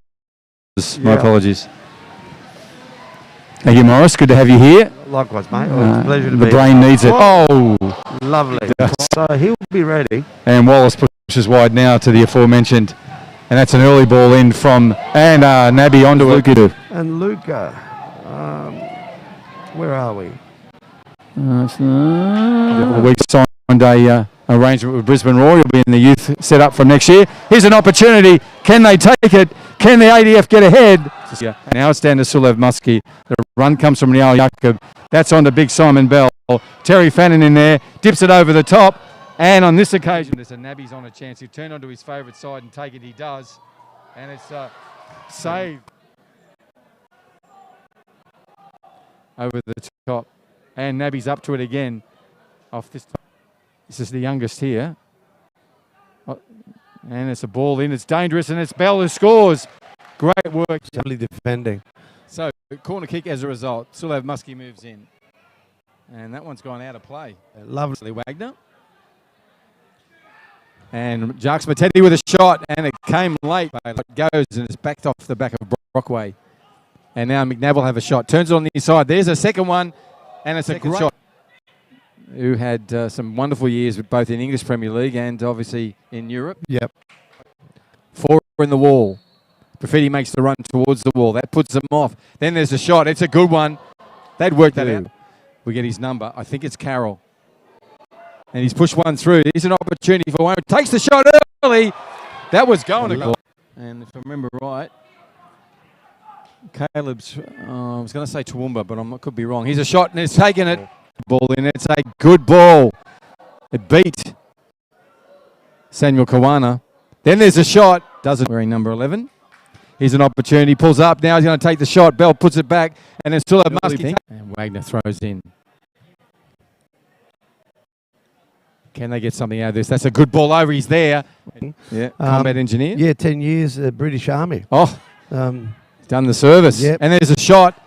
[SPEAKER 3] my apologies. Thank you, Morris. Good to have you here.
[SPEAKER 2] Likewise, mate. It's a pleasure to be
[SPEAKER 3] The brain
[SPEAKER 2] here.
[SPEAKER 3] needs it. Oh,
[SPEAKER 2] Lovely. So he'll be ready.
[SPEAKER 3] and Wallace pushes wide now to the aforementioned, and that's an early ball in from Nabby onto it.
[SPEAKER 2] And Luca, where are we?
[SPEAKER 3] We signed a arrangement with Brisbane Roar. You'll be in the youth set up from next year. Here's an opportunity. Can they take it? Can the ADF get ahead? Now it's down to Sulev Muskie. The run comes from Niall Jakob. That's on to big Simon Bell. Terry Fannin in there, dips it over the top. And on this occasion, there's a Nabby's on a chance. He'll turn onto his favourite side and take it. He does. And it's saved over the top. And Nabby's up to it again. Off this time. This is the youngest here. And it's a ball in. It's dangerous, and it's Bell who scores. Great work.
[SPEAKER 2] Lovely defending.
[SPEAKER 3] So, corner kick as a result. Sulev Muskie moves in. And that one's gone out of play.
[SPEAKER 2] Lovely.
[SPEAKER 3] Wagner. And Jacques Matetti with a shot, and it came late. It goes, and it's backed off the back of Brockway. And now McNabb will have a shot. Turns it on the inside. There's a second one, and it's a great shot. Who had some wonderful years both in English Premier League and obviously in Europe.
[SPEAKER 2] Yep.
[SPEAKER 3] 4 in the wall. Graffiti makes the run towards the wall. That puts them off. Then there's a shot. It's a good one. They'd worked that out. We get his number. I think it's Carroll. And he's pushed one through. Here's an opportunity for one. Takes the shot early. That was going to goal. And if I remember right, Caleb's, I was going to say Toowoomba, but I could be wrong. Here's a shot, and it's taken it. Ball in. It's a good ball. It beat Samuel Kawana. Then there's a shot. Doesn't wearing number 11. Here's an opportunity. Pulls up. Now he's going to take the shot. Bell puts it back, and then still a Muskie. And Wagner throws in. Can they get something out of this? That's a good ball over. He's there. Yeah. Combat engineer.
[SPEAKER 2] Yeah, 10 years, British Army.
[SPEAKER 3] Oh. He's done the service.
[SPEAKER 2] Yep.
[SPEAKER 3] And there's a shot.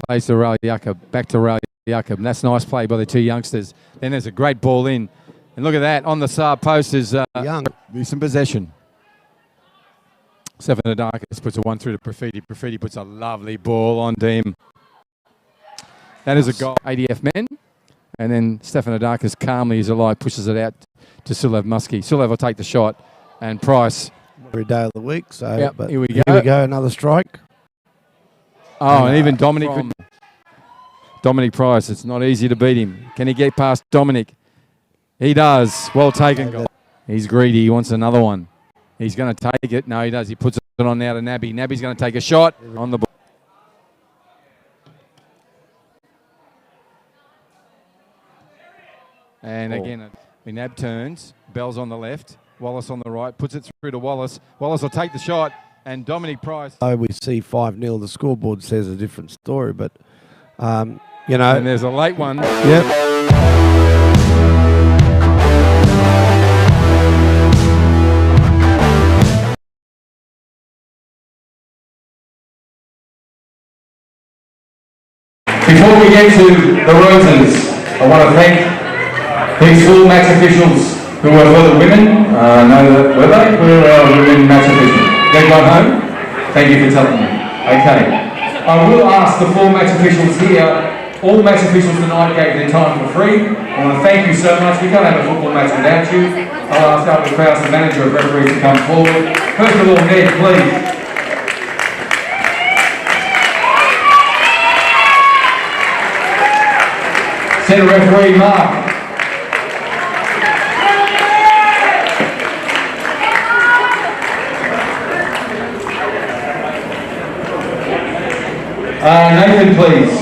[SPEAKER 3] Plays to Ral Jakob. Back to Ral Jakob. And that's nice play by the two youngsters. Then there's a great ball in. And look at that. On the side post is
[SPEAKER 2] Young.
[SPEAKER 3] Some possession. Stefanidakis puts a one through to Profiti. Profiti puts a lovely ball on him. That is a goal. ADF men. And then Stefanidakis calmly as a light pushes it out to Sulev Muskie. Sulev will take the shot. And Price.
[SPEAKER 2] Every day of the week. So
[SPEAKER 3] Yep,
[SPEAKER 2] but
[SPEAKER 3] here we
[SPEAKER 2] Here we go. Another strike.
[SPEAKER 3] Oh, and even Dominic. Dominic Price. It's not easy to beat him. Can he get past Dominic? He does. Well taken goal. He's greedy. He wants another one. He's going to take it. No, he does. He puts it on now to Nabby. Nabby's going to take a shot on the ball. And again, McNabb turns. Bell's on the left. Wallace on the right. Puts it through to Wallace. Wallace will take the shot. And Dominic Price.
[SPEAKER 2] Oh, we see 5-0. The scoreboard says a different story, but, you know.
[SPEAKER 3] And there's a late one.
[SPEAKER 2] Yep.
[SPEAKER 3] Before we get to the Rotans, I want to thank these full match officials
[SPEAKER 1] Who were for the women? Were they? Were women match officials? They've gone home? Thank you for telling me. Okay. I will ask the 4 match officials here. All match officials tonight gave their time for free. I want to thank you so much. We can't have a football match without you. I'll ask Albert Krause, the manager of referees, to come forward. First of all, Ned, please. Centre referee, Mark. Nathan, please.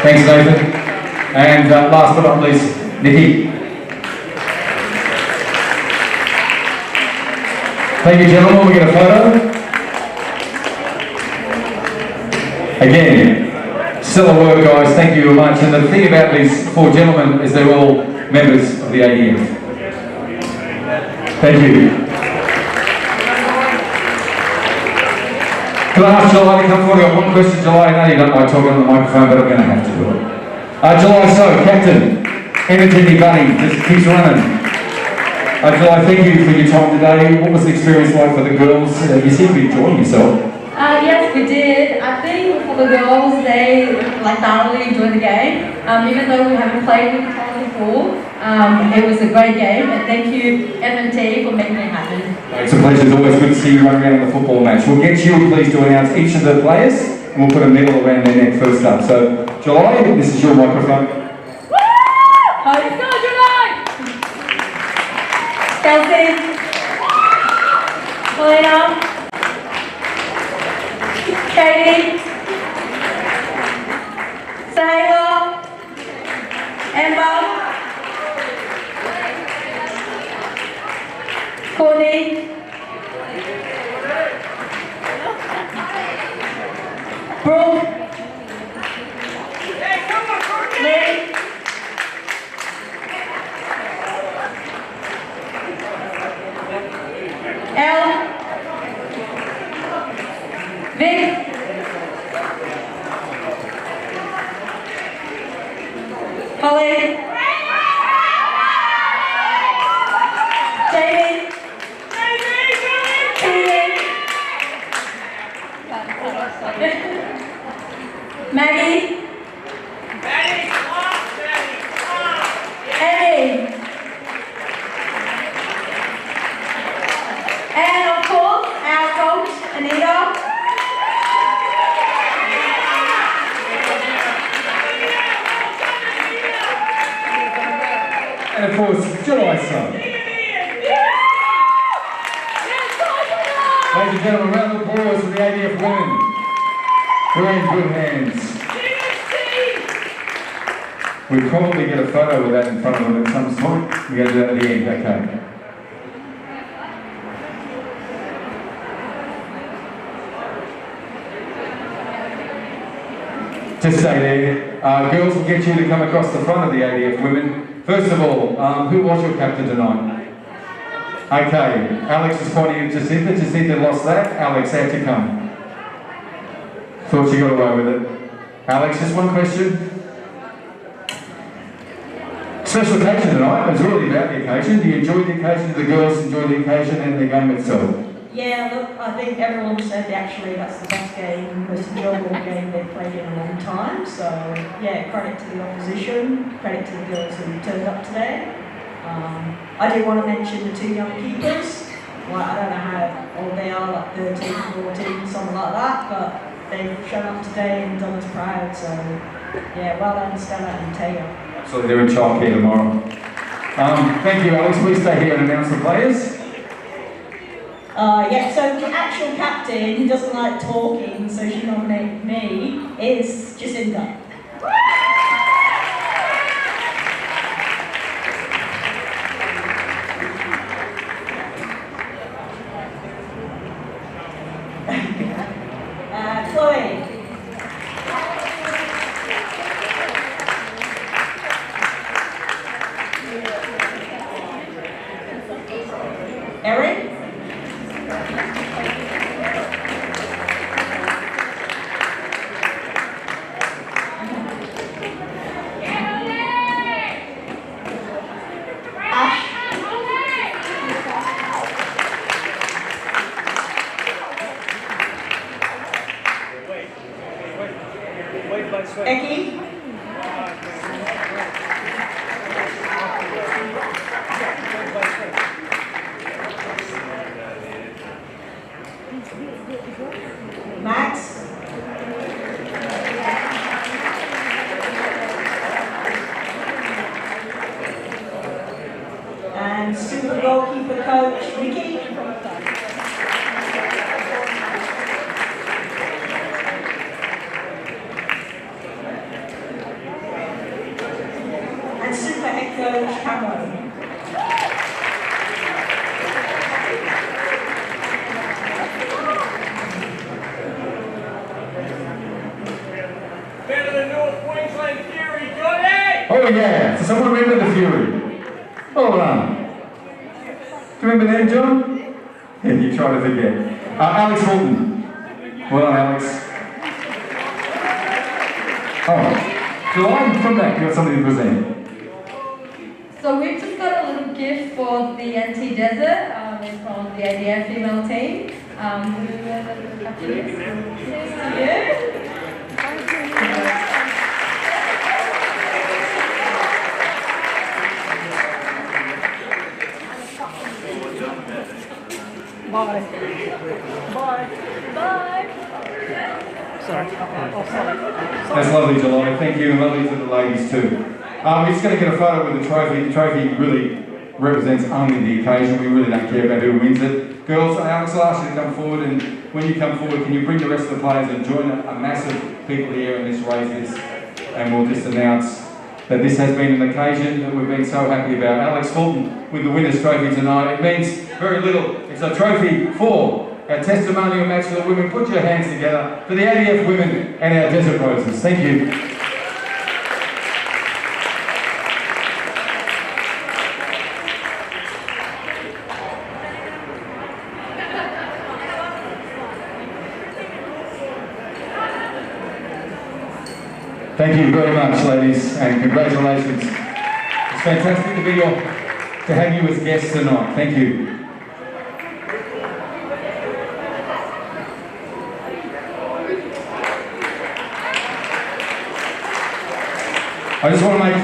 [SPEAKER 1] Thanks, Nathan. And last but not least, Nikki. Thank you, gentlemen. We get a photo. Again, stellar work, guys. Thank you very much. And the thing about these 4 gentlemen is they're all members of the ADF. Thank you. Can I ask July to come forward? I've got one question, July. I know you don't like talking on the microphone, but I'm going to have to do it. July, so, Captain, Energy Bunny, just keeps running. July, thank you for your time today. What was the experience like for the girls? You seem to be enjoying yourself.
[SPEAKER 4] Yes, we did. I think for the girls, they thoroughly enjoyed the game. Even though we haven't played with each other before, it was a great game. And thank you, M&T, for making it happen.
[SPEAKER 1] It's a pleasure. It's always good to see you run around in the football match. We'll get you, please, to announce each of the players, and we'll put a medal around their neck first up. So, July, this is your microphone.
[SPEAKER 4] Woo! Let's go, July! Kelsey. Helena. Katie, Sahila, Amber, Courtney, Brooke, Lee, Elle, Vic, Holly, Jamie, Maggie, Eddie, and of course our coach Anita.
[SPEAKER 1] And of course, July son. Ladies and gentlemen, round of applause for the ADF women. We're in good hands. We probably get a photo with that in front of them at some point. We go to that at the end, okay. Just stay there. Girls will get you to come across the front of the ADF women. First of all, who was your captain tonight? Okay, Alex is pointing at Jacinta. Jacinta lost that. Alex, how'd you come? Thought you got away with it. Alex, just one question. Special occasion tonight. It was really about the occasion. Do you enjoy the occasion? Do the girls enjoy the occasion and the game itself?
[SPEAKER 5] Yeah, look, I think everyone said actually that's the best game, most enjoyable game they've played in a long time. So yeah, credit to the opposition, credit to the girls who turned up today. I do want to mention the 2 young keepers. Like, I don't know how old they are, like 13, 14, something like that, but they've shown up today and done us proud. So yeah, well done Stella and Taya.
[SPEAKER 1] Absolutely, they're in childcare tomorrow. Thank you, Alex. Please stay here and announce the players.
[SPEAKER 5] Yeah, so the actual captain, who doesn't like talking, so she nominated me, is Jacinta. Chloe. Eric. And super goalkeeper coach, Vicky. And super head coach, Cameron.
[SPEAKER 6] Better than North Queensland Fury, Johnny!
[SPEAKER 1] Oh yeah, so someone remember the Fury? Hold on. Do you remember them, John? Yeah, you try to forget. Alex Horton. Well done, Alex. Oh, July, come back, you've got something to present.
[SPEAKER 4] So we've just got a little gift for the NT Desert. It's from the ADF female team.
[SPEAKER 6] Bye. Bye.
[SPEAKER 4] Bye.
[SPEAKER 6] Sorry. Oh, sorry.
[SPEAKER 1] That's lovely, July. Thank you, and lovely to the ladies too. We're just going to get a photo with the trophy. The trophy really represents only the occasion. We really don't care about who wins it. Girls, Alex will ask you to come forward, and when you come forward, can you bring the rest of the players and join a massive people here in this race, and we'll just announce that this has been an occasion that we've been so happy about. Alex Fulton with the winner's trophy tonight. It means very little. It's a trophy for our testimonial match for the women. Put your hands together for the ADF women and our Desert Roses. Thank you. Thank you very much, ladies, and congratulations. It's fantastic to have you as guests tonight. Thank you. I just want to make a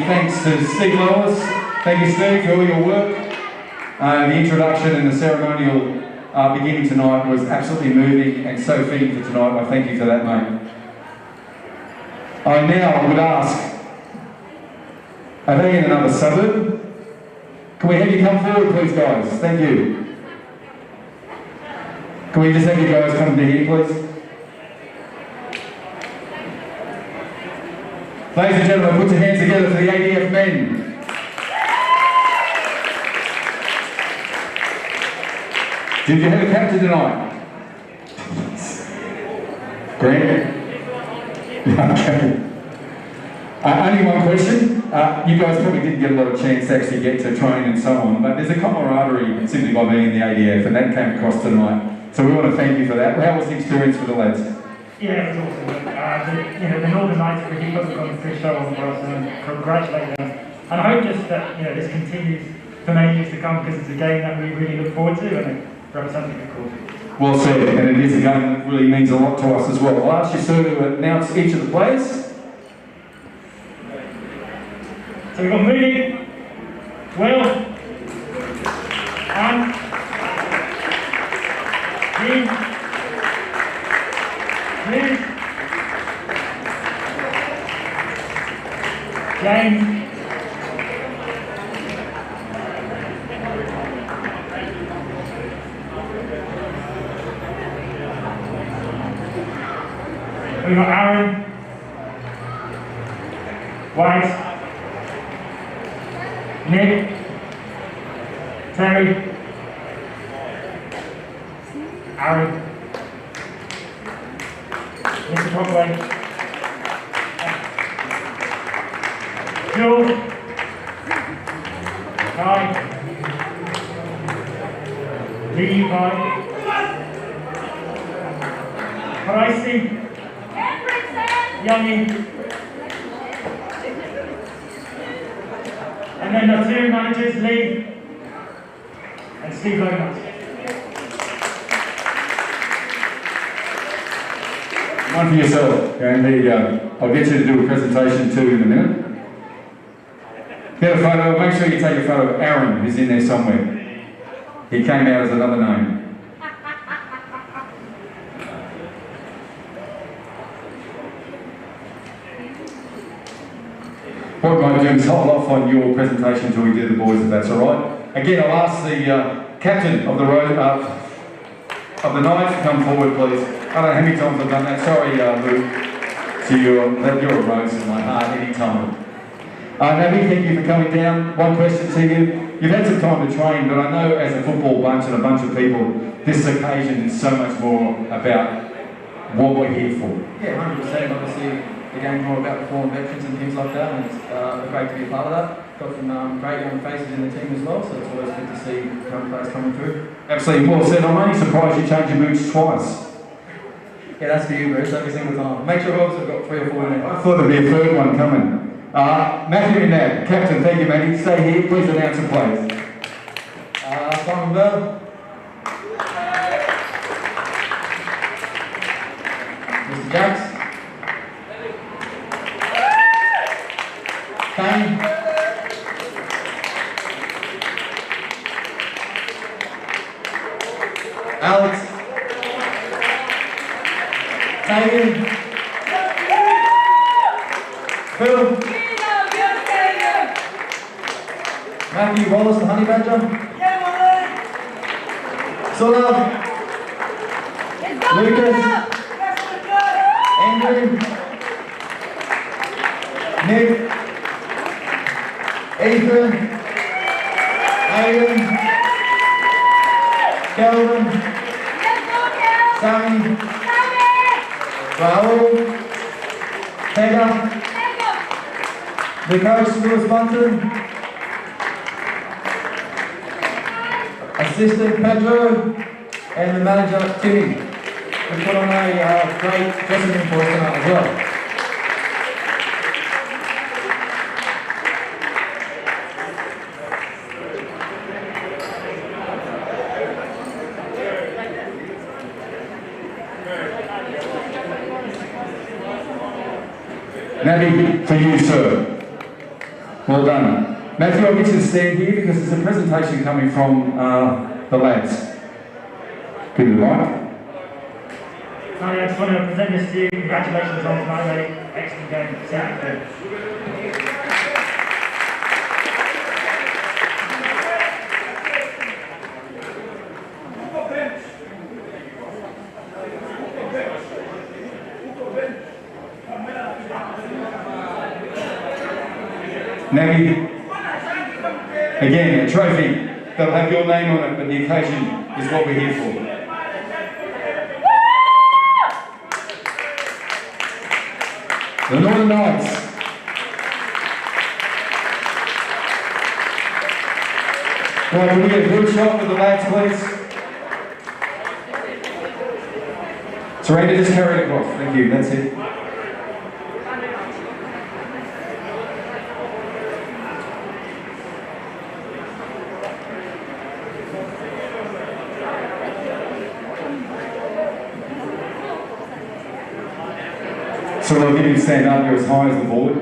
[SPEAKER 1] thanks to Steve Lawless. Thank you, Steve, for all your work. The introduction and the ceremonial beginning tonight was absolutely moving and so fitting for tonight. I thank you for that, mate. I now would ask, are they in another suburb? Can we have you come forward, please, guys? Thank you. Can we just have you guys come to here, please? Ladies and gentlemen, put your hands together for the ADF men. Did you have a captain tonight? Grant? Okay. Only one question. You guys probably didn't get a lot of chance to actually get to train and so on, but there's a camaraderie simply by being in the ADF, and that came across tonight. So we want to thank you for that. How was the experience for the lads?
[SPEAKER 7] Yeah, it was awesome. The Northern Lights really put on a good show on for us, and congratulate them. And I hope just that this continues for many years to come, because it's a game that we really look forward to, and it represents a good cause.
[SPEAKER 1] Well said, and it is a game that really means a lot to us as well. I'll ask you, sir, to announce each of the players.
[SPEAKER 7] So we've got Moody, Will, Anne, Dean, Liz, James, we've got Aaron, White, Nick, Terry, Aaron, Mr. Broadway, Joe, Kai, Levi, Pricey, Youngie, and then the two managers, Lee and Steve Lomas.
[SPEAKER 1] One for yourself, and there you go. I'll get you to do a presentation too in a minute. Get a photo, make sure you take a photo of Aaron, who's in there somewhere. He came out as another name.
[SPEAKER 8] What we're going to do is hold off on your presentation until we do the boys, if that's all right. Again, I'll ask the captain of the night to come forward, please. I don't know how many times I've done that. Sorry, Luke. So you're a rose in my heart any time. Nabi, thank you for coming down. One question to you. You've had some time to train, but I know as a football bunch and a bunch of people, this occasion is so much more about what we're here for.
[SPEAKER 9] Yeah, 100%. Obviously, the game's more about the fallen veterans and things like that, and it's great to be a part of that. Got some great young faces in the team as well, so it's always good to see young players coming through.
[SPEAKER 8] Absolutely. Well said. I'm only surprised you changed your boots twice.
[SPEAKER 9] Yeah, that's for you, Bruce, every single time. Make sure we've also got 3 or 4 in there.
[SPEAKER 8] I thought there'd be a third one coming. Matthew and Nab, captain, thank you, Matty. Stay here. Please announce the players.
[SPEAKER 9] Simon Bell. Mr. Jacks. Kane. Alex. Tagan. Phil. Matthew Wallace, the Honey Badger. Sulab. Lucas. Andrew. Nick. Ethan. Aiden. Kelvin. Sammy. Raul. Pega. The coach, Lewis Bunton. Assistant Pedro, and the manager Timmy. We put on a great dressing room for us tonight as well.
[SPEAKER 8] Nabi, for you, sir. Well done. Matthew, I'll get you to stand here because there's a presentation coming from the lads. Good night.
[SPEAKER 7] I just want to present this to you. Congratulations on tonight, mate. Excellent game.
[SPEAKER 8] Nabi, again, a trophy. They'll have your name on it, but the occasion is what we're here for. The Northern Knights. Right, can we get a good shot with the lads, please? Surrender, just carry it across. Thank you, that's it. So I'll give you to stand up, you're as high as the board.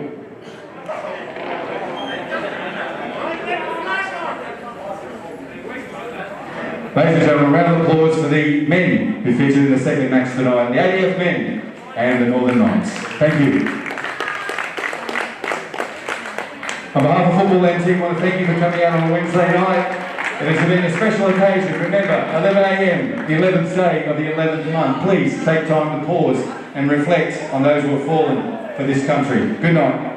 [SPEAKER 8] Ladies and gentlemen, a round of applause for the men who featured in the second match tonight, the ADF men and the Northern Knights. Thank you. On behalf of Football Land team, I want to thank you for coming out on a Wednesday night. It has been a special occasion. Remember, 11 a.m, the 11th day of the 11th month. Please take time to pause and reflect on those who have fallen for this country. Good night.